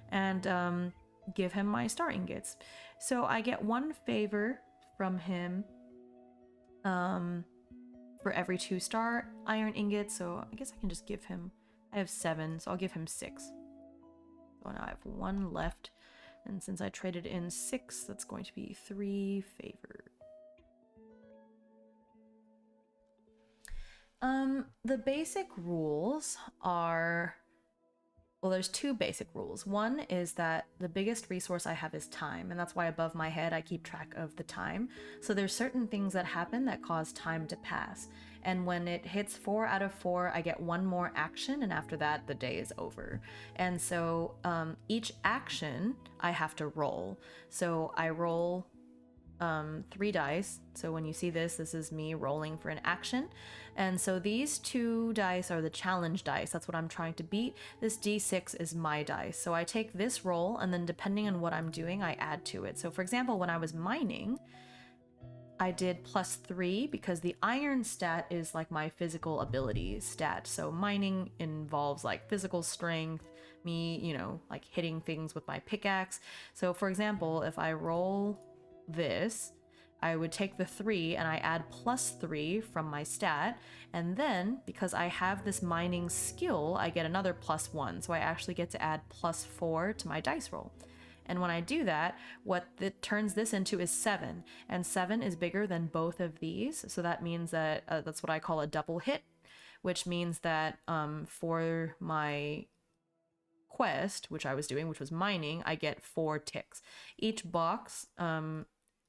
and give him my star ingots. So I get one favor from him for every 2-star iron ingots. So I guess I can just give him, I have 7, so I'll give him 6. So now I have 1 left. And since I traded in 6, that's going to be 3 favor. The basic rules are, well, there's 2 basic rules. One is that the biggest resource I have is time, and that's why above my head I keep track of the time. So there's certain things that happen that cause time to pass. And when it hits 4 out of 4, I get 1 more action, and after that, the day is over. And so each action I have to roll. So I roll 3 dice. So when you see this, this is me rolling for an action. And so these 2 dice are the challenge dice. That's what I'm trying to beat. This d6 is my dice. So I take this roll, and then depending on what I'm doing, I add to it. So for example, when I was mining, I did +3 because the iron stat is like my physical ability stat. So mining involves like physical strength, me, you know, like hitting things with my pickaxe. So for example, if I roll this, I would take the 3 and I add +3 from my stat, and then because I have this mining skill, I get another +1, so I actually get to add +4 to my dice roll. And when I do that, what it turns this into is 7, and 7 is bigger than both of these, so that means that that's what I call a double hit, which means that for my quest, which I was doing, which was mining, I get 4 ticks. Each box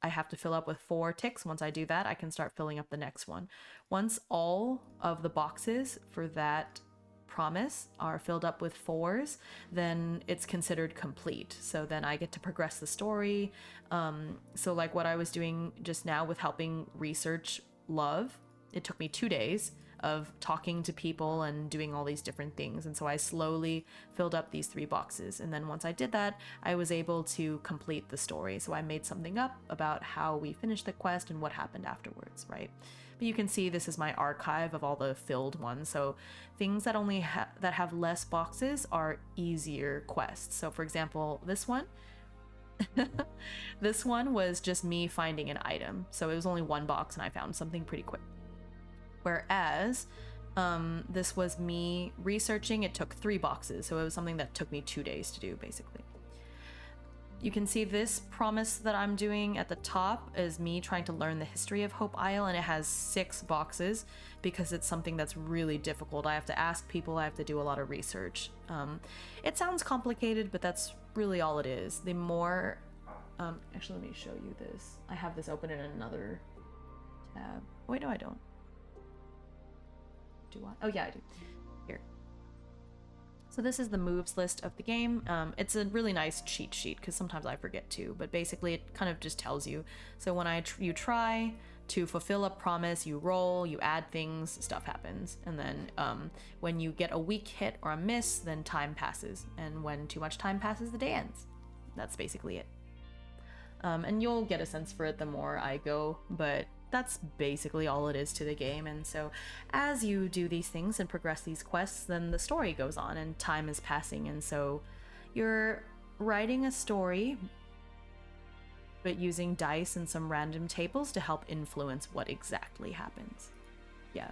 I have to fill up with 4 ticks. Once I do that, I can start filling up the next one. Once all of the boxes for that promise are filled up with 4s, then it's considered complete. So then I get to progress the story. So like what I was doing just now with helping research love, it took me 2 days of talking to people and doing all these different things. And so I slowly filled up these 3 boxes. And then once I did that, I was able to complete the story. So I made something up about how we finished the quest and what happened afterwards, right? But you can see this is my archive of all the filled ones. So things that only that have less boxes are easier quests. So for example, this one, this one was just me finding an item. So it was only 1 box and I found something pretty quick. Whereas this was me researching, it took 3 boxes, so it was something that took me 2 days to do, basically. You can see this promise that I'm doing at the top is me trying to learn the history of Hope Isle, and it has 6 boxes because it's something that's really difficult. I have to ask people, I have to do a lot of research. It sounds complicated, but that's really all it is. The more... actually, let me show you this. I have this open in another tab. Wait, no, I don't. Do I? Oh yeah, I do. Here. So this is the moves list of the game. It's a really nice cheat sheet because sometimes I forget to, but basically it kind of just tells you. So when you try to fulfill a promise, you roll, you add things, stuff happens. And then when you get a weak hit or a miss, then time passes. And when too much time passes, the day ends. That's basically it. And you'll get a sense for it the more I go, but that's basically all it is to the game. And so as you do these things and progress these quests, then the story goes on and time is passing. And so you're writing a story, but using dice and some random tables to help influence what exactly happens. Yeah.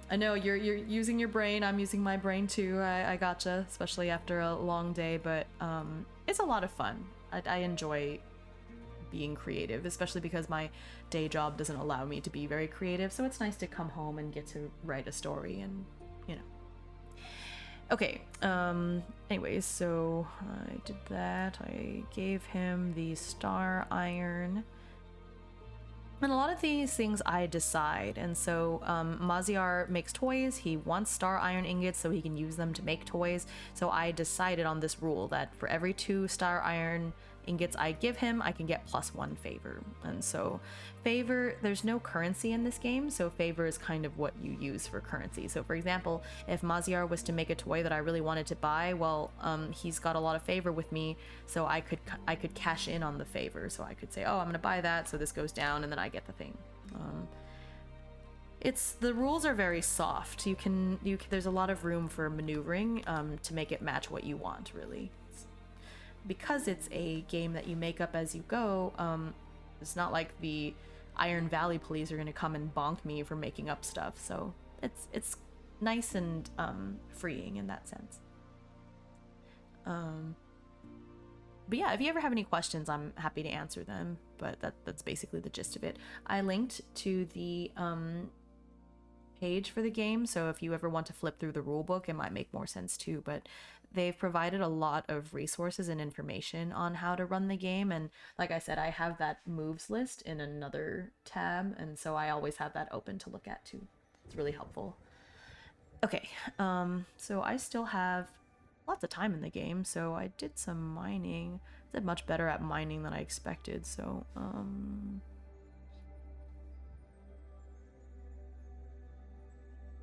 I know you're using your brain. I'm using my brain too. I gotcha, especially after a long day, but it's a lot of fun. I enjoy being creative, especially because my day job doesn't allow me to be very creative, so it's nice to come home and get to write a story and, you know. Okay, anyways, so I did that. I gave him the star iron. And a lot of these things I decide. And so Maziar makes toys. He wants star iron ingots so he can use them to make toys. So I decided on this rule that for every 2 star iron ingots I give him, I can get +1 favor. And so favor, there's no currency in this game, so favor is kind of what you use for currency. So for example, if Maziar was to make a toy that I really wanted to buy, well, he's got a lot of favor with me, so I could cash in on the favor. So I could say, oh, I'm gonna buy that, so this goes down, and then I get the thing. The rules are very soft. There's a lot of room for maneuvering to make it match what you want, really. Because it's a game that you make up as you go, it's not like the Iron Valley police are going to come and bonk me for making up stuff. So it's nice and freeing in that sense. But yeah, if you ever have any questions, I'm happy to answer them. But that's basically the gist of it. I linked to the page for the game, so if you ever want to flip through the rulebook, it might make more sense too. But they've provided a lot of resources and information on how to run the game, and like I said, I have that moves list in another tab, and so I always have that open to look at too. It's really helpful. Okay, so I still have lots of time in the game, so I did some mining. I did much better at mining than I expected, so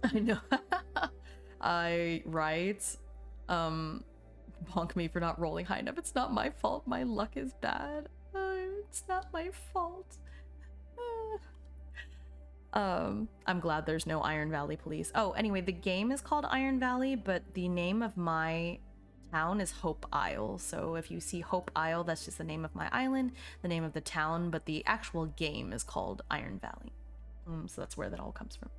I know. Bonk me for not rolling high enough. It's not my fault. My luck is bad. It's not my fault. I'm glad there's no Iron Valley police. Oh, anyway, the game is called Iron Valley, but the name of my town is Hope Isle. So if you see Hope Isle, that's just the name of my island, the name of the town, but the actual game is called Iron Valley. So that's where that all comes from.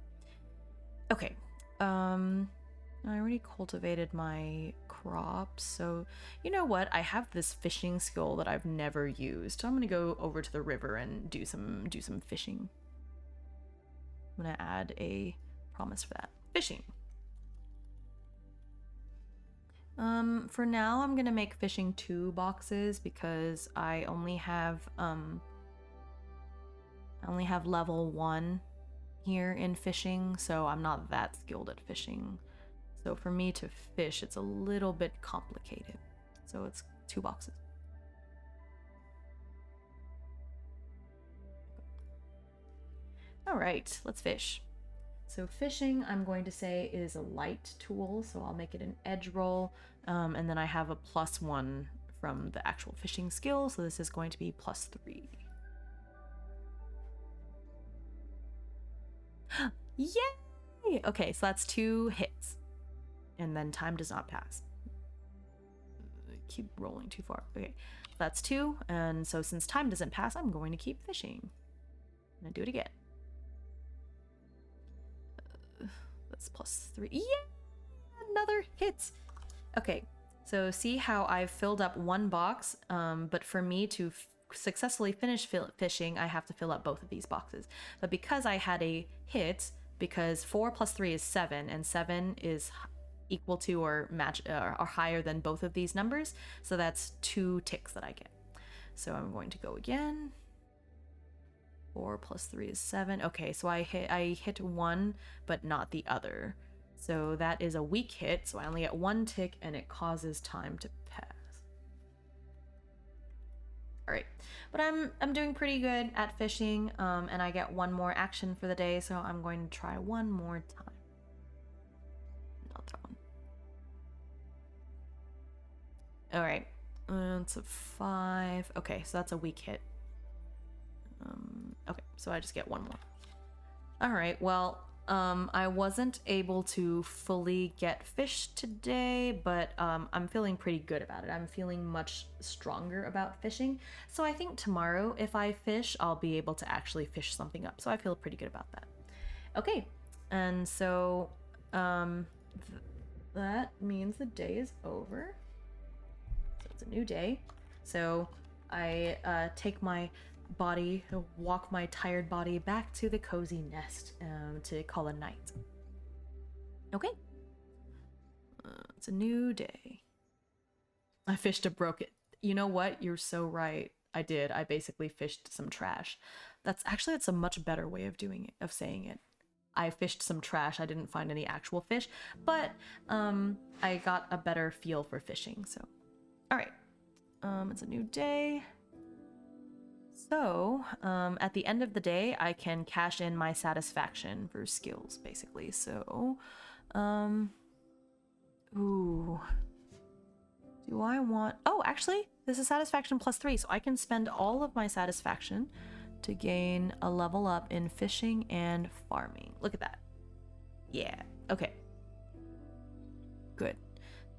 Okay, I already cultivated my crops, so you know what? I have this fishing skill that I've never used. So I'm gonna go over to the river and do some fishing. I'm gonna add a promise for that. Fishing. For now, I'm gonna make fishing 2 boxes because I only have level 1 here in fishing, so I'm not that skilled at fishing. So for me to fish, it's a little bit complicated. So it's 2 boxes. All right, let's fish. So fishing, I'm going to say, is a light tool, so I'll make it an edge roll, and then I have a +1 from the actual fishing skill, so this is going to be +3. Yay! Okay, so that's 2 hits. And then time does not pass. Keep rolling too far. Okay, that's 2, and so since time doesn't pass, I'm going to keep fishing. I'm gonna do it again. That's +3. Yeah! Another hit! Okay, so see how I've filled up 1 box, but for me to successfully finish fishing, I have to fill up both of these boxes. But because I had a hit, because 4 + 3 is 7, and 7 is equal to or match or higher than both of these numbers, so that's 2 ticks that I get. So I'm going to go again. 4 + 3 is 7. Okay, so I hit 1, but not the other. So that is a weak hit, so I only get 1 tick, and it causes time to pass. All right, but I'm doing pretty good at fishing, and I get 1 more action for the day, so I'm going to try 1 more time. Another one. All right, it's a 5. Okay, so that's a weak hit. Okay, so I just get 1 more. All right, well, I wasn't able to fully get fish today, but I'm feeling pretty good about it. I'm feeling much stronger about fishing. So I think tomorrow, if I fish, I'll be able to actually fish something up. So I feel pretty good about that. Okay, and so that means the day is over. So it's a new day. So I take my body, walk my tired body back to the cozy nest to call a night. Okay. It's a new day. I fished a broken. You know what? You're so right. I did. I basically fished some trash. That's a much better way of doing it, of saying it. I fished some trash. I didn't find any actual fish, but I got a better feel for fishing. So, all right. It's a new day. So, at the end of the day, I can cash in my satisfaction for skills, basically. So, ooh. Do I want... Oh, actually, this is satisfaction +3, so I can spend all of my satisfaction to gain a level up in fishing and farming. Look at that. Yeah. Okay. Good.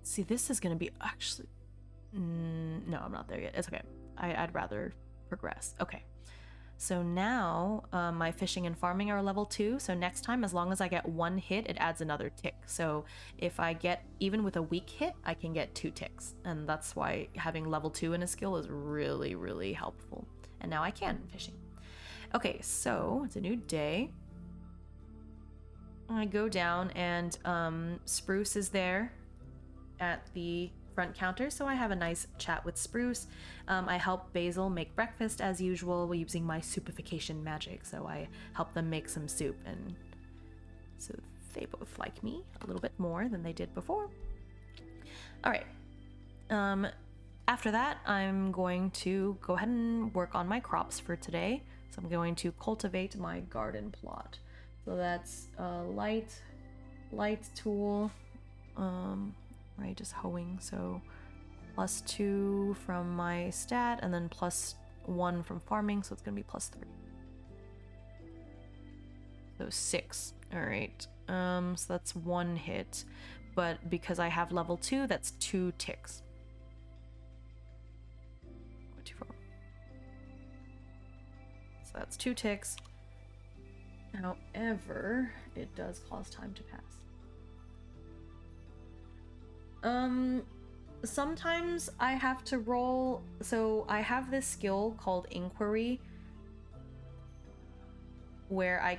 See, this is going to be actually... no, I'm not there yet. It's okay. I'd rather progress. Okay. So now my fishing and farming are level 2. So next time, as long as I get 1 hit, it adds another tick. So if I get, even with a weak hit, I can get 2 ticks. And that's why having level 2 in a skill is really, really helpful. And now I can fishing. Okay, so it's a new day. I go down and Spruce is there at the front counter, so I have a nice chat with Spruce. I help Basil make breakfast as usual using my soupification magic, so I help them make some soup, and so they both like me a little bit more than they did before. All right. After that, I'm going to go ahead and work on my crops for today. So I'm going to cultivate my garden plot. So that's light tool, right, just hoeing. So +2 from my stat, and then +1 from farming, so it's gonna be +3. So 6. All right. So that's 1 hit, but because I have level 2, that's 2 ticks. 2, 4. So that's 2 ticks. However, it does cause time to pass. Sometimes I have to roll. So I have this skill called Inquiry, where I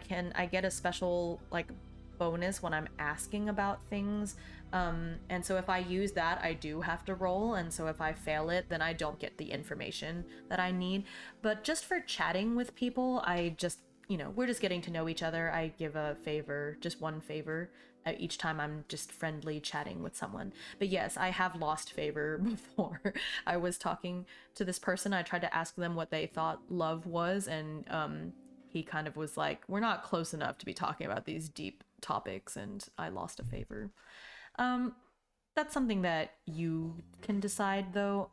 get a special like bonus when I'm asking about things. And so if I use that, I do have to roll, and so if I fail it, then I don't get the information that I need. But just for chatting with people, I just, we're just getting to know each other. I give a favor, just 1 favor each time I'm just friendly chatting with someone. But yes, I have lost favor before. I was talking to this person, I tried to ask them what they thought love was, and he kind of was like, we're not close enough to be talking about these deep topics, and I lost a favor. That's something that you can decide, though.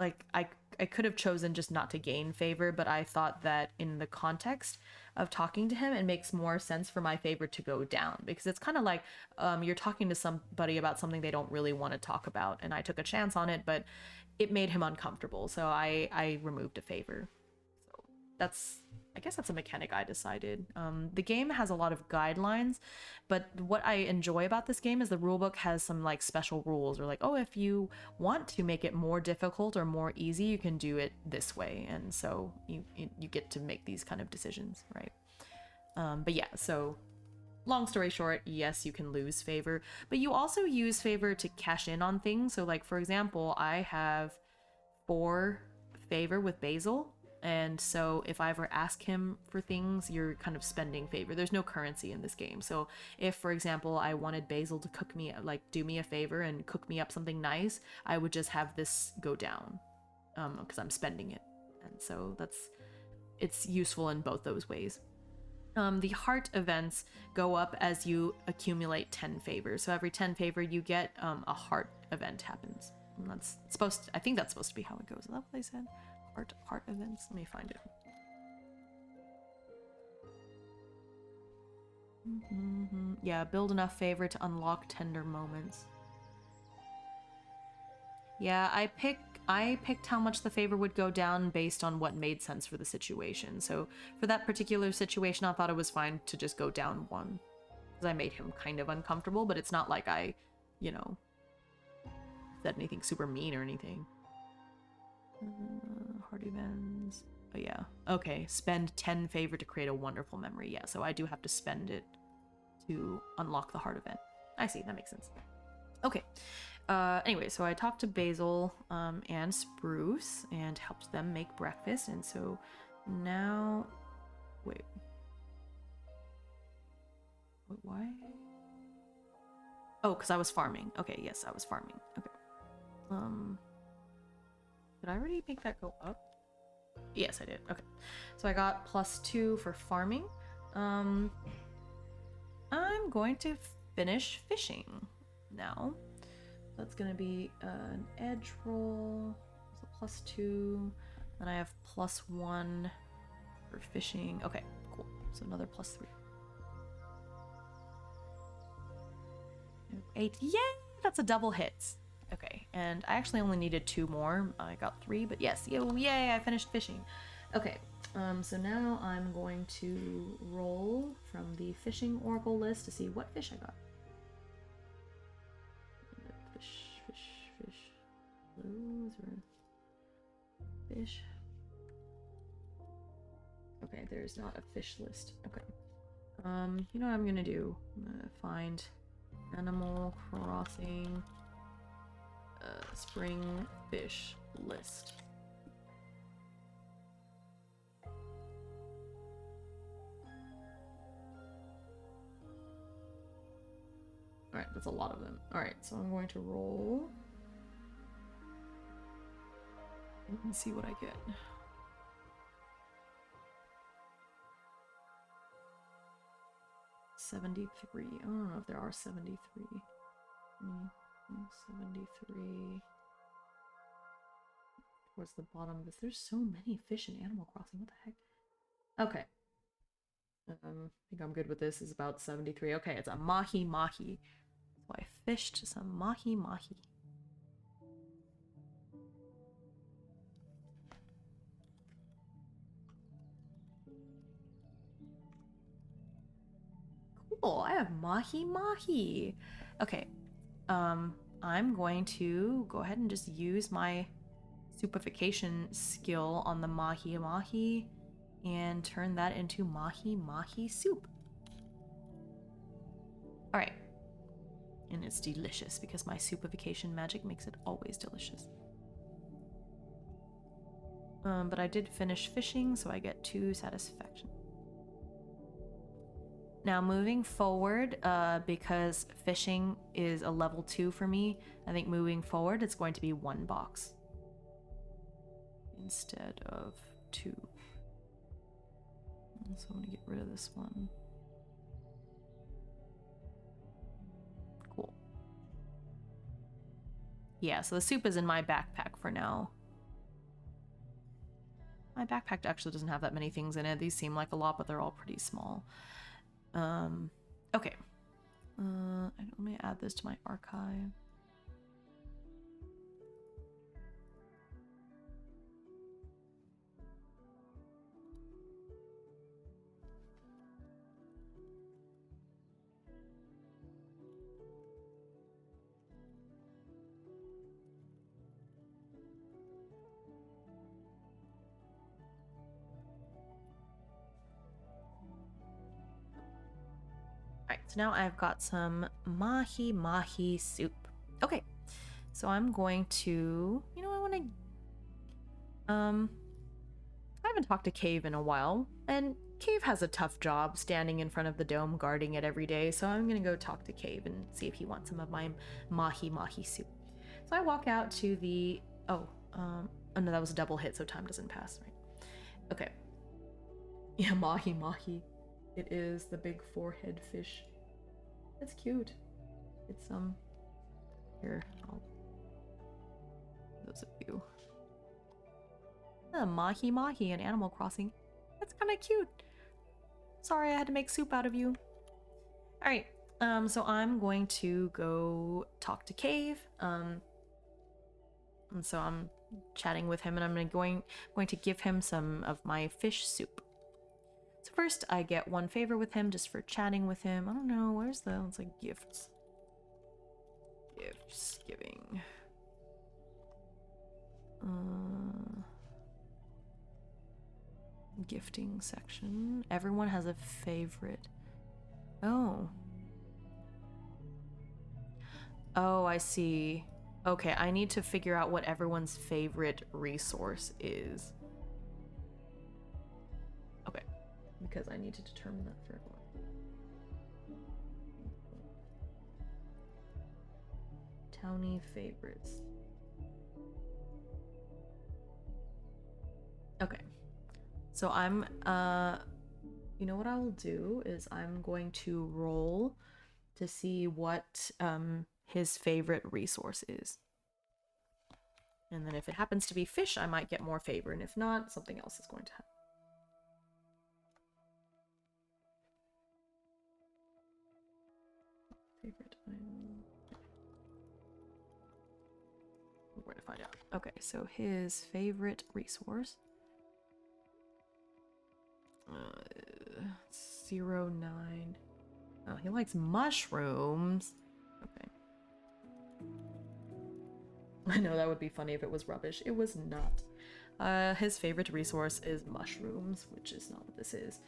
Like, I could have chosen just not to gain favor, but I thought that in the context of talking to him, it makes more sense for my favor to go down, because it's kind of like you're talking to somebody about something they don't really want to talk about, and I took a chance on it, but it made him uncomfortable, so I removed a favor. So I guess that's a mechanic I decided. The game has a lot of guidelines, but what I enjoy about this game is the rulebook has some like special rules, or like, oh, if you want to make it more difficult or more easy, you can do it this way, and so you get to make these kind of decisions, right? But yeah, so long story short, yes, you can lose favor, but you also use favor to cash in on things. So like, for example, I have 4 favor with Basil. And so if I ever ask him for things, you're kind of spending favor. There's no currency in this game. So if, for example, I wanted Basil to cook me, like do me a favor and cook me up something nice, I would just have this go down because I'm spending it. And so it's useful in both those ways. The heart events go up as you accumulate 10 favors. So every 10 favor you get, a heart event happens. And I think that's supposed to be how it goes. Is that what they said? Heart events? Let me find it. Yeah, build enough favor to unlock tender moments. Yeah, I picked how much the favor would go down based on what made sense for the situation. So for that particular situation, I thought it was fine to just go down 1. Because I made him kind of uncomfortable, but it's not like I, said anything super mean or anything. Heart events. Oh yeah. Okay, spend 10 favor to create a wonderful memory. Yeah, so I do have to spend it to unlock the heart event. I see, that makes sense. Okay. Anyway, so I talked to Basil and Spruce and helped them make breakfast, and so now, wait, why? Oh, because I was farming. Okay, yes, I was farming. Okay. Did I already make that go up? Yes, I did. Okay. So I got +2 for farming. I'm going to finish fishing now. That's gonna be an edge roll. So +2. And I have +1 for fishing. Okay, cool. So another +3. 8. Yay! That's a double hit. Okay, and I actually only needed 2 more. I got 3, but yes, yay! I finished fishing. Okay, so now I'm going to roll from the fishing oracle list to see what fish I got. Fish. Those are fish. Okay, there's not a fish list. Okay. You know what I'm gonna do? I'm gonna find Animal Crossing spring fish list. Alright, that's a lot of them. Alright, so I'm going to roll. Let's see what I get. $73. I don't know if there are 73. 73. Towards the bottom of this. There's so many fish in Animal Crossing. What the heck? Okay. I think I'm good with this. It's about 73. Okay, it's a mahi-mahi. So I fished some mahi-mahi. Cool, I have mahi-mahi. Okay, I'm going to go ahead and just use my soupification skill on the mahi-mahi and turn that into mahi-mahi soup. Alright. And it's delicious because my soupification magic makes it always delicious. But I did finish fishing, so I get 2 satisfaction. Now moving forward, because fishing is a level 2 for me, I think moving forward it's going to be 1 box instead of 2. So I'm gonna get rid of this one. Cool. Yeah, so the soup is in my backpack for now. My backpack actually doesn't have that many things in it. These seem like a lot, but they're all pretty small. Okay. Let me add this to my archive. Alright, so now I've got some mahi-mahi soup. Okay, so I'm going to... You know, I want to... I haven't talked to Cave in a while, and Cave has a tough job standing in front of the dome guarding it every day, so I'm gonna go talk to Cave and see if he wants some of my mahi-mahi soup. So I walk out to the... Oh no, that was a double hit, so time doesn't pass, right? Okay. Yeah, mahi-mahi. It is the big 4-head fish. It's cute. It's here, I'll those of you. Mahi-mahi in Animal Crossing. That's kind of cute. Sorry I had to make soup out of you. Alright, so I'm going to go talk to Cave. And so I'm chatting with him and I'm going to give him some of my fish soup. So first, I get 1 favor with him just for chatting with him. I don't know, where's the... It's like gifts. Gifts, giving. Gifting section. Everyone has a favorite. Oh. Oh, I see. Okay, I need to figure out what everyone's favorite resource is. Okay, because I need to determine that for everyone. Townie favorites. Okay, so I'm, you know what I will do is I'm going to roll to see what his favorite resource is. And then if it happens to be fish, I might get more favor, and if not, something else is going to happen. Favorite item. We're going to find out. Okay, so his favorite resource. 09. Oh, he likes mushrooms. Okay. I know that would be funny if it was rubbish. It was not. His favorite resource is mushrooms, which is not what this is.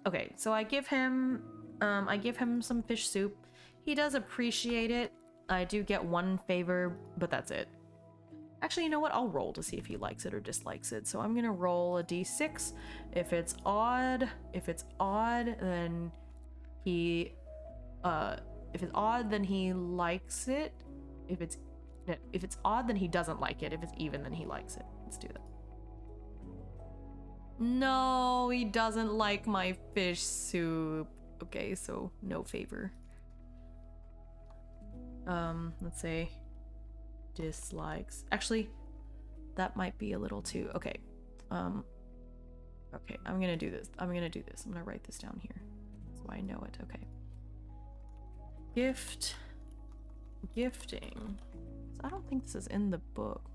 Okay, so I give him some fish soup. He does appreciate it. I do get one favor, but that's it. Actually, you know what? I'll roll to see if he likes it or dislikes it. So I'm gonna roll a d6. If it's odd, then he, if it's odd, then he likes it. If it's odd, then he doesn't like it. If it's even, then he likes it. Let's do that. No, he doesn't like my fish soup. Okay, so no favor. Let's say dislikes. Actually, that might be a little too. Okay. Okay, I'm gonna do this. I'm gonna write this down here so I know it. Okay. Gifting. So I don't think this is in the book.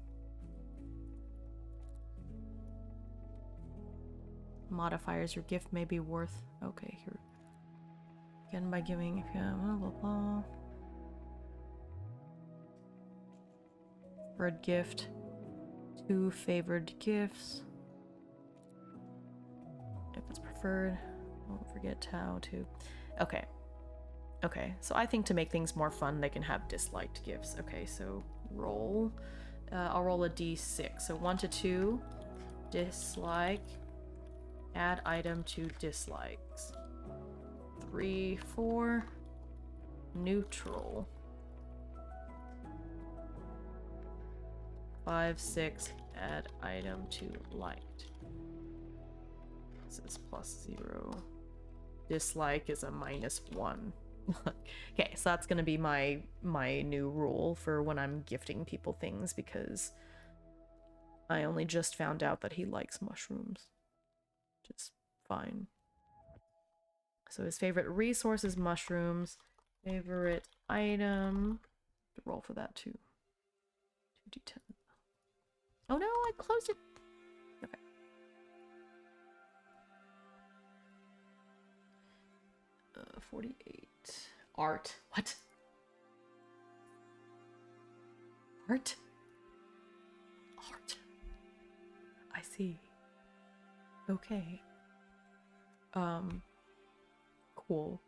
Modifiers. Your gift may be worth. Okay, here. Again, by giving. Blah blah blah. Preferred gift. 2 favored gifts. If it's preferred, don't forget how to. Okay. Okay, so I think to make things more fun, they can have disliked gifts. Okay, so roll. I'll roll a d6. So 1 to 2, dislike. Add item to dislikes. 3, 4, neutral. 5, 6, add item to liked. This is +0. Dislike is a -1. Okay, so that's gonna be my new rule for when I'm gifting people things, because I only just found out that he likes mushrooms. Which is fine. So his favorite resource is mushrooms. Favorite item. Roll for that too. 2d10. Oh no, I closed it. Okay. Uh, 48. Art. What? Art? Art. I see. Okay. Cool.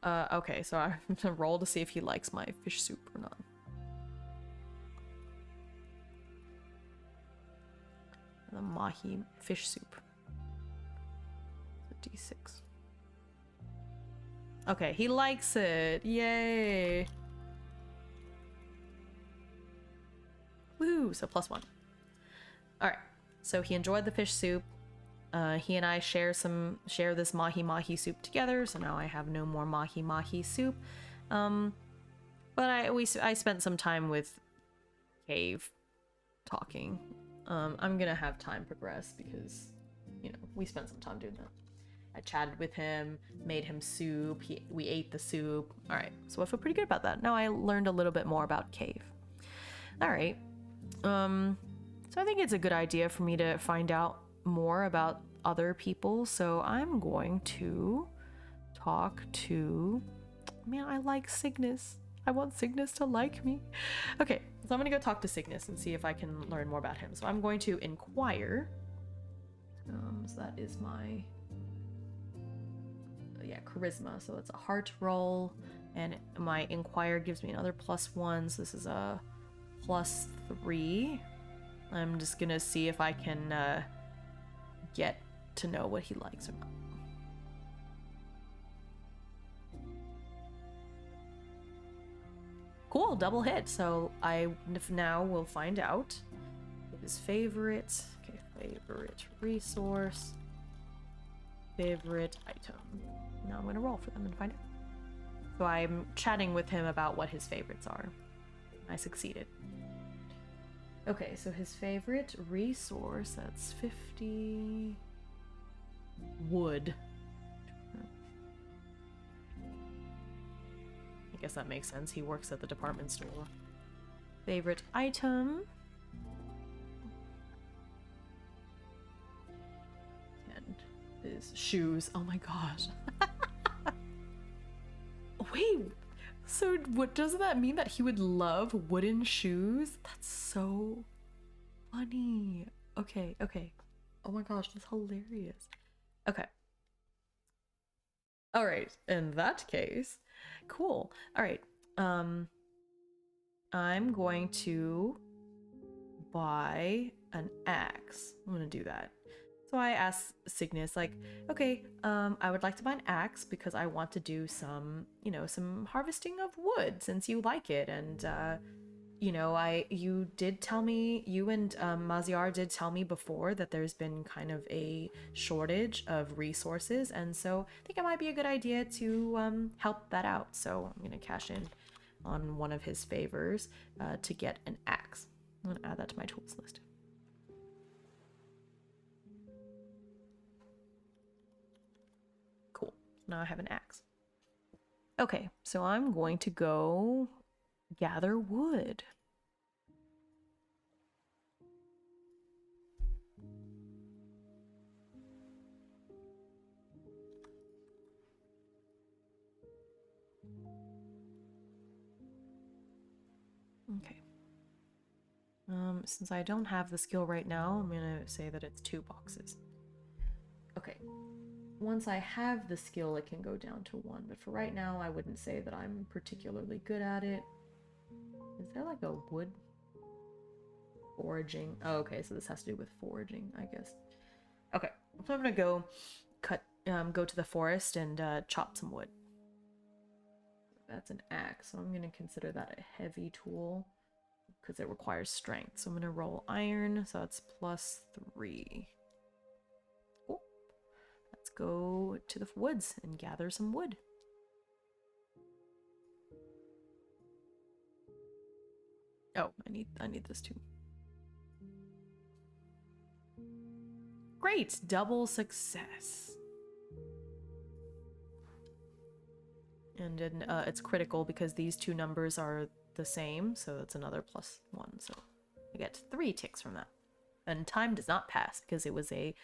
Okay, so I'm gonna roll to see if he likes my fish soup or not. The mahi fish soup. It's a d6. Okay, he likes it. Yay. Woo! So +1. Alright, so he enjoyed the fish soup. He and I share this mahi soup together, so now I have no more mahi soup. But I spent some time with Cave talking. I'm gonna have time progress because, you know, we spent some time doing that. I chatted with him, made him soup, we ate the soup. Alright, so I feel pretty good about that. Now I learned a little bit more about Cave. Alright. So I think it's a good idea for me to find out more about other people. So I'm going to talk to... Man, I like Cygnus. I want Cygnus to like me. Okay, so I'm gonna go talk to Cygnus and see if I can learn more about him. So I'm going to inquire. So that is my... yeah, charisma. So it's a heart roll. And my Inquire gives me another +1, so this is a +3. I'm just gonna see if I can get to know what he likes or not. Cool, double hit. So I now will find out his favorite. Okay, favorite resource, favorite item. Now I'm gonna roll for them and find out. So I'm chatting with him about what his favorites are. I succeeded. Okay, so his favorite resource, that's 50 wood. I guess that makes sense. He works at the department store. Favorite item. 10 is shoes. Oh my gosh. Wait, so what doesn't that mean that he would love wooden shoes? That's so funny. Okay, okay. Oh my gosh, that's hilarious. Okay. All right, in that case, cool. All right. I'm going to buy an axe. I'm gonna do that. So I asked Cygnus, like, okay, I would like to buy an axe because I want to do some, you know, some harvesting of wood since you like it. And, you know, you did tell me, you and Maziar did tell me before that there's been kind of a shortage of resources. And so I think it might be a good idea to help that out. So I'm going to cash in on one of his favors to get an axe. I'm going to add that to my tools list. Cool. Now I have an axe. Okay, so I'm going to go gather wood. Okay. Since I don't have the skill right now, I'm gonna say that it's 2 boxes. Okay. Once I have the skill, it can go down to 1, but for right now, I wouldn't say that I'm particularly good at it. Is there like a wood foraging? Oh, okay, so this has to do with foraging, I guess. Okay, so I'm gonna go go to the forest and chop some wood. That's an axe, so I'm gonna consider that a heavy tool because it requires strength. So I'm gonna roll iron, so that's +3. Cool. Let's go to the woods and gather some wood. Oh, I need this too. Great, double success. And then it's critical because these two numbers are the same, so it's another +1. So I get 3 ticks from that. And time does not pass because it was a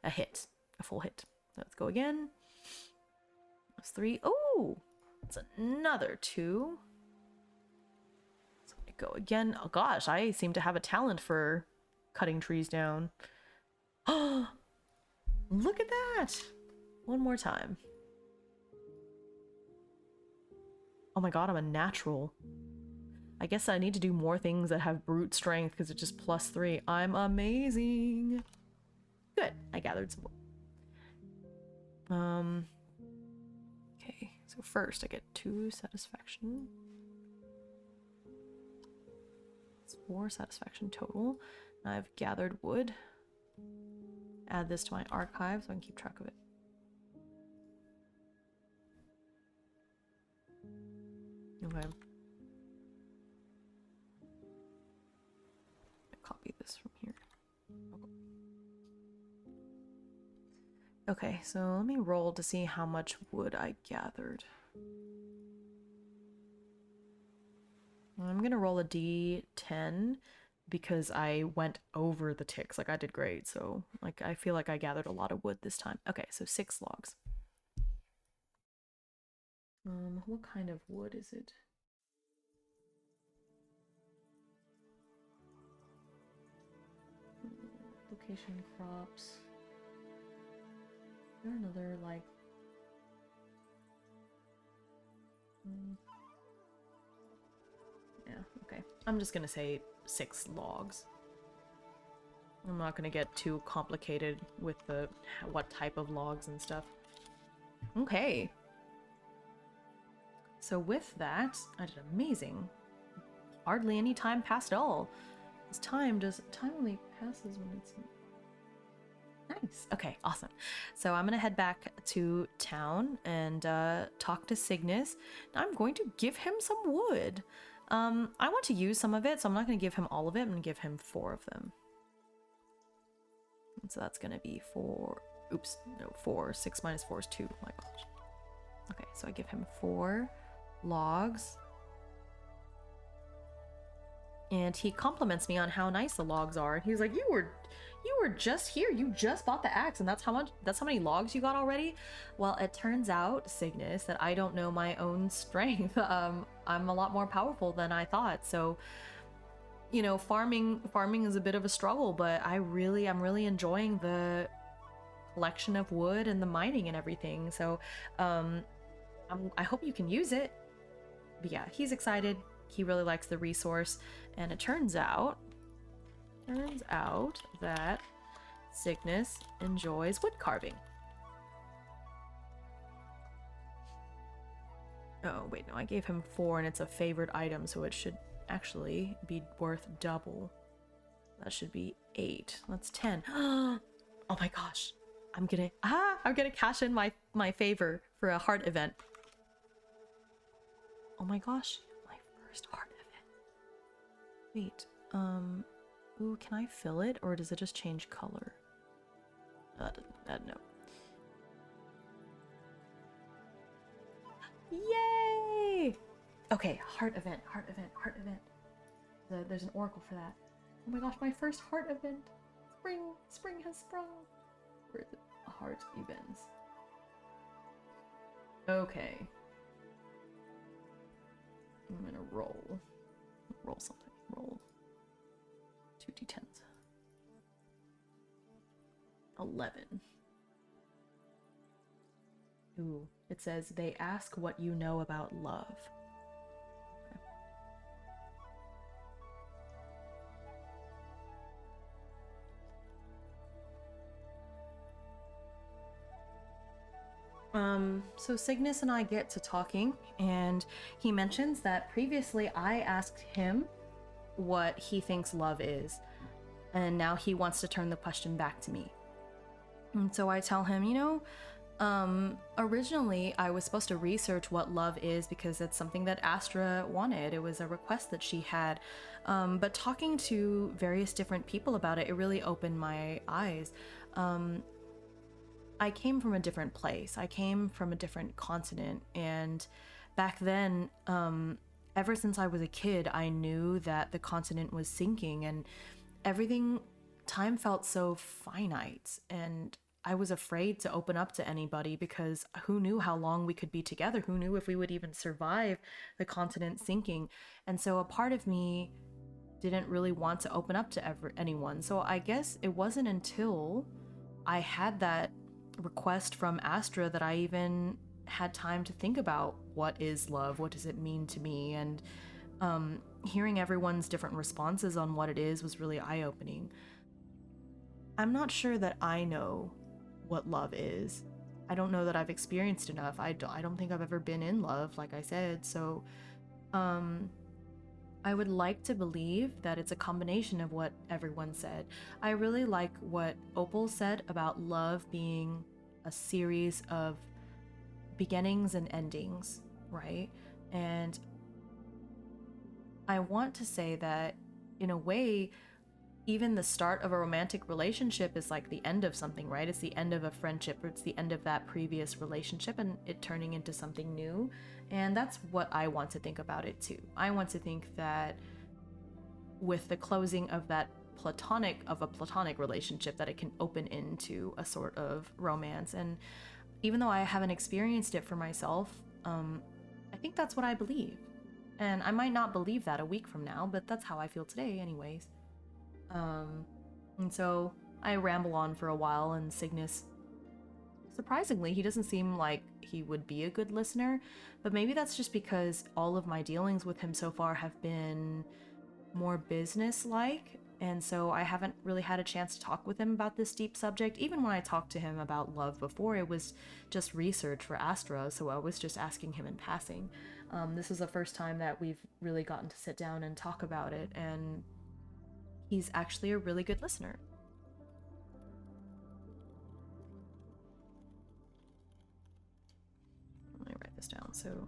hit, a full hit. Let's go again. That's 3. Oh, that's another 2. So I go again. Oh gosh, I seem to have a talent for cutting trees down. Oh, look at that! One more time. Oh my god, I'm a natural. I guess I need to do more things that have brute strength because it's just +3. I'm amazing. Good, I gathered some wood. Okay, so first I get 2 satisfaction. It's 4 satisfaction total. I've gathered wood. Add this to my archive so I can keep track of it. Okay. Copy this from here. Okay, so let me roll to see how much wood I gathered. I'm gonna roll a d10 because I went over the ticks. Like, I did great, so like I feel like I gathered a lot of wood this time. Okay, so 6 logs. What kind of wood is it? Location crops. Is there another, like... Yeah, okay. I'm just gonna say 6 logs. I'm not gonna get too complicated with the what type of logs and stuff. Okay. So with that, I did amazing. Hardly any time passed at all. This time only passes when it's nice. Okay, awesome. So I'm gonna head back to town and talk to Cygnus. Now I'm going to give him some wood. I want to use some of it, so I'm not gonna give him all of it. I'm gonna give him 4 of them. And so that's gonna be 4. Oops, no, 4. 6 minus 4 is 2. Oh my gosh. Okay, so I give him 4 logs. And he compliments me on how nice the logs are. And he's like, you were just here. You just bought the axe, and that's how many logs you got already? Well, it turns out, Cygnus, that I don't know my own strength. I'm a lot more powerful than I thought. So, you know, farming is a bit of a struggle, but I'm really enjoying the collection of wood and the mining and everything. So, I hope you can use it. But yeah, he's excited. He really likes the resource, and it turns out that Cygnus enjoys wood carving. Oh, wait, no, I gave him 4 and it's a favorite item, so it should actually be worth double. That should be 8. That's 10. Oh my gosh. I'm gonna cash in my favor for a heart event. Oh my gosh, my first heart event. Wait, ooh, can I fill it, or does it just change color? No. Yay! Okay, heart event. There's an oracle for that. Oh my gosh, my first heart event. Spring has sprung. Where is it? Heart events. Okay. I'm gonna roll something. Roll 2 d10s. 11. Ooh, it says they ask what you know about love. So Cygnus and I get to talking, and he mentions that previously I asked him what he thinks love is, and now he wants to turn the question back to me. And so I tell him, you know, originally I was supposed to research what love is because it's something that Astra wanted. It was a request that she had. But talking to various different people about it, it really opened my eyes. I came from a different place. I came from a different continent. And back then, ever since I was a kid, I knew that the continent was sinking and time felt so finite. And I was afraid to open up to anybody because who knew how long we could be together? Who knew if we would even survive the continent sinking? And so a part of me didn't really want to open up to anyone. So I guess it wasn't until I had that request from Astra that I even had time to think about what is love, what does it mean to me, and hearing everyone's different responses on what it is was really eye-opening. I'm not sure that I know what love is. I don't know that I've experienced enough. I don't think I've ever been in love, like I said, so I would like to believe that it's a combination of what everyone said. I really like what Opal said about love being a series of beginnings and endings, right? And I want to say that, in a way, even the start of a romantic relationship is like the end of something, right? It's the end of a friendship, or it's the end of that previous relationship and it turning into something new. And that's what I want to think about it too. I want to think that with the closing of that platonic relationship, that it can open into a sort of romance. And even though I haven't experienced it for myself, I think that's what I believe. And I might not believe that a week from now, but that's how I feel today anyways. And so I ramble on for a while, and Cygnus surprisingly, he doesn't seem like he would be a good listener, but maybe that's just because all of my dealings with him so far have been more business like. And so I haven't really had a chance to talk with him about this deep subject. Even when I talked to him about love before, it was just research for Astra, so I was just asking him in passing. This is the first time that we've really gotten to sit down and talk about it, and he's actually a really good listener. Let me write this down. So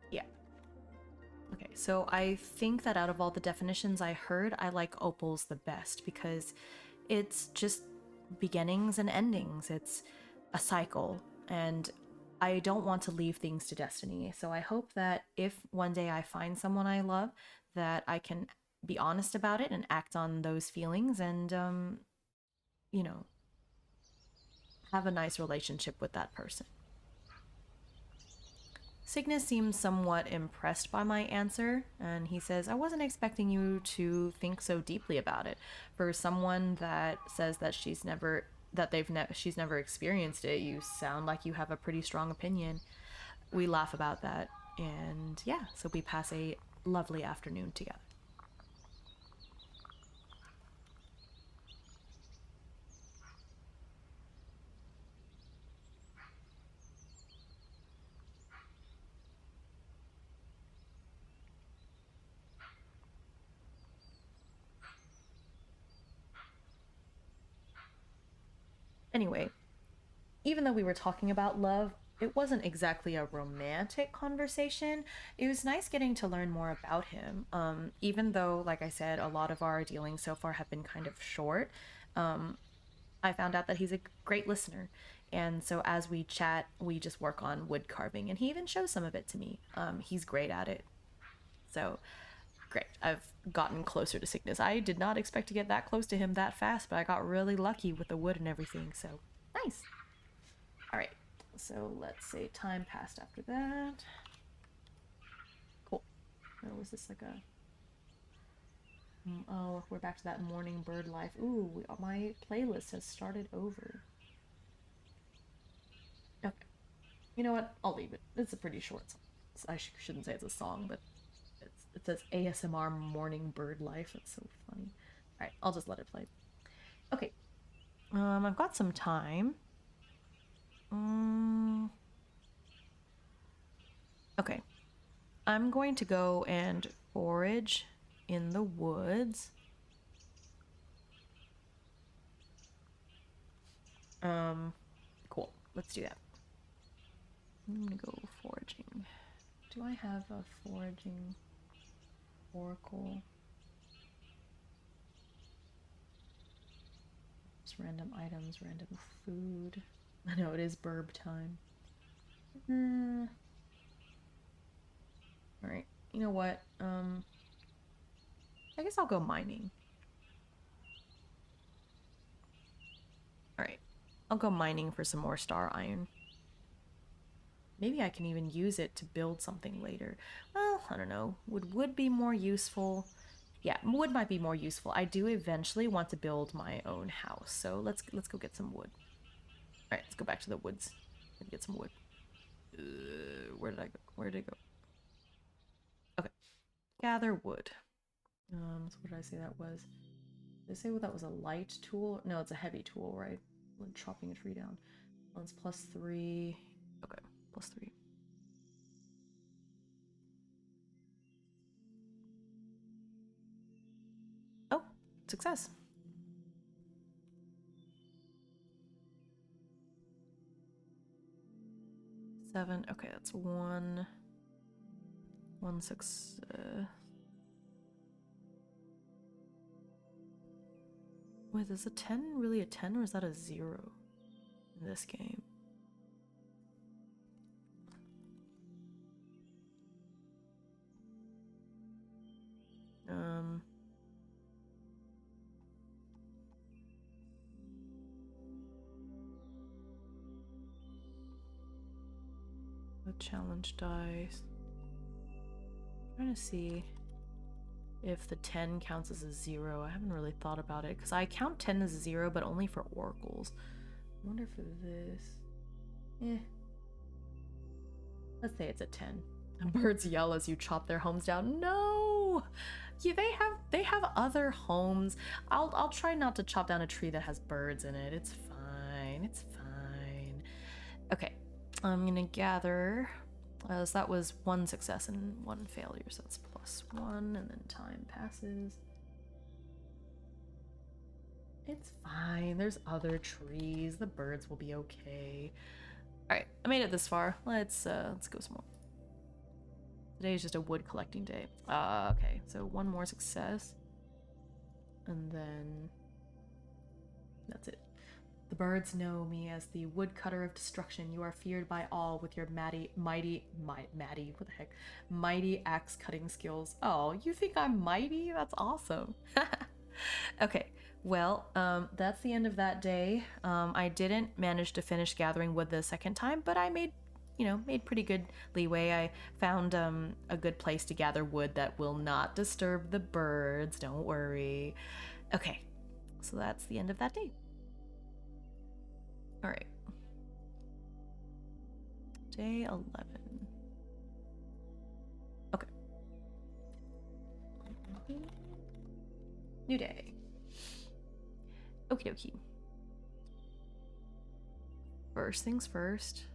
yeah. Okay, so I think that out of all the definitions I heard, I like opals the best because it's just beginnings and endings. It's a cycle, and I don't want to leave things to destiny. So I hope that if one day I find someone I love, that I can be honest about it and act on those feelings and, you know, have a nice relationship with that person. Cygnus seems somewhat impressed by my answer, and he says, I wasn't expecting you to think so deeply about it. For someone that says that she's never experienced it, you sound like you have a pretty strong opinion. We laugh about that, and yeah, so we pass a lovely afternoon together. Anyway, even though we were talking about love, it wasn't exactly a romantic conversation. It was nice getting to learn more about him. Even though, like I said, a lot of our dealings so far have been kind of short, I found out that he's a great listener. And so as we chat, we just work on wood carving, and he even shows some of it to me. He's great at it. So great. I've gotten closer to Cygnus. I did not expect to get that close to him that fast, but I got really lucky with the wood and everything. So nice. All right. So let's say time passed after that. Cool. Or was this like a? Oh, we're back to that morning bird life. Ooh, my playlist has started over. Okay. You know what? I'll leave it. It's a pretty short song. I shouldn't say it's a song, but it says ASMR morning bird life. It's so funny. All right, I'll just let it play. Okay. I've got some time. Um, okay. I'm going to go and forage in the woods. Cool. Let's do that. I'm gonna go foraging. Do I have a foraging oracle? Just random items, random food. I know it is burb time. All right. You know what? I guess I'll go mining. All right. I'll go mining for some more star iron. Maybe I can even use it to build something later. Well, I don't know. Would wood be more useful? Yeah, wood might be more useful. I do eventually want to build my own house, so let's go get some wood. All right, let's go back to the woods and get some wood. Where did I go? Where did it go? Okay, gather wood. So what did I say that was? Did I say that was a light tool? No, it's a heavy tool, right? Like chopping a tree down. That's +3. Okay, +3. Oh, success. 7. Okay, that's 1. 1 6. Wait, is a 10 really a 10 or is that a 0 in this game? The challenge dice. I'm trying to see if the 10 counts as a 0. I haven't really thought about it because I count 10 as a 0, but only for oracles. I wonder for this. Let's say it's a 10. Birds yell as you chop their homes down. No! Yeah, they have other homes. I'll try not to chop down a tree that has birds in it. It's fine. It's fine. Okay. I'm gonna gather, as that was 1 success and 1 failure, so it's +1, and then time passes. It's fine. There's other trees. The birds will be okay. All right, I made it this far. Let's go some more. Today is just a wood collecting day. Okay, so 1 more success, and then that's it. The birds know me as the woodcutter of destruction. You are feared by all with your mighty axe cutting skills. Oh, you think I'm mighty? That's awesome. Okay, well, that's the end of that day. I didn't manage to finish gathering wood the second time, but I made pretty good leeway. I found a good place to gather wood that will not disturb the birds. Don't worry. Okay, so that's the end of that day. All right. Day 11. Okay. New day. Okie dokie. First things first.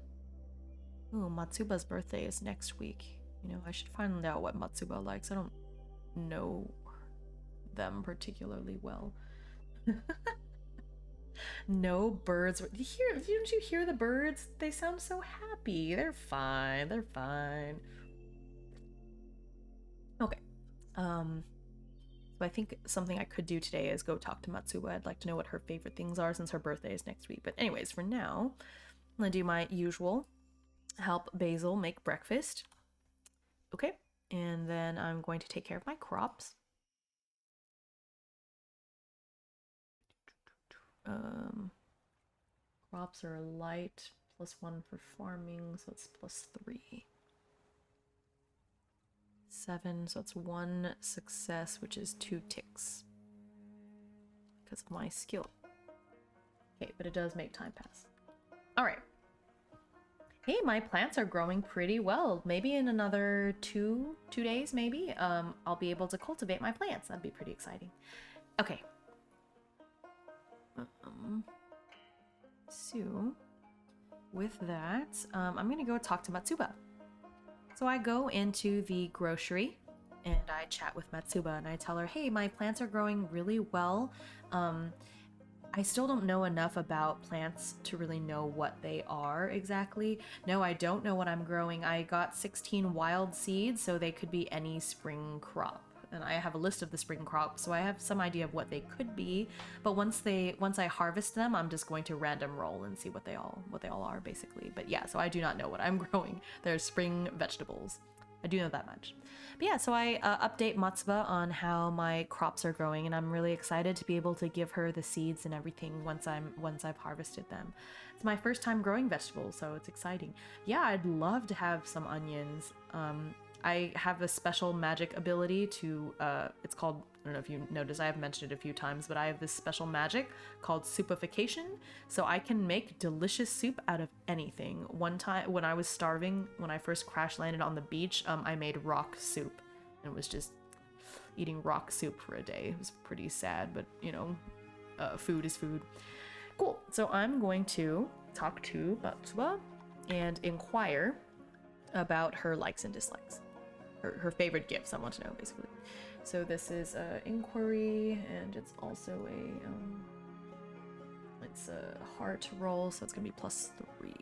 Ooh, Matsuba's birthday is next week. I should find out what Matsuba likes. I don't know them particularly well. No birds. Didn't you hear the birds? They sound so happy. They're fine. They're fine. Okay. So I think something I could do today is go talk to Matsuba. I'd like to know what her favorite things are since her birthday is next week. But anyways, for now, I'm gonna do my usual. Help Basil make breakfast. Okay. And then I'm going to take care of my crops. Crops are light, +1 for farming, so it's +3. 7, so it's 1 success, which is 2 ticks because of my skill. Okay, but it does make time pass. All right. Hey, my plants are growing pretty well. Maybe in another two days, maybe, I'll be able to cultivate my plants. That'd be pretty exciting. Okay. So, with that, I'm gonna go talk to Matsuba. So I go into the grocery and I chat with Matsuba and I tell her, hey, my plants are growing really well. I still don't know enough about plants to really know what they are exactly. No, I don't know what I'm growing. I got 16 wild seeds, so they could be any spring crop. And I have a list of the spring crops, so I have some idea of what they could be. But once I harvest them, I'm just going to random roll and see what they all are, basically. But yeah, so I do not know what I'm growing. They're spring vegetables. I do know that much. But yeah, so I update Matsuba on how my crops are growing, and I'm really excited to be able to give her the seeds and everything once I've harvested them. It's my first time growing vegetables, so it's exciting. Yeah, I'd love to have some onions. I have a special magic ability to, it's called, I don't know if you noticed, I have mentioned it a few times, but I have this special magic called soupification. So I can make delicious soup out of anything. One time when I was starving, when I first crash landed on the beach, I made rock soup. And it was just eating rock soup for a day. It was pretty sad, but food is food. Cool, so I'm going to talk to Matsuba and inquire about her likes and dislikes. Her favorite gifts, I want to know, basically. So this is inquiry, and it's also it's a heart roll, so it's gonna be +3.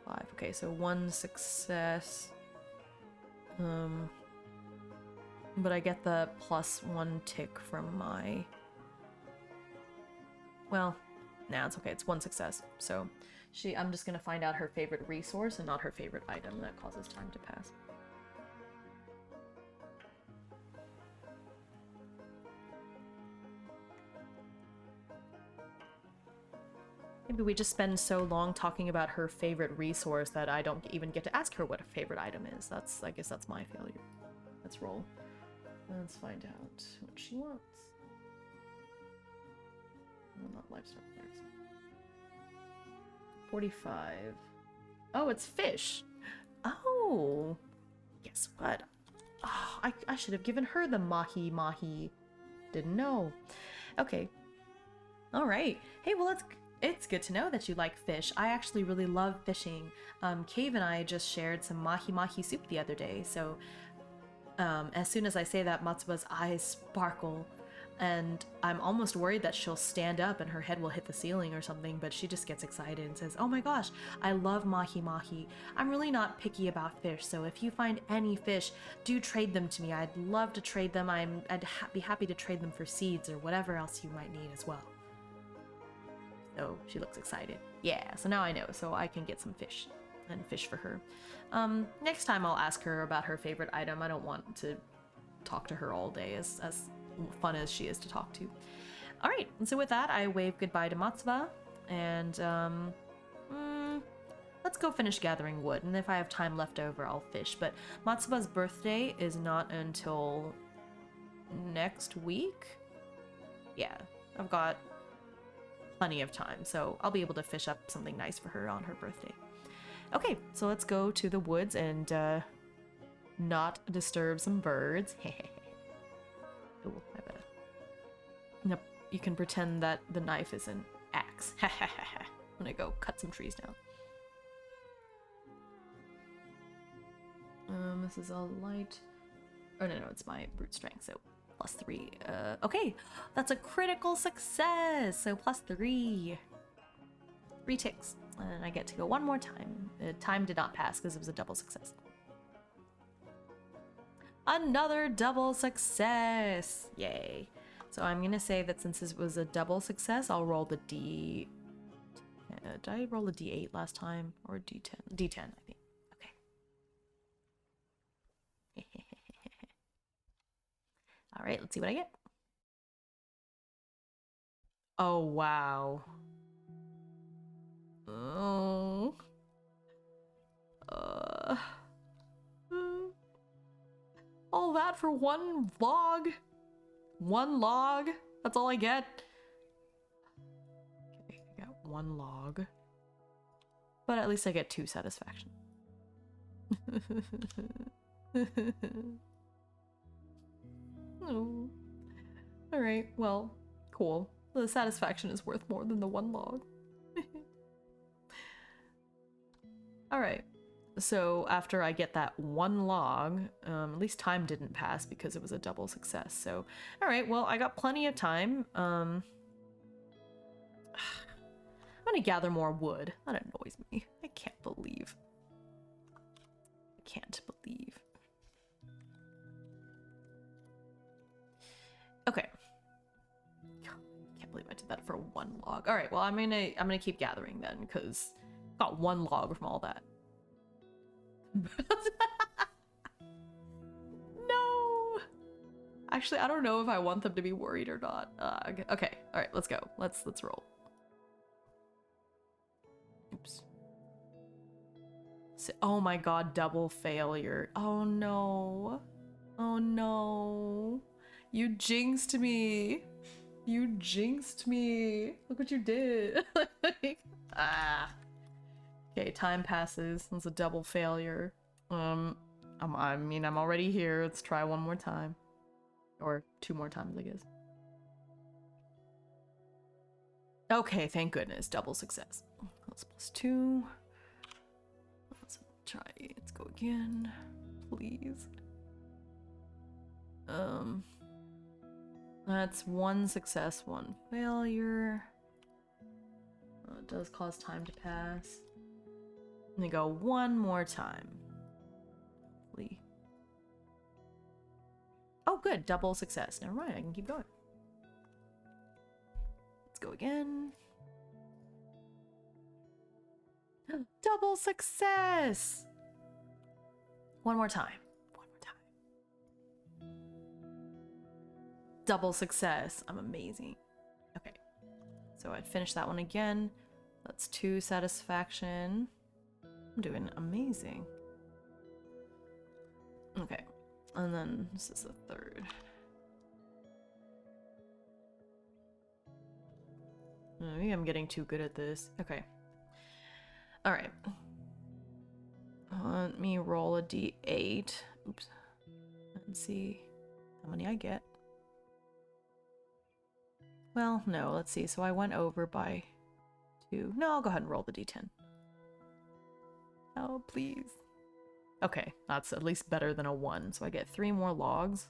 5. Okay, so 1 success. But I get the +1 tick from my... Well, nah, it's okay. It's 1 success. So I'm just gonna find out her favorite resource and not her favorite item. That causes time to pass. Maybe we just spend so long talking about her favorite resource that I don't even get to ask her what a favorite item is. I guess that's my failure. Let's roll. Let's find out what she wants. No, not livestock. 45. Oh, it's fish. Oh. Guess what? Oh, I should have given her the mahi. Didn't know. Okay. All right. Hey, well, it's good to know that you like fish. I actually really love fishing. Cave and I just shared some mahi soup the other day, so as soon as I say that, Matsuba's eyes sparkle, and I'm almost worried that she'll stand up and her head will hit the ceiling or something, but she just gets excited and says, "Oh my gosh, I love mahi. I'm really not picky about fish, so if you find any fish, do trade them to me. I'd love to trade them. I'd be happy to trade them for seeds or whatever else you might need as well." So she looks excited. Yeah, so now I know, so I can get some fish and fish for her. Next time I'll ask her about her favorite item. I don't want to talk to her all day, as fun as she is to talk to. All right, and so with that, I wave goodbye to Matsuba, and let's go finish gathering wood, and if I have time left over, I'll fish. But Matsuba's birthday is not until next week? Yeah, I've got plenty of time, so I'll be able to fish up something nice for her on her birthday. Okay, so let's go to the woods and not disturb some birds. Oh, I bet. Nope, you can pretend that the knife is an axe. I'm gonna go cut some trees down. This is a light... Oh, no, it's my brute strength, so +3. Okay, that's a critical success, so +3. 3 ticks, and I get to go one more time. Time did not pass because it was a double success. Another double success! Yay. So I'm gonna say that since this was a double success, I'll roll the D... did I roll a D8 last time? Or D10? D10, I think. Okay. Alright, let's see what I get. Oh, wow. Oh. All that for one log? One log? That's all I get? Okay, I got 1 log. But at least I get 2 satisfaction. Oh. Alright, well, cool. The satisfaction is worth more than the 1 log. Alright, so after I get that 1 log, at least time didn't pass because it was a double success, so... Alright, well, I got plenty of time. I'm gonna gather more wood. That annoys me. I can't believe. Okay. Can't believe I did that for 1 log. Alright, well, I'm gonna keep gathering then, because got 1 log from all that. No! Actually, I don't know if I want them to be worried or not. Okay, alright, let's go. Let's roll. Oops. So, oh my god, double failure. Oh no. Oh no. You jinxed me. You jinxed me. Look what you did. Okay, time passes. It's a double failure. I'm already here. Let's try 1 more time. Or 2 more times, I guess. Okay, thank goodness. Double success. That's +2. Let's try. Let's go again. Please. That's 1 success, 1 failure. It does cause time to pass. Let me go 1 more time. Hopefully. Oh, good. Double success. Never mind. I can keep going. Let's go again. Double success! 1 more time. 1 more time. Double success. I'm amazing. Okay. So I'd finish that one again. That's 2 satisfaction. I'm doing amazing. Okay. And then this is the 3rd. Maybe I'm getting too good at this. Okay. Alright. Let me roll a d8. Oops. And see how many I get. Well, no, let's see. So I went over by 2. No, I'll go ahead and roll the d10. Oh, please. Okay, that's at least better than a 1. So I get 3 more logs.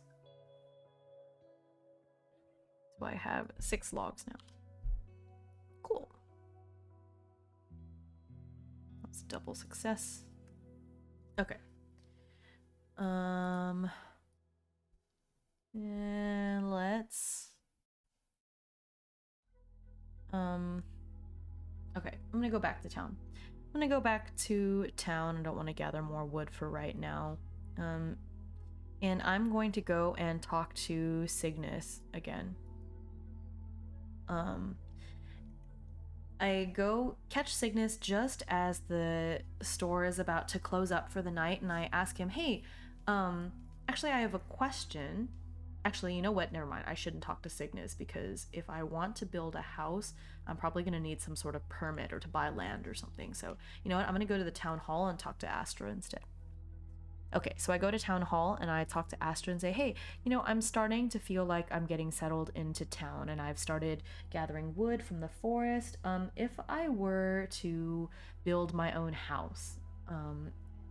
So I have 6 logs now. Cool. That's double success. Okay. And let's... Okay, I'm gonna go back to town. I'm gonna go back to town. I don't want to gather more wood for right now. And I'm going to go and talk to Cygnus again. I go catch Cygnus just as the store is about to close up for the night, and I ask him, hey, actually I have a question. Actually, you know what? Never mind. I shouldn't talk to Cygnus, because if I want to build a house, I'm probably going to need some sort of permit or to buy land or something. So, you know what? I'm going to go to the town hall and talk to Astra instead. Okay, so I go to town hall and I talk to Astra and say, hey, you know, I'm starting to feel like I'm getting settled into town, and I've started gathering wood from the forest. If I were to build my own house,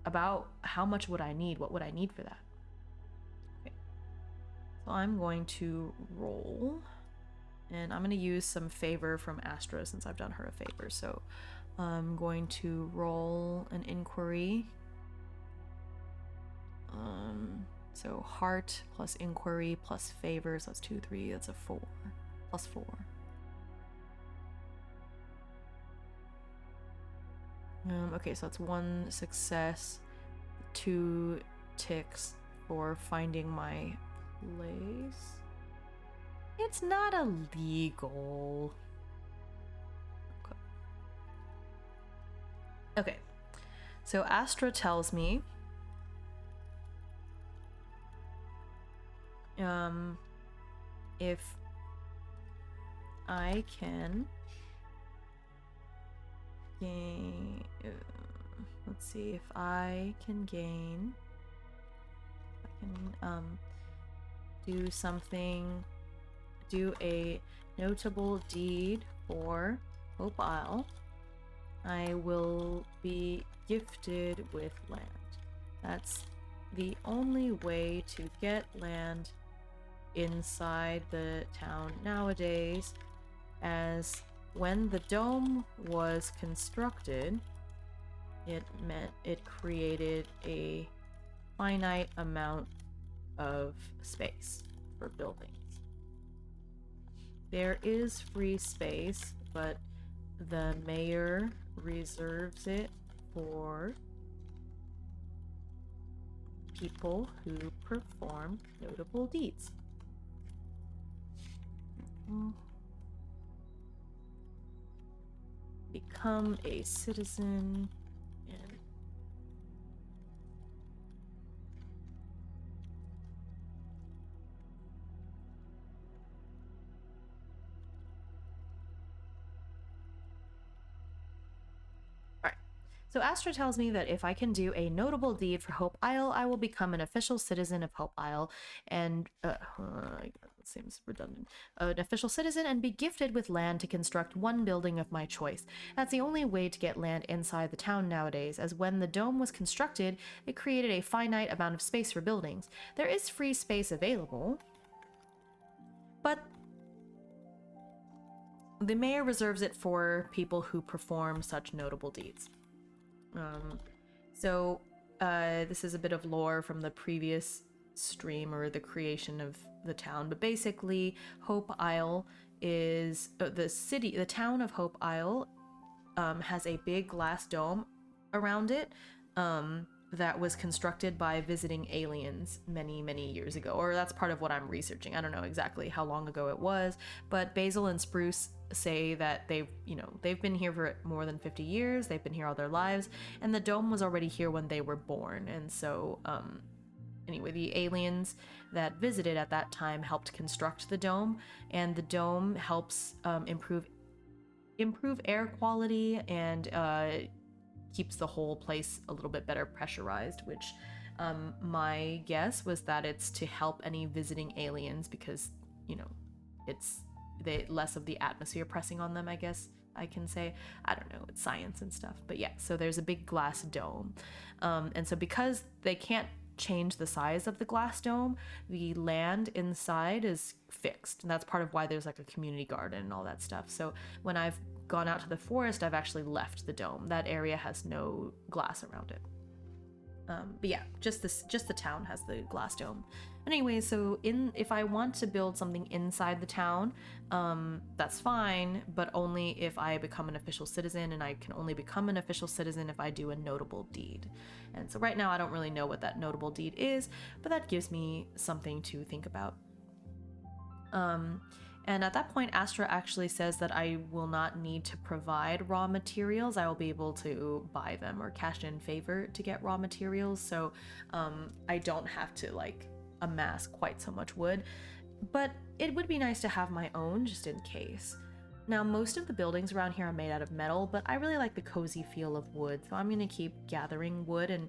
about how much would I need? What would I need for that? Okay. So I'm going to roll, and I'm going to use some favor from Astra since I've done her a favor. So I'm going to roll an inquiry. So heart plus inquiry plus favors, that's 2, 3, that's a 4, plus 4. Okay, so that's 1 success, 2 ticks for finding my place. It's not illegal. Okay, so Astra tells me if I can gain, let's see, if I can gain, I can do something, do a notable deed for Hope Isle, I will be gifted with land. That's the only way to get land inside the town nowadays, as when the dome was constructed, it meant it created a finite amount of space for buildings. There is free space, but the mayor reserves it for people who perform notable deeds. Become a citizen and Alright. So Astra tells me that if I can do a notable deed for Hope Isle, I will become an official citizen of Hope Isle, and that seems redundant. An official citizen and be gifted with land to construct one building of my choice. That's the only way to get land inside the town nowadays, as when the dome was constructed, it created a finite amount of space for buildings. There is free space available, but the mayor reserves it for people who perform such notable deeds. This is a bit of lore from the previous stream or the creation of the town, but basically, Hope Isle is the town of Hope Isle has a big glass dome around it that was constructed by visiting aliens many years ago, or that's part of what I'm researching. I don't know exactly how long ago it was, but Basil and Spruce say that they've been here for more than 50 years. They've been here all their lives, and the dome was already here when they were born. And so anyway, the aliens that visited at that time helped construct the dome, and the dome helps improve air quality and keeps the whole place a little bit better pressurized, which my guess was that it's to help any visiting aliens because, it's less of the atmosphere pressing on them, I guess I can say. I don't know, it's science and stuff. But yeah, so there's a big glass dome. And so because they can't change the size of the glass dome, the land inside is fixed. And that's part of why there's like a community garden and all that stuff. So when I've gone out to the forest, I've actually left the dome. That area has no glass around it. But yeah, just the town has the glass dome. Anyway, so if I want to build something inside the town, that's fine, but only if I become an official citizen, and I can only become an official citizen if I do a notable deed. And so right now I don't really know what that notable deed is, but that gives me something to think about. And at that point, Astra actually says that I will not need to provide raw materials. I will be able to buy them or cash in favor to get raw materials. So I don't have to amass quite so much wood. But it would be nice to have my own just in case. Now, most of the buildings around here are made out of metal, but I really like the cozy feel of wood. So I'm going to keep gathering wood, and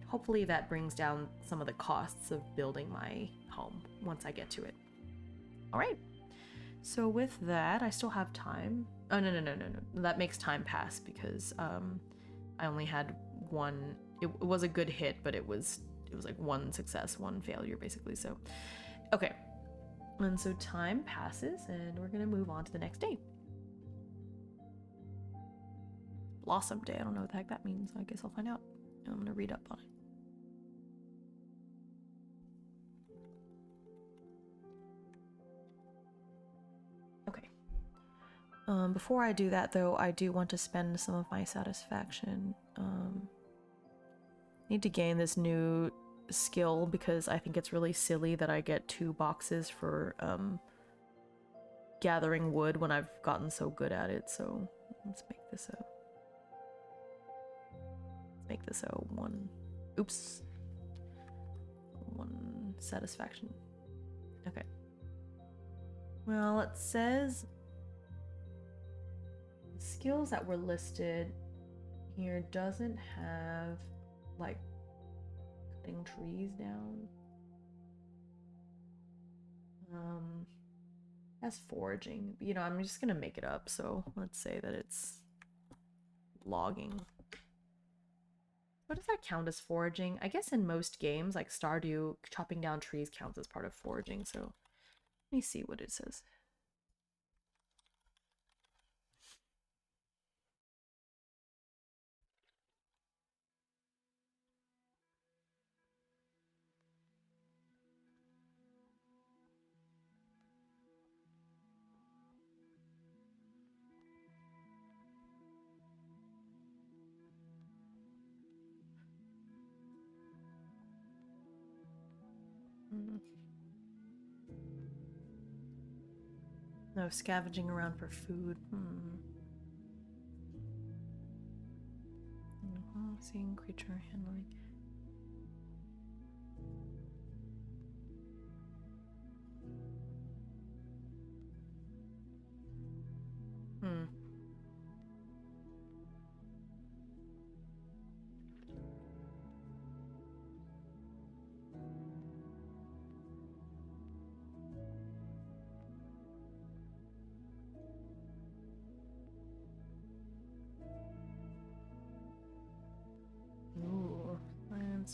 hopefully that brings down some of the costs of building my home once I get to it. All right, so with that, I still have time. Oh, no. That makes time pass because I only had one. It was a good hit, but it was like one success, one failure, basically. So, okay. And so time passes, and we're going to move on to the next day. Blossom Day. I don't know what the heck that means. I guess I'll find out. I'm going to read up on it. Before I do that, though, I do want to spend some of my satisfaction. Need to gain this new skill because I think it's really silly that I get 2 boxes for gathering wood when I've gotten so good at it. So let's make this a 1. Oops. 1 satisfaction. Okay. Well, it says skills that were listed here doesn't have cutting trees down. That's foraging. I'm just gonna make it up, so let's say that it's logging. What does that count as foraging? I guess in most games like Stardew, chopping down trees counts as part of foraging, so let me see what it says. No scavenging around for food. Seeing creature handling.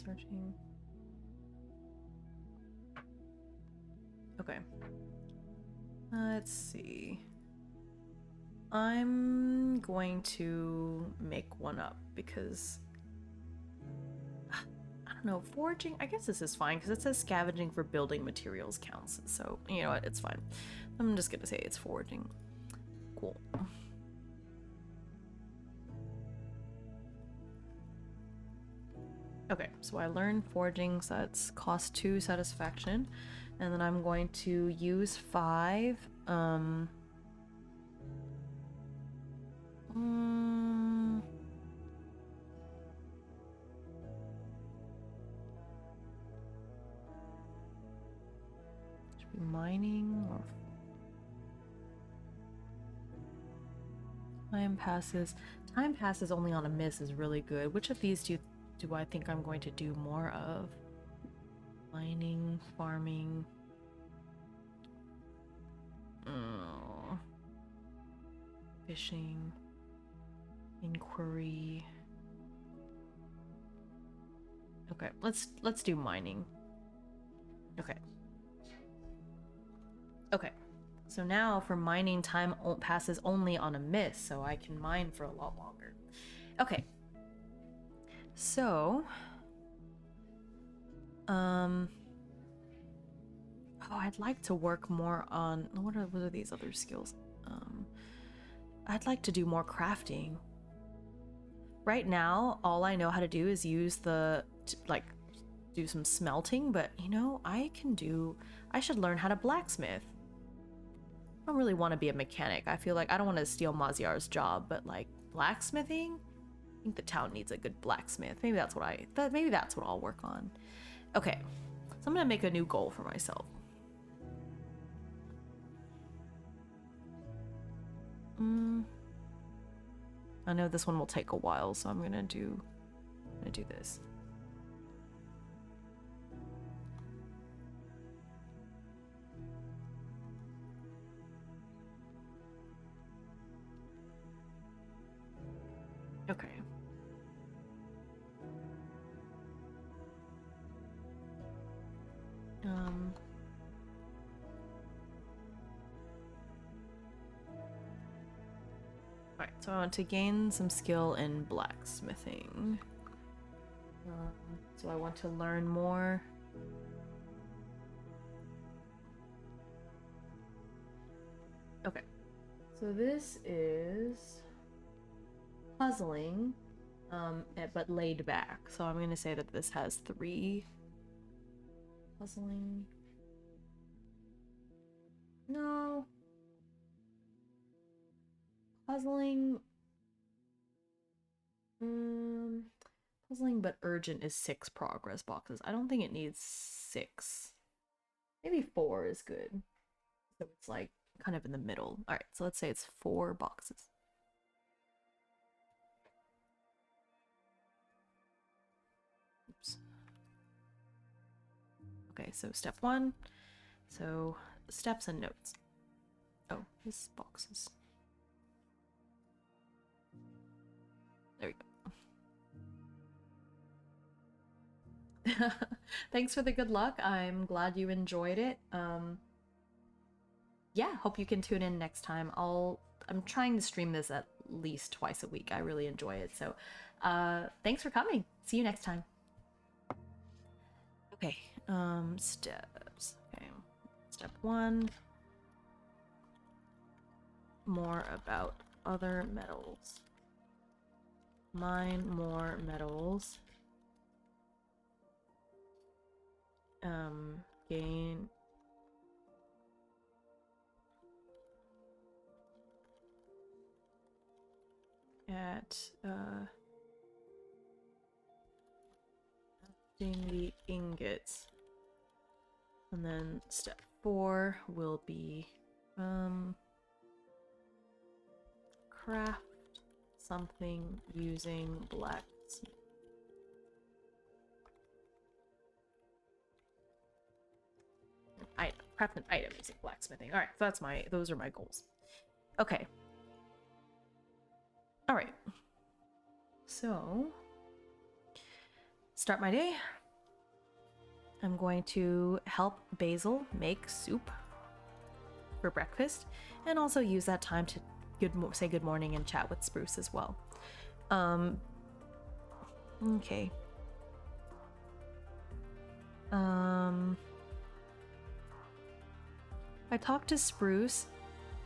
Searching. Okay. Let's see. I'm going to make one up because I don't know, foraging, I guess this is fine because it says scavenging for building materials counts. So, you know what, it's fine. I'm just gonna say it's foraging. Cool. Okay, so I learned foraging, so that's cost 2 satisfaction. And then I'm going to use 5. Should be mining or time passes. Time passes only on a miss is really good. Which of these do I think I'm going to do more of? Mining, farming. Fishing, inquiry. Okay, let's do mining. Okay. Okay. So now for mining, time passes only on a miss, so I can mine for a lot longer. Okay. So, oh, I'd like to work more on what are these other skills? I'd like to do more crafting. Right now, all I know how to do is use do some smelting, but you know, I should learn how to blacksmith. I don't really want to be a mechanic. I feel like I don't want to steal Maziar's job, but like blacksmithing, I think the town needs a good blacksmith. Maybe that's what I'll work on. Okay, so I'm gonna make a new goal for myself. I know this one will take a while, so I'm gonna do this. Okay. Alright, so I want to gain some skill in blacksmithing. So I want to learn more. Okay, so this is puzzling, but laid back. So I'm going to say that this has 3 puzzling. No. Puzzling. Puzzling but urgent is 6 progress boxes. I don't think it needs 6. Maybe 4 is good. So it's like kind of in the middle. Alright, so let's say it's 4 boxes. Oops. Okay, so step 1. So steps and notes. Oh, this boxes. There we go. Thanks for the good luck. I'm glad you enjoyed it. Yeah, hope you can tune in next time. I'm trying to stream this at least twice a week. I really enjoy it. So, thanks for coming. See you next time. Okay, steps. Okay, step 1. More about other metals. Mine more metals. Gain at the ingots. And then step 4 will be craft something using blacksmith. Craft an item using blacksmithing. Alright, so those are my goals. Okay. Alright. So start my day. I'm going to help Basil make soup for breakfast, and also use that time to say good morning and chat with Spruce as well. Okay. I talked to Spruce,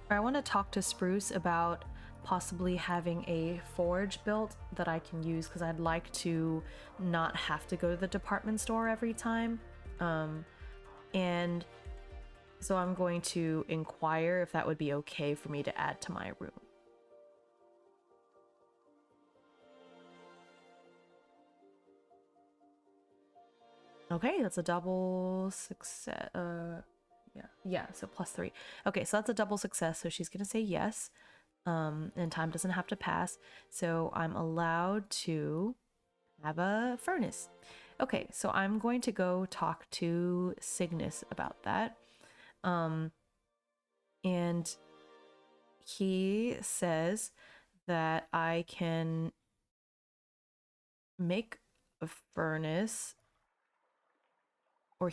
or I want to talk to Spruce about possibly having a forge built that I can use, because I'd like to not have to go to the department store every time. And so I'm going to inquire if that would be okay for me to add to my room. Okay, that's a double success. Yeah, so +3. Okay, so that's a double success, so she's gonna say yes. And time doesn't have to pass, so I'm allowed to have a furnace. Okay, so I'm going to go talk to Cygnus about that. And he says that I can make a furnace, or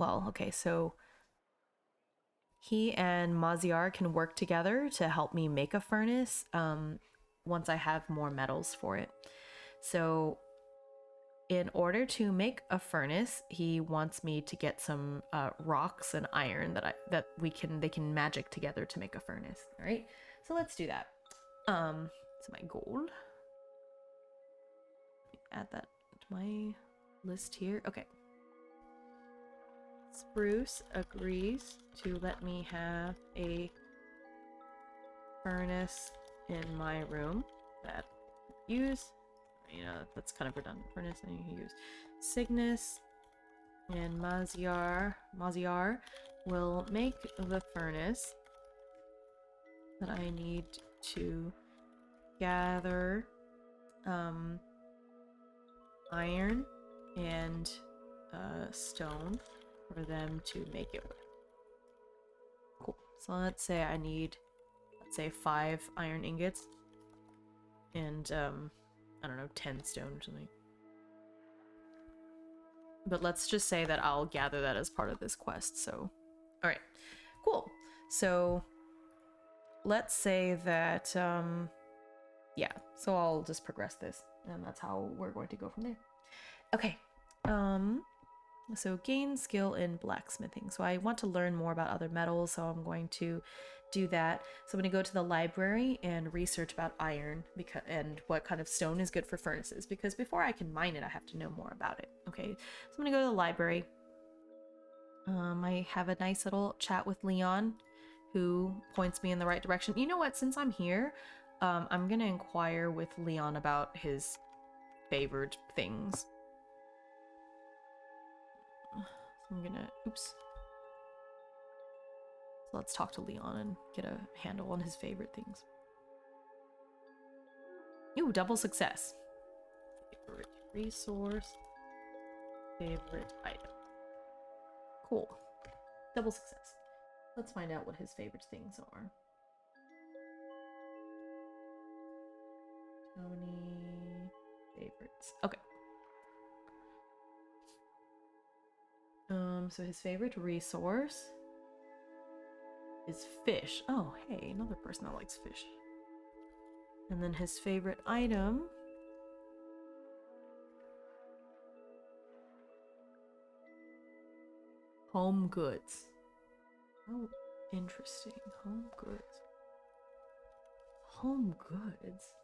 okay, so he and Maziar can work together to help me make a furnace once I have more metals for it. So in order to make a furnace, he wants me to get some rocks and iron that they can magic together to make a furnace. All right, so let's do that. So my gold. Add that to my list here. Okay. Spruce agrees to let me have a furnace in my room that I use. You know, that's kind of redundant. Furnace and you can use. Cygnus and Maziar will make the furnace that I need to gather iron and stone for them to make it with. Cool. So let's say I need, 5 iron ingots and I don't know, 10 stone or something. But let's just say that I'll gather that as part of this quest. So, all right, cool. So let's say that yeah, so I'll just progress this, and that's how we're going to go from there. Okay. So gain skill in blacksmithing. So I want to learn more about other metals, so I'm going to do that. So I'm going to go to the library and research about iron and what kind of stone is good for furnaces, because before I can mine it, I have to know more about it. Okay, so I'm going to go to the library. I have a nice little chat with Leon, who points me in the right direction. You know what? Since I'm here, I'm going to inquire with Leon about his favored things. I'm gonna, oops. So let's talk to Leon and get a handle on his favorite things. Ooh, double success. Favorite resource. Favorite item. Cool. Double success. Let's find out what his favorite things are. Tony favorites. Okay. So his favorite resource is fish. Oh, hey, another person that likes fish. And then his favorite item home goods. Oh, interesting. Home goods. Home goods?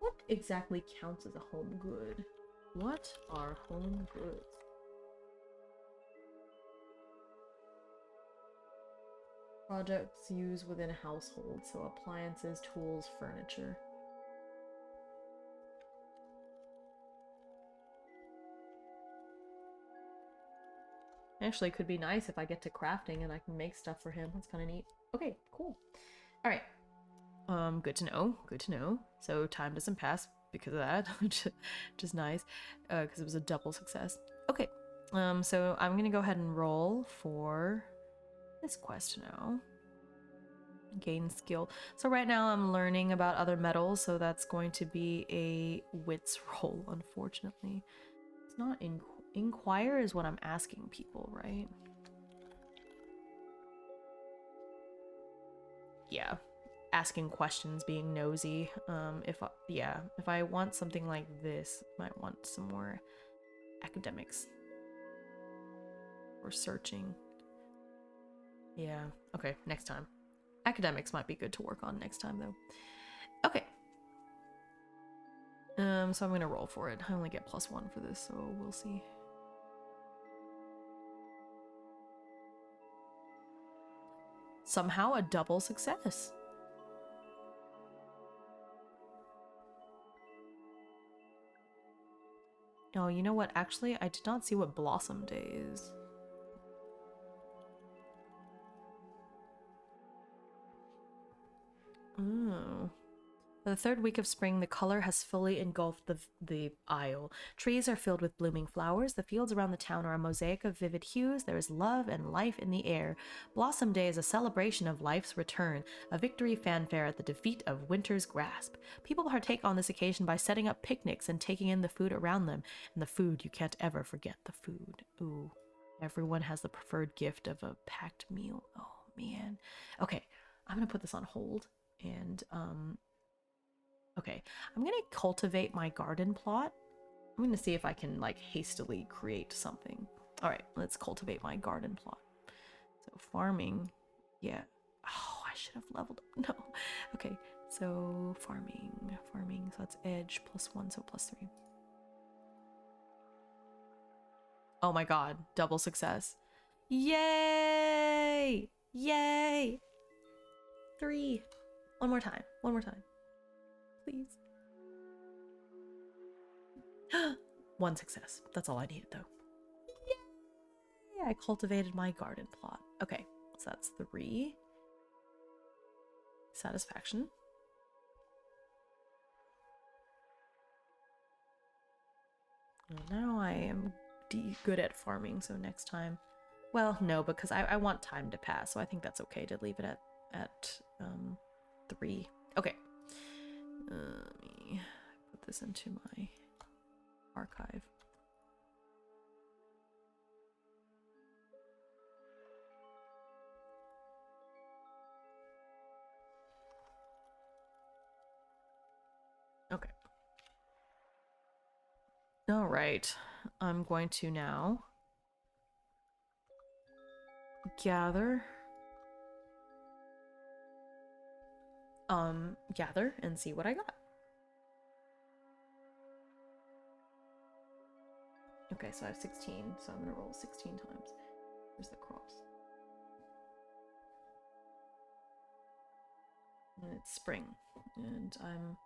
What exactly counts as a home good? What are home goods? Projects used within a household, so appliances, tools, furniture. Actually, it could be nice if I get to crafting and I can make stuff for him. That's kind of neat. Okay, cool. All right. Good to know. Good to know. So time doesn't pass because of that, which is nice, because it was a double success. Okay. So I'm gonna go ahead and roll for this quest now. gain skill. So right now I'm learning about other metals, so that's going to be a wits roll, unfortunately. It's not inquire is what I'm asking people, right? Yeah, asking questions, being nosy. If I want something like this, might want some more academics or searching. Yeah. Okay, next time. Academics might be good to work on next time though. Okay. So I'm gonna roll for it. I only get +1 for this, so we'll see. Somehow a double success. Oh, you know what? Actually, I did not see what Blossom Day is. Oh. For the third week of spring, the color has fully engulfed the isle. Trees are filled with blooming flowers. The fields around the town are a mosaic of vivid hues. There is love and life in the air. Blossom Day is a celebration of life's return, a victory fanfare at the defeat of winter's grasp. People partake on this occasion by setting up picnics and taking in the food around them. And the food, you can't ever forget the food. Ooh, everyone has the preferred gift of a packed meal. Oh, man. Okay, I'm gonna put this on hold and, okay, I'm gonna cultivate my garden plot. I'm gonna see if I can like hastily create something. All right, let's cultivate my garden plot. So farming, yeah. Oh, I should have leveled up. No. Okay, so farming. So that's edge +1, so +3. Oh my god, double success. Yay! Yay! 3. One more time. Please. 1 success. That's all I needed, though. Yay! I cultivated my garden plot. Okay, so that's 3. Satisfaction. And now I am good at farming, so next time... Well, no, because I want time to pass, so I think that's okay to leave it at 3. Okay. Let me put this into my archive. Okay. All right. I'm going to now gather and see what I got. Okay, so I have 16, so I'm gonna roll 16 times. Where's the cross? And it's spring, and I'm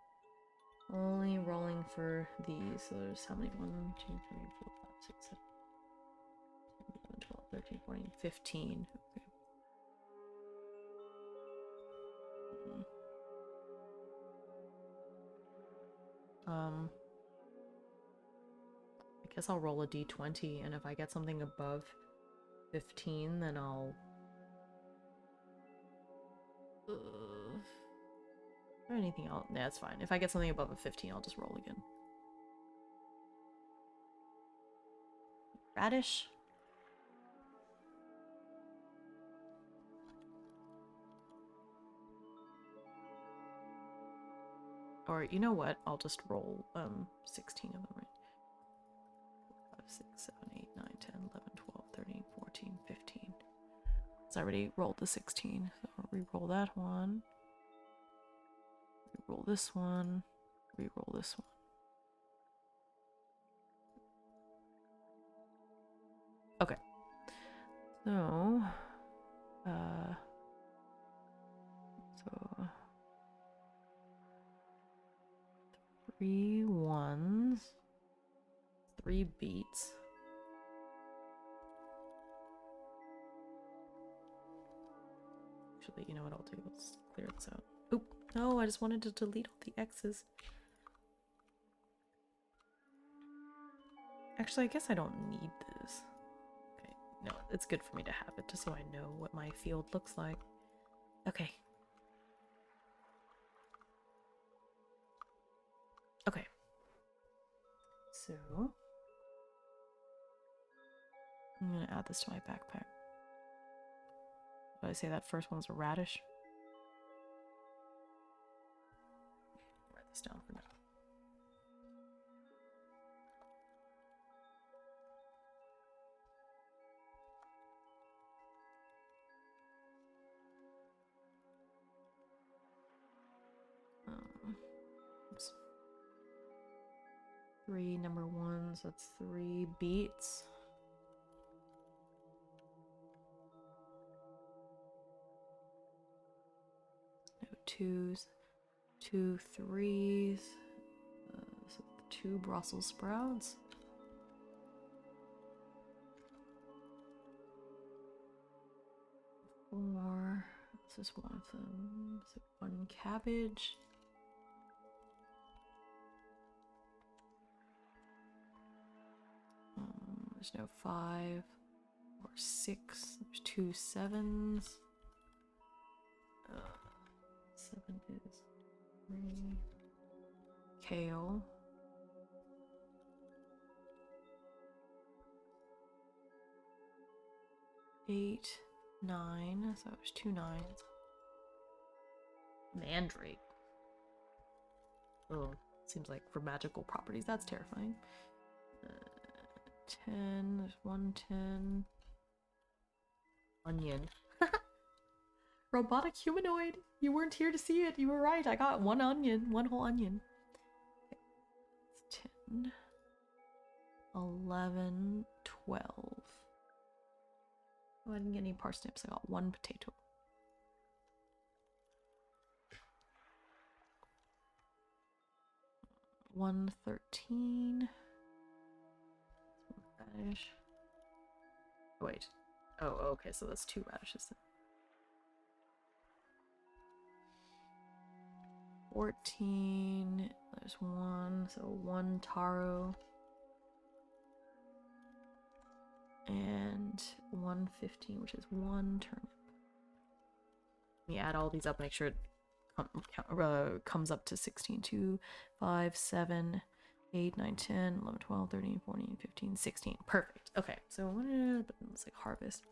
only rolling for these. So there's how many? 1, 2, 3, 4, 5, 6, 7, 11, 12, 13, 14, 15. Okay. I guess I'll roll a d20, and if I get something above 15, then I'll... or anything else? Yeah, that's fine. If I get something above a 15, I'll just roll again. Radish. Or, you know what? I'll just roll 16 of them, right? 5, 6, 7, 8, 9, 10, 11, 12, 13, 14, 15. So I already rolled the 16. So I'll re-roll that one. Re-roll this one. Re-roll this one. Okay. So... So... 3 ones. 3 beets. Actually, you know what I'll do? Let's clear this out. Oop! No, I just wanted to delete all the X's. Actually, I guess I don't need this. Okay, no, it's good for me to have it just so I know what my field looks like. Okay. So I'm gonna add this to my backpack. Did I say that first one's a radish? Write this down for now. Oops. 3 number ones, that's 3 beets. No 2s, 2 3s, so 2 Brussels sprouts. Four. This is one of them. So 1 cabbage. There's no 5 or 6. There's 2 7s. 7 is 3. Kale. Eight, 9. So there's 2 9s. Mandrake. Oh, seems like for magical properties, that's terrifying. 10, there's 1 10. Onion. Robotic humanoid. You weren't here to see it. You were right. I got 1 onion, 1 whole onion. Okay. It's 10, 11, 12. Oh, I didn't get any parsnips. I got 1 potato. One 13. Radish. Oh, wait. Oh, okay, so that's 2 radishes then. 14. There's 1, so 1 taro. And 115, which is 1 turnip. Let me add all these up, make sure it comes up to 16. 2, 5, 7, 8, 9, 10, 11, 12, 13, 14, 15, 16. Perfect. Okay, so let's like harvest.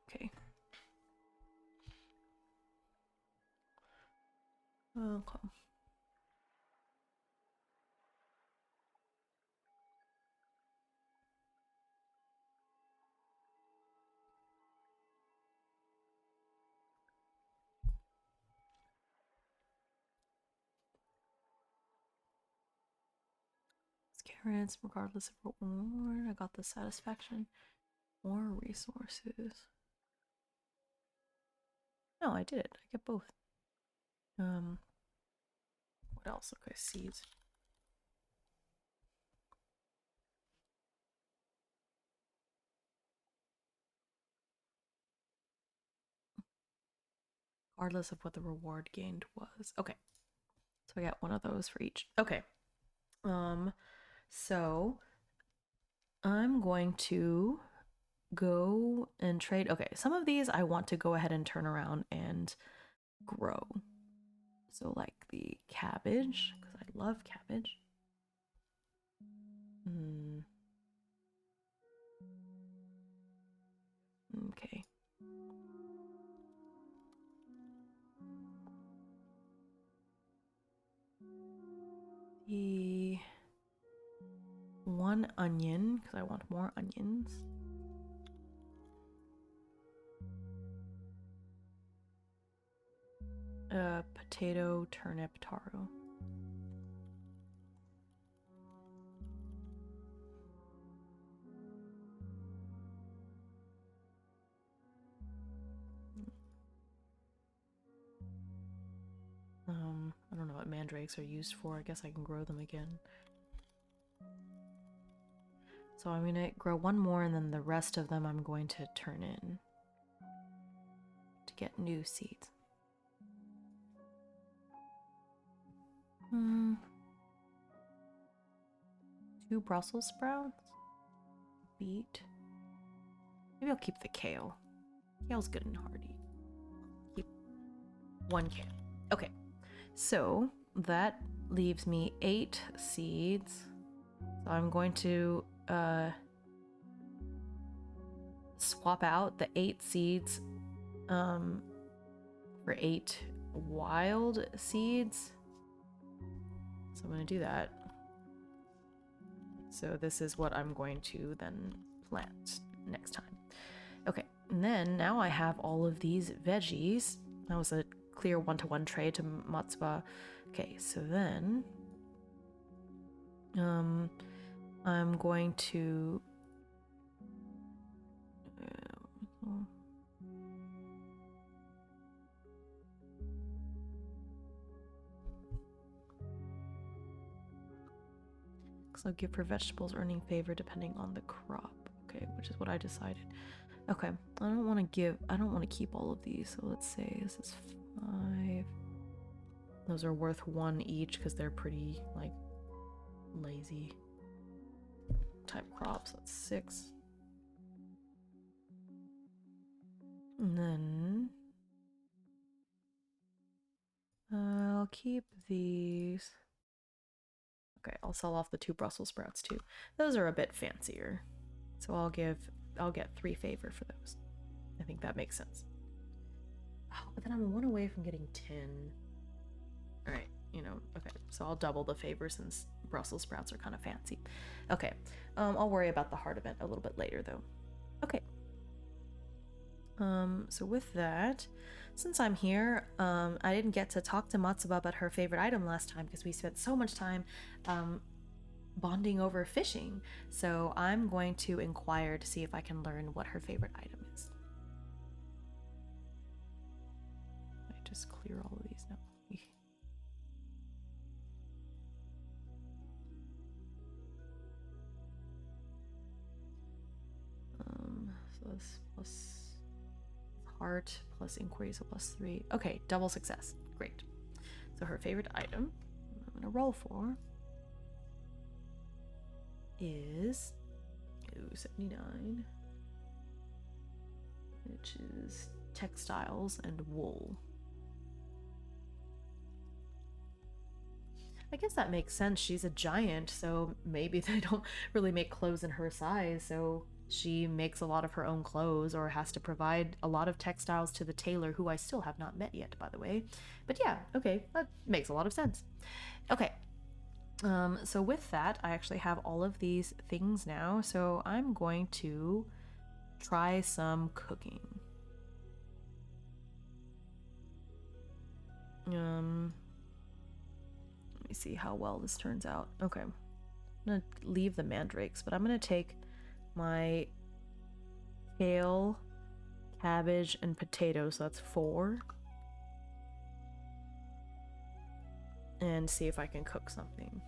Okay. Okay. Carrots, regardless of reward. I got the satisfaction. More resources. No, I did it. I get both. What else? Okay, seeds. Regardless of what the reward gained was. Okay. So I got 1 of those for each. Okay. So I'm going to go and trade. Okay, some of these I want to go ahead and turn around and grow. So like the cabbage, because I love cabbage. Okay. The 1 onion, because I want more onions. Potato, turnip, taro. I don't know what mandrakes are used for. I guess I can grow them again. So I'm gonna grow 1 more, and then the rest of them I'm going to turn in to get new seeds. 2 Brussels sprouts. Beet. Maybe I'll keep the kale. Kale's good and hearty. 1 can. Okay, so that leaves me 8 seeds. So I'm going to swap out the 8 seeds for 8 wild seeds. So I'm going to do that. So this is what I'm going to then plant next time. Okay, and then now I have all of these veggies. That was a clear 1-to-1 trade to Matsuba. Okay, so then I'm going to so give for vegetables earning favor depending on the crop. Okay, which is what I decided. Okay, I don't want to keep all of these. So let's say this is 5. Those are worth 1 each because they're pretty like lazy type crops. That's 6. And then I'll keep these. Okay, I'll sell off the 2 Brussels sprouts too. Those are a bit fancier. So I'll get 3 favor for those. I think that makes sense. Oh, but then I'm 1 away from getting 10. Alright, okay. So I'll double the favor since Brussels sprouts are kind of fancy. Okay, I'll worry about the heart event a little bit later though. Okay. So with that, since I'm here, I didn't get to talk to Matsuba about her favorite item last time because we spent so much time bonding over fishing. So I'm going to inquire to see if I can learn what her favorite item is. I just clear all of these now. So this plus heart plus inquiry, so plus 3. Okay, double success. Great. So her favorite item I'm gonna roll for is 79, which is textiles and wool. I guess that makes sense. She's a giant, so maybe they don't really make clothes in her size, so she makes a lot of her own clothes or has to provide a lot of textiles to the tailor, who I still have not met yet, by the way. But yeah, okay, that makes a lot of sense. Okay, so with that, I actually have all of these things now, so I'm going to try some cooking. Let me see how well this turns out. Okay, I'm gonna leave the mandrakes, but I'm gonna take my kale, cabbage, and potatoes, so that's 4, and see if I can cook something.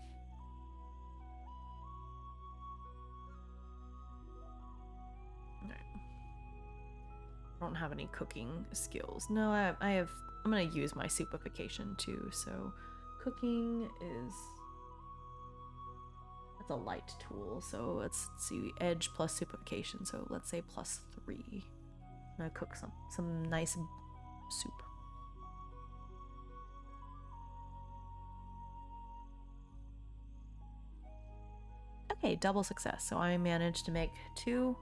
Alright. I don't have any cooking skills. No, I have. I'm gonna use my soupification too, so cooking is... That's a light tool, so let's see, edge plus soupification, so let's say plus 3. I'm gonna cook some nice soup. Okay, double success, so I managed to make 2.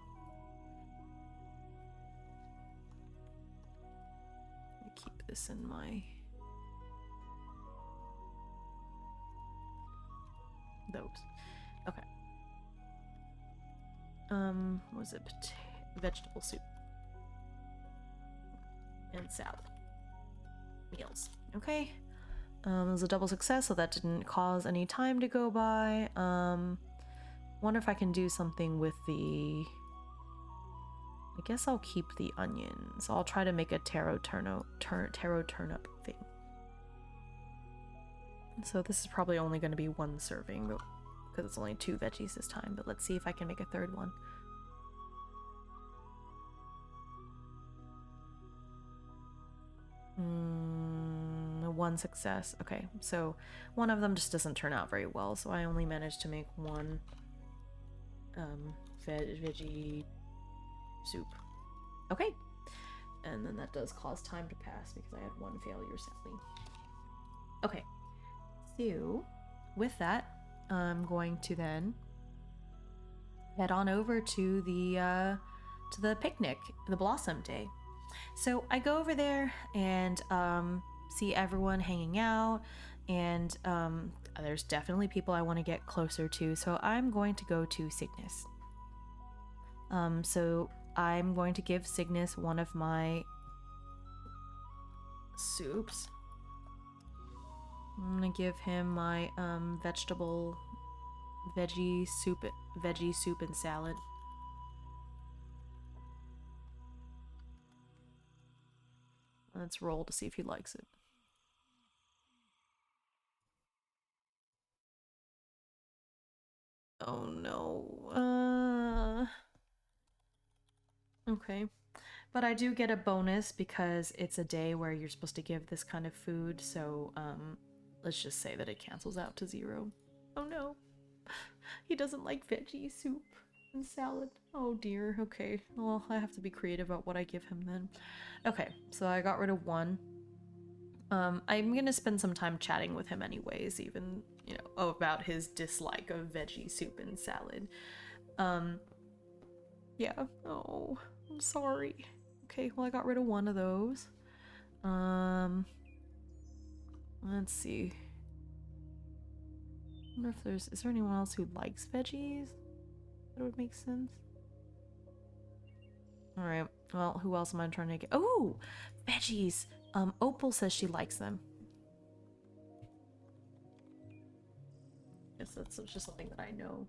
Let me keep this in my... those. Okay. What was it? Vegetable soup. And salad. Meals. Okay. It was a double success, so that didn't cause any time to go by. Wonder if I can do something with the... I guess I'll keep the onions. I'll try to make a taro turnip thing. So this is probably only going to be 1 serving, but because it's only 2 veggies this time, but let's see if I can make a 3rd one. 1 success. Okay, so one of them just doesn't turn out very well, so I only managed to make 1 veggie soup. Okay, And then that does cause time to pass because I had one failure, sadly. Okay, so with that, I'm going to then head on over to the picnic, the Blossom Day. So I go over there and see everyone hanging out, and there's definitely people I want to get closer to. So I'm going to go to Cygnus. So I'm going to give Cygnus one of my soups. I'm gonna give him my veggie soup and salad. Let's roll to see if he likes it. Oh no. Okay. But I do get a bonus because it's a day where you're supposed to give this kind of food, so let's just say that it cancels out to 0. Oh no. He doesn't like veggie soup and salad. Oh dear. Okay. Well, I have to be creative about what I give him then. Okay, so I got rid of 1. I'm gonna spend some time chatting with him anyways, even, about his dislike of veggie soup and salad. Yeah. Oh, I'm sorry. Okay, well I got rid of 1 of those. Let's see. I wonder if is there anyone else who likes veggies? That would make sense. Alright, well, who else am I trying to get? Oh, veggies! Opal says she likes them. Guess that's just something that I know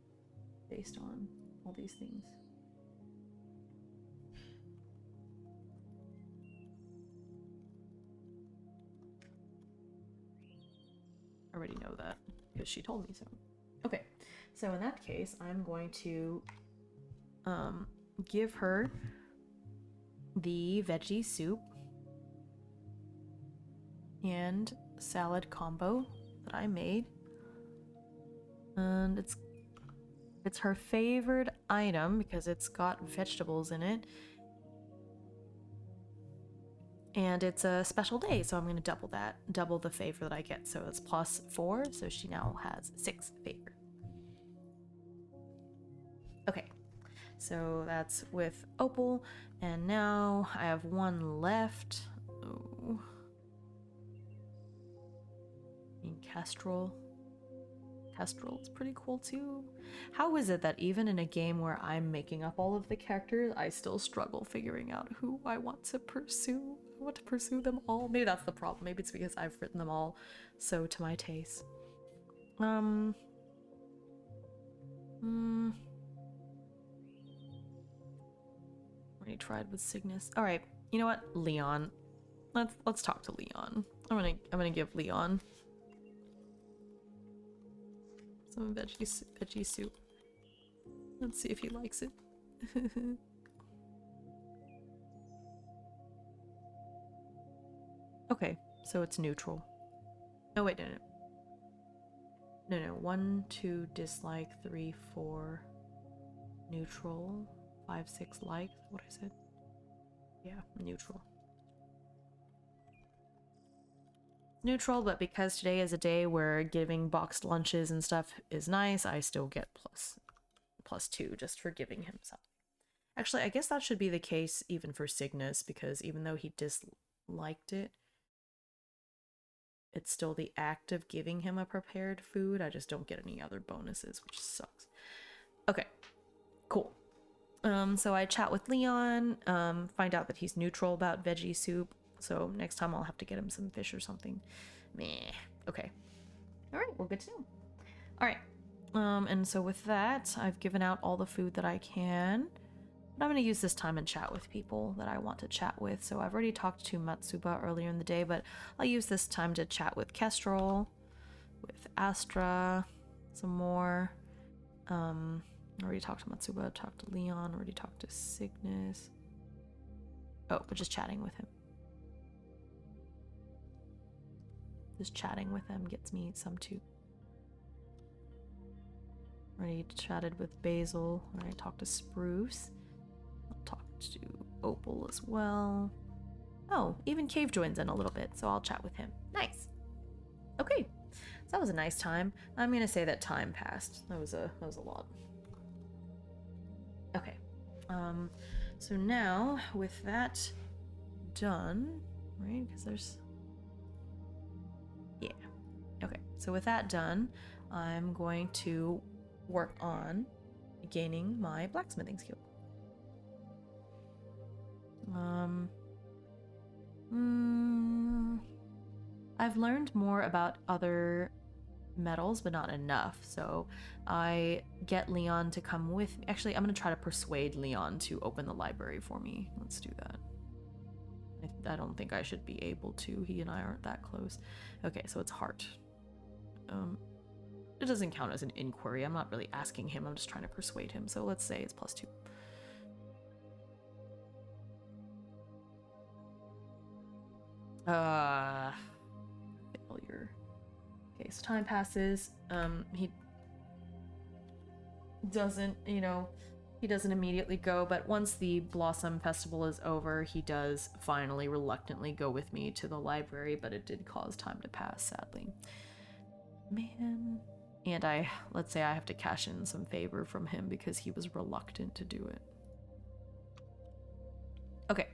based on all these things. I already know that because she told me so. Okay, so in that case, I'm going to give her the veggie soup and salad combo that I made, and it's her favorite item because it's got vegetables in it, and it's a special day, so I'm going to double the favor that I get, so it's +4, so she now has 6 favor. Okay, so that's with Opal, and now I have 1 left. Oh. Kestrel. Kestrel is pretty cool too. How is it that even in a game where I'm making up all of the characters, I still struggle figuring out who I want to pursue? I want to pursue them all. Maybe that's the problem. Maybe it's because I've written them all so to my taste. Already tried with Cygnus. All right, you know what, Leon. Let's talk to Leon. I'm gonna give Leon some veggie soup. Let's see if he likes it. Okay, so it's neutral. Oh wait, no. 1, 2 dislike, 3, 4 neutral, 5, 6 like. What I said? Yeah, neutral. Neutral, but because today is a day where giving boxed lunches and stuff is nice, I still get +2 just for giving him some. Actually, I guess that should be the case even for Cygnus, because even though he disliked it, it's still the act of giving him a prepared food. I just don't get any other bonuses, which sucks. Okay, cool. So I chat with Leon, find out that he's neutral about veggie soup. So next time I'll have to get him some fish or something. Meh. Okay. All right, well, good to know. All right. And so with that, I've given out all the food that I can. But I'm going to use this time and chat with people that I want to chat with. So I've already talked to Matsuba earlier in the day, but I'll use this time to chat with Kestrel, with Astra, some more. I already talked to Matsuba, talked to Leon, already talked to Cygnus. Oh, but just chatting with him. Just chatting with him gets me some too. Already chatted with Basil. Already talked to Spruce. I'll talk to Opal as well. Oh, even Cave joins in a little bit, so I'll chat with him. Nice. Okay, so that was a nice time. I'm gonna say that time passed. That was a lot. Okay. So now with that done, right? Because there's yeah. Okay. So with that done, I'm going to work on gaining my blacksmithing skill. I've learned more about other metals, but not enough. So I get Leon to come with me. Actually, I'm going to try to persuade Leon to open the library for me. Let's do that. I don't think I should be able to. He and I aren't that close. Okay, so it's heart. It doesn't count as an inquiry. I'm not really asking him. I'm just trying to persuade him. So let's say it's +2. Failure. Okay, so time passes. He doesn't, he doesn't immediately go, but once the Blossom Festival is over, he does finally reluctantly go with me to the library, but it did cause time to pass, sadly. Man. And let's say I have to cash in some favor from him because he was reluctant to do it. Okay.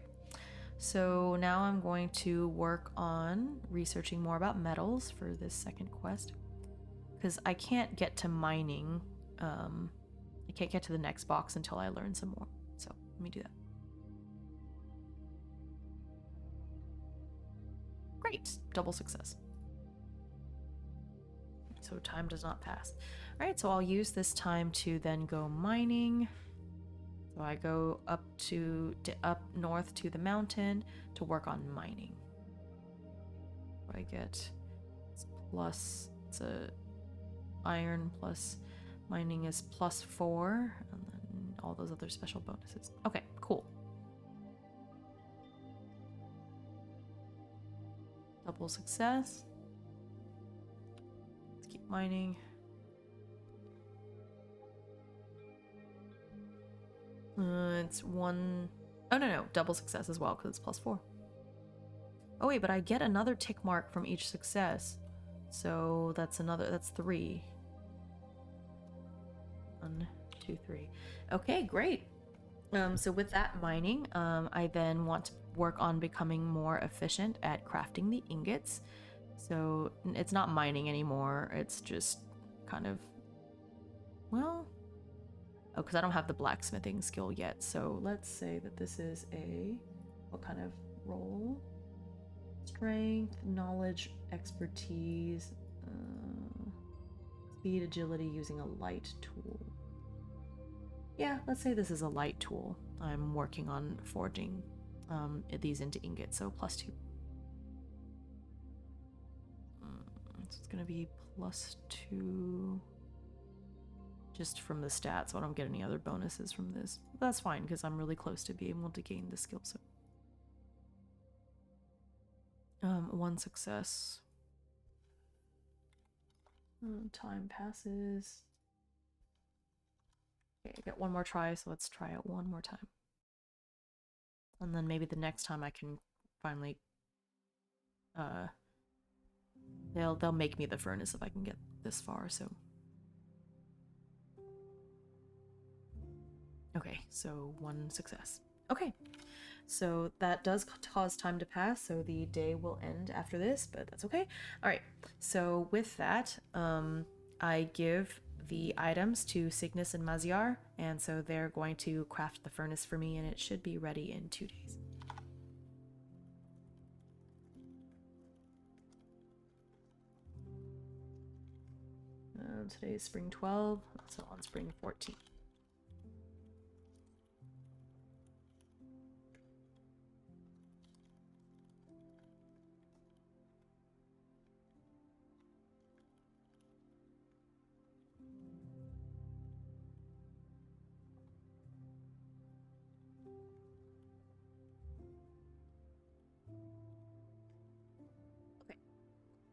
So now I'm going to work on researching more about metals for this second quest. Because I can't get to mining. I can't get to the next box until I learn some more. So let me do that. Great. Double success. So time does not pass. All right, so I'll use this time to then go mining. So I go up north to the mountain to work on mining. I get it's a iron plus mining is +4, and then all those other special bonuses. Okay, cool. Double success. Let's keep mining. It's 1. Oh, no, double success as well because it's +4. Oh wait, but I get another tick mark from each success, so that's 3. 1, 2, 3. Okay, great. So with that mining, I then want to work on becoming more efficient at crafting the ingots. So it's not mining anymore. It's just kind of, well, oh, because I don't have the blacksmithing skill yet. So let's say that this is what kind of roll? Strength, knowledge, expertise, speed, agility using a light tool. Yeah, let's say this is a light tool. I'm working on forging these into ingots, so +2. So it's gonna be +2 just from the stats, so I don't get any other bonuses from this. But that's fine because I'm really close to being able to gain the skill. So 1 success. Time passes. Okay, I get 1 more try, so let's try it 1 more time. And then maybe the next time I can finally they'll make me the furnace if I can get this far, so. Okay, so 1 success. Okay, so that does cause time to pass, so the day will end after this, but that's okay. All right, so with that, I give the items to Cygnus and Maziar, and so they're going to craft the furnace for me, and it should be ready in 2 days. Today is spring 12, so on spring 14.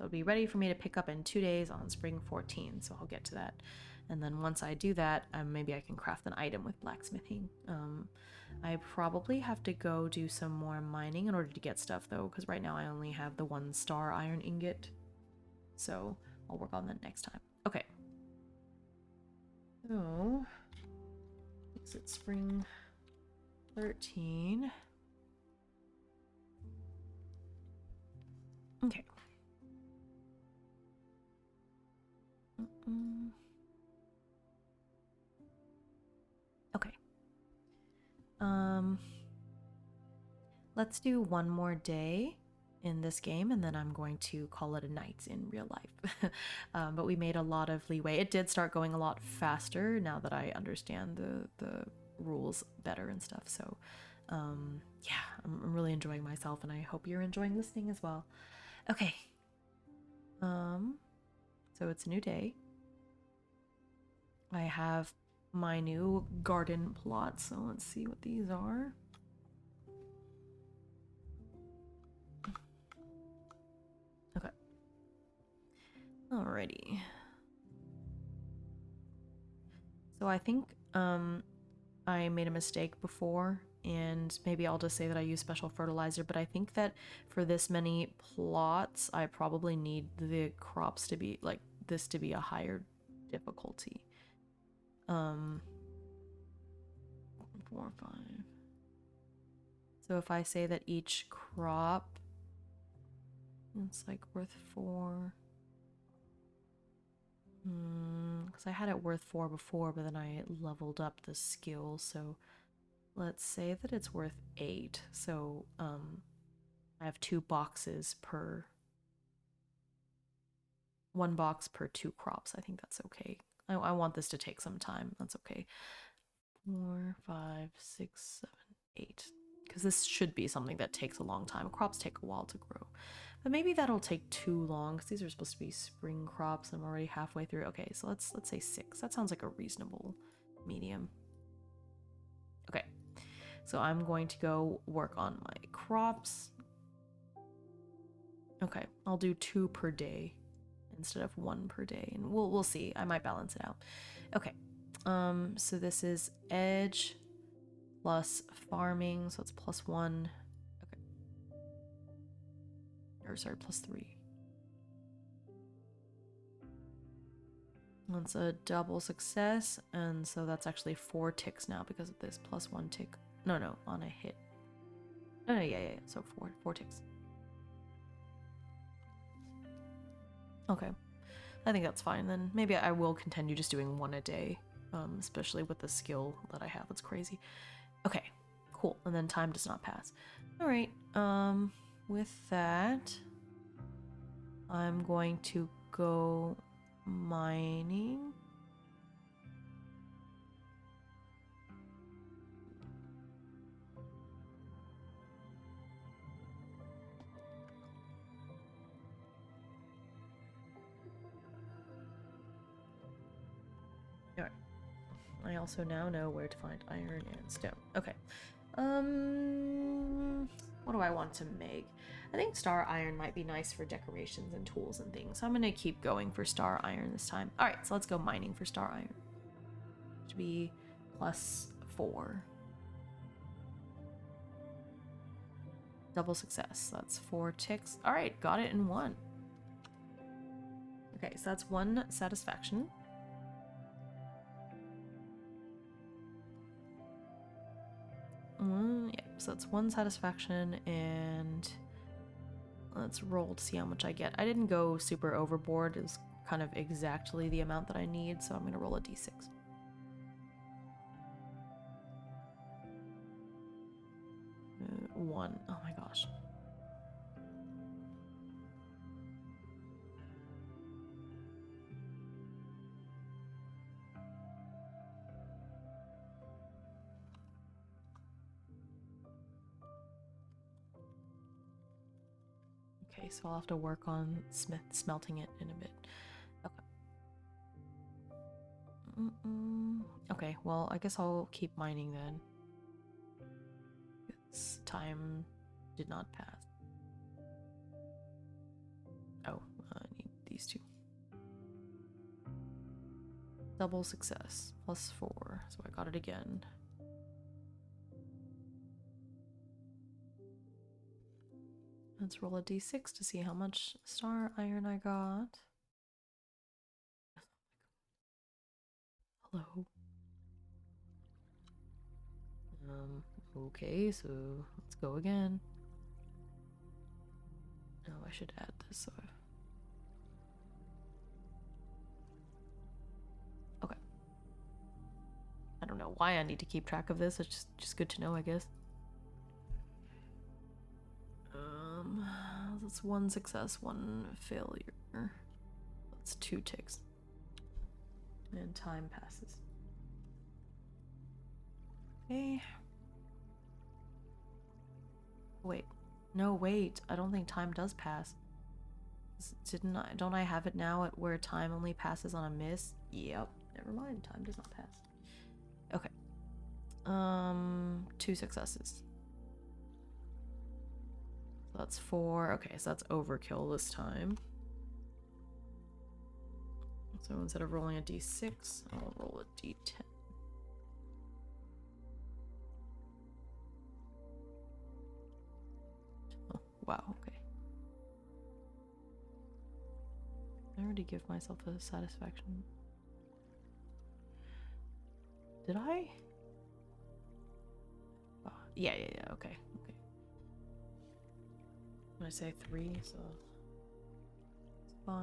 It'll be ready for me to pick up in 2 days on spring 14, so I'll get to that And then once I do that, maybe I can craft an item with blacksmithing. I probably have to go do some more mining in order to get stuff though, because right now I only have the 1 star iron ingot. So I'll work on that next time. Okay. So, is it spring 13? Okay. Okay. Let's do one more day in this game, and then I'm going to call it a night in real life. But we made a lot of leeway. It did start going a lot faster now that I understand the rules better and stuff. So, yeah, I'm really enjoying myself, and I hope you're enjoying listening as well. Okay. So it's a new day. I have my new garden plot, so let's see what these are. Okay. Alrighty. So I think I made a mistake before, and maybe I'll just say that I use special fertilizer, but I think that for this many plots, I probably need the crops to be, like, this to be a higher difficulty. 4, 5. So if I say that each crop, it's like worth 4. Because I had it worth 4 before, but then I leveled up the skill, so let's say that it's worth 8. So I have 2 boxes per 1 box per 2 crops. I think that's okay. I want this to take some time. That's okay. 4, 5, 6, 7, 8. Because this should be something that takes a long time. Crops take a while to grow. But maybe that'll take too long because these are supposed to be spring crops and I'm already halfway through. Okay, so let's say 6. That sounds like a reasonable medium. Okay, so I'm going to go work on my crops. Okay, I'll do 2 per day instead of 1 per day, and we'll see. I might balance it out. Okay, so this is edge plus farming, so it's +1. Okay, or sorry, +3. That's a double success, and so that's actually 4 ticks now because of this +1 tick. No, on a hit. No, yeah. So 4 ticks. Okay, I think that's fine then. Maybe I will continue just doing 1 a day, especially with the skill that I have. It's crazy. Okay, cool. And then time does not pass. All right. With that, I'm going to go mining. All right. I also now know where to find iron and stone. Okay. What do I want to make? I think star iron might be nice for decorations and tools and things. So I'm gonna keep going for star iron this time. All right, so let's go mining for star iron. Should be +4. Double success. That's 4 ticks. All right, got it in 1. Okay, so that's 1 satisfaction. Yep, so that's 1 satisfaction, and let's roll to see how much I get. I didn't go super overboard. It was kind of exactly the amount that I need, so I'm going to roll a d6. 1. Oh my gosh. Okay, so I'll have to work on smelting it in a bit. Okay. Okay, well, I guess I'll keep mining then. This time did not pass. Oh, I need these 2. Double success. +4. So I got it again. Let's roll a d6 to see how much star iron I got. Hello. Okay, so let's go again. Oh, I should add this. So okay. I don't know why I need to keep track of this. It's just good to know, I guess. That's 1 success, 1 failure. That's 2 ticks. And time passes. Okay. Wait. No, wait. I don't think time does pass. Don't I have it now at where time only passes on a miss? Yep. Never mind. Time does not pass. Okay. 2 successes. So that's 4. Okay, so that's overkill this time. So instead of rolling a d6, I'll roll a d10. Oh, wow, okay. I already give myself a satisfaction. Did I? Oh, yeah, okay. When I say 3, so 5.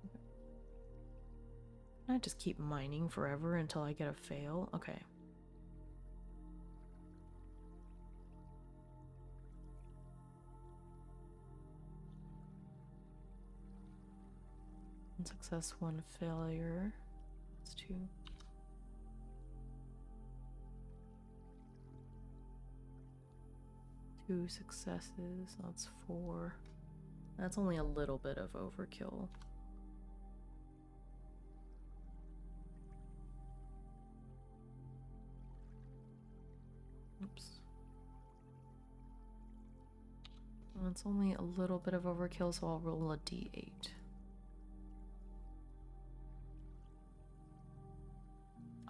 Okay. Can I just keep mining forever until I get a fail? Okay. One success, 1 failure. That's 2. Two successes, that's 4. That's only a little bit of overkill. Oops. That's only a little bit of overkill, so I'll roll a d8.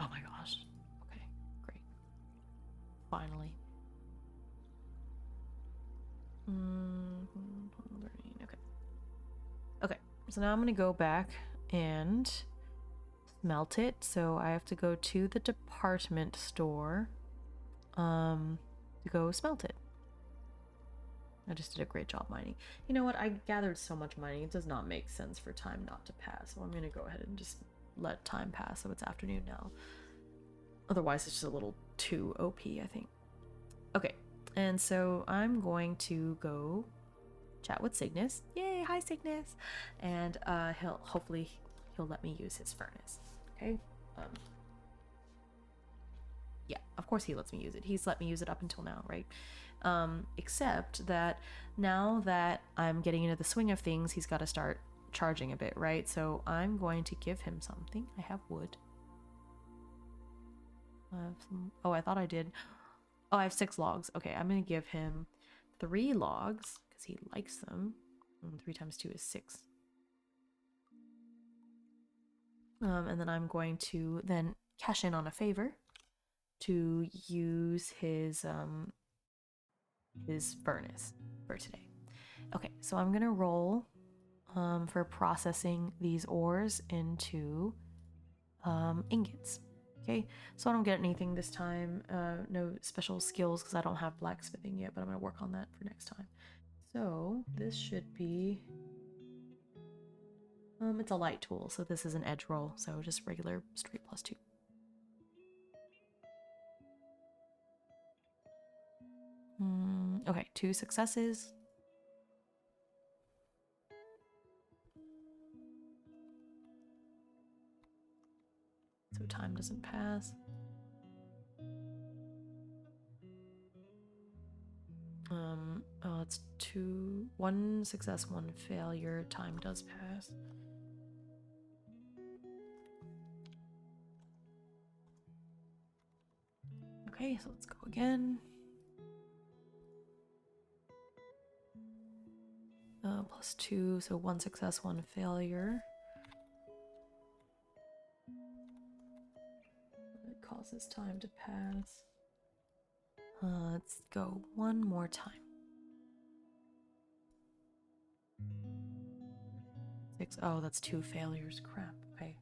Oh my gosh. Okay, great. Finally. Okay. Okay, so now I'm gonna go back and smelt it. So I have to go to the department store to go smelt it. I just did a great job mining. You know what? I gathered so much mining. It does not make sense for time not to pass. So I'm gonna go ahead and just let time pass. So it's afternoon now. Otherwise, it's just a little too OP, I think. Okay, and so I'm going to go chat with Cygnus. Yay, hi Cygnus. And hopefully he'll let me use his furnace. Okay. Yeah, of course he lets me use it. He's let me use it up until now, right? Except that now that I'm getting into the swing of things, he's got to start charging a bit, right? So I'm going to give him something. I have wood. I have some... Oh, I thought I did. Oh, I have 6 logs. Okay, I'm going to give him 3 logs because he likes them. 3 times 2 is 6. And then I'm going to then cash in on a favor to use his furnace for today. Okay, so I'm gonna roll for processing these ores into ingots. Okay, so I don't get anything this time. No special skills because I don't have blacksmithing yet, but I'm gonna work on that for next time. So this should be it's a light tool, so this is an edge roll, so just regular straight +2. Okay, 2 successes. So time doesn't pass. Oh, it's 1 success, 1 failure. Time does pass. Okay, so let's go again. +2, so 1 success, 1 failure. causes time to pass. Let's go one more time. 6. Oh, that's 2 failures. Crap. Okay.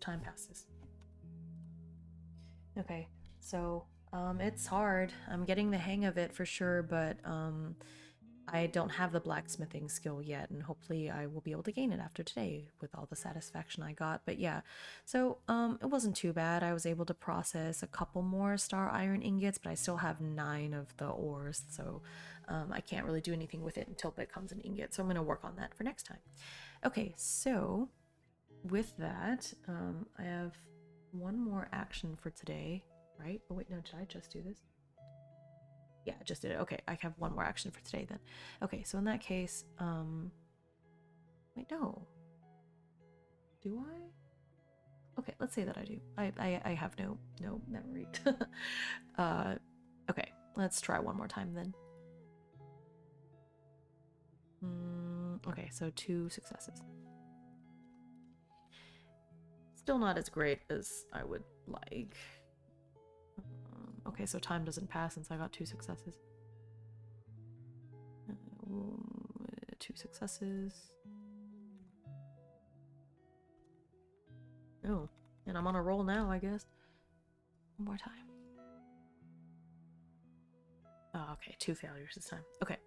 Time passes. Okay. So, it's hard. I'm getting the hang of it for sure, but I don't have the blacksmithing skill yet, and hopefully I will be able to gain it after today with all the satisfaction I got. But yeah, so it wasn't too bad. I was able to process a couple more star iron ingots, but I still have 9 of the ores, so I can't really do anything with it until it becomes an ingot. So I'm going to work on that for next time. Okay, so with that, I have one more action for today, right? Oh wait, no, did I just do this? Yeah, I just did it. Okay, I have one more action for today then. Okay, so in that case, wait, no. Do I? Okay, let's say that I do. I have no memory. Okay, let's try one more time then. Okay, so 2 successes. Still not as great as I would like. Okay, so time doesn't pass since I got 2 successes. 2 successes. Oh, and I'm on a roll now, I guess. One more time. Oh, okay, 2 failures this time. Okay.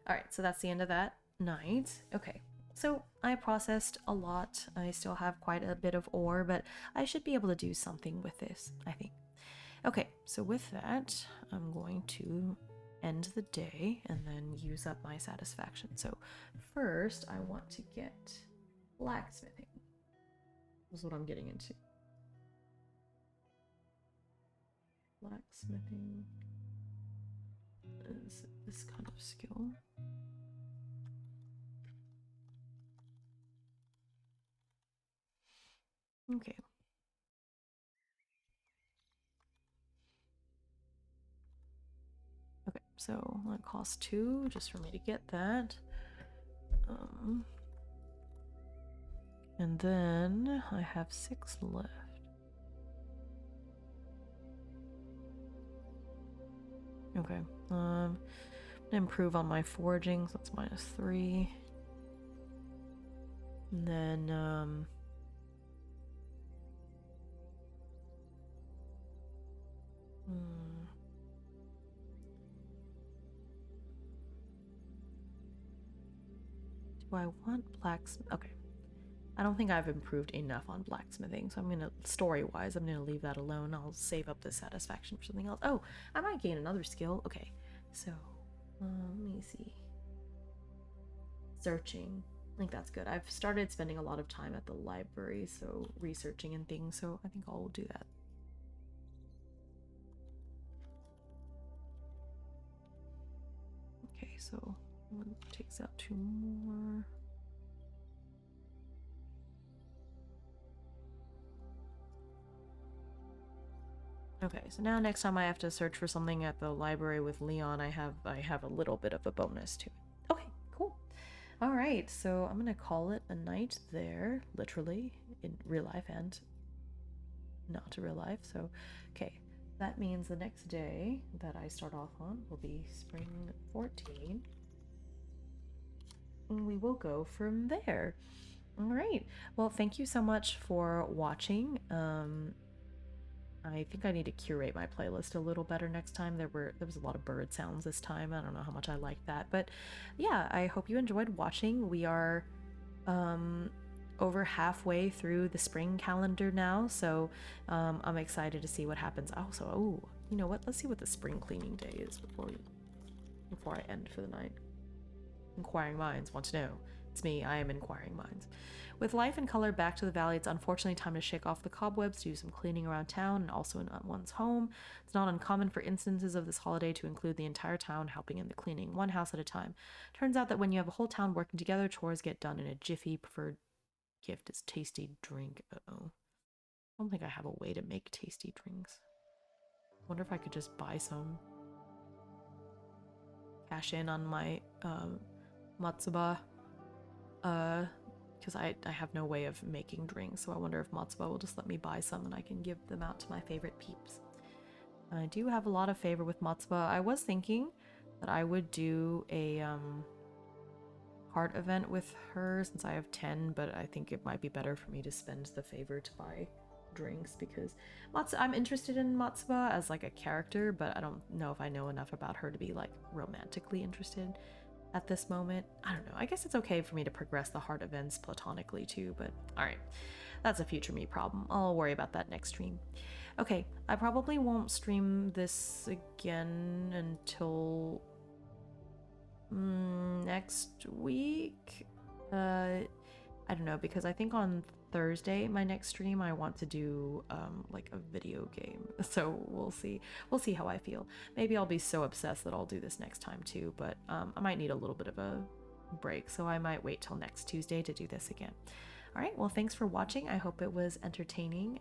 Alright, so that's the end of that night. Okay, so I processed a lot. I still have quite a bit of ore, but I should be able to do something with this, I think. Okay, so with that, I'm going to end the day and then use up my satisfaction. So first, I want to get blacksmithing. This is what I'm getting into. Blacksmithing is this kind of skill. Okay. Okay, so that costs 2 just for me to get that. And then I have 6 left. Okay, I'm gonna improve on my foraging, so that's -3. And then, do I want blacksmith? Okay. I don't think I've improved enough on blacksmithing, so I'm gonna, story-wise, I'm gonna leave that alone. I'll save up the satisfaction for something else. Oh, I might gain another skill. Okay, so, let me see. Searching. I think that's good. I've started spending a lot of time at the library, so researching and things, so I think I'll do that. Okay, so one takes out 2 more. Okay, so now next time I have to search for something at the library with Leon, I have a little bit of a bonus to it. Okay, cool. All right, so I'm gonna call it a night there, literally in real life and not real life. So, okay, that means the next day that I start off on will be spring 14, and we will go from there. All right. Well, thank you so much for watching. I think I need to curate my playlist a little better next time. There was a lot of bird sounds this time. I don't know how much I like that, but yeah, I hope you enjoyed watching. We are over halfway through the spring calendar now, so I'm excited to see what happens. Also, oh, you know what? Let's see what the spring cleaning day is before I end for the night. Inquiring minds want to know. It's me, I am Inquiring Minds. With life and color back to the valley, it's unfortunately time to shake off the cobwebs, do some cleaning around town and also in one's home. It's not uncommon for instances of this holiday to include the entire town helping in the cleaning, one house at a time. Turns out that when you have a whole town working together, chores get done in a jiffy. Preferred gift is tasty drink. Uh-oh. I don't think I have a way to make tasty drinks. Wonder if I could just buy some. Cash in on my Matsuba because I have no way of making drinks, so I wonder if Matsuba will just let me buy some and I can give them out to my favorite peeps. I do have a lot of favor with Matsuba. I was thinking that I would do a heart event with her since I have 10, but I think it might be better for me to spend the favor to buy drinks because I'm interested in Matsuba as like a character, but I don't know if I know enough about her to be like romantically interested at this moment. I don't know. I guess it's okay for me to progress the heart events platonically too, but alright. That's a future me problem. I'll worry about that next stream. Okay, I probably won't stream this again until next week. I don't know, because I think on Thursday, my next stream, I want to do like a video game. So we'll see. We'll see how I feel. Maybe I'll be so obsessed that I'll do this next time too, but I might need a little bit of a break, so I might wait till next Tuesday to do this again. All right, well, thanks for watching. I hope it was entertaining.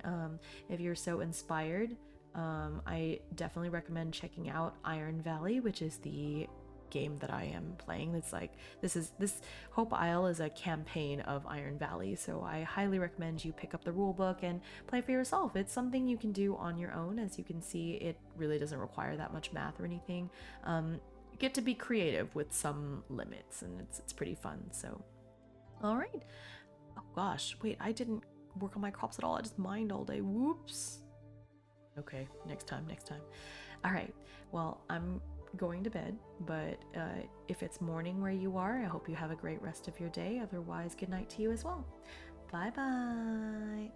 If you're so inspired, I definitely recommend checking out Iron Valley, which is the game that I am playing. It's like this Hope Isle is a campaign of Iron Valley, so I highly recommend you pick up the rulebook and play for yourself. It's something you can do on your own. As you can see, it really doesn't require that much math or anything. You get to be creative with some limits, and it's pretty fun. So, all right. Oh gosh, wait, I didn't work on my crops at all. I just mined all day. Whoops. Okay, next time. All right. Well, I'm going to bed, but if it's morning where you are, I hope you have a great rest of your day. Otherwise, good night to you as well. Bye bye.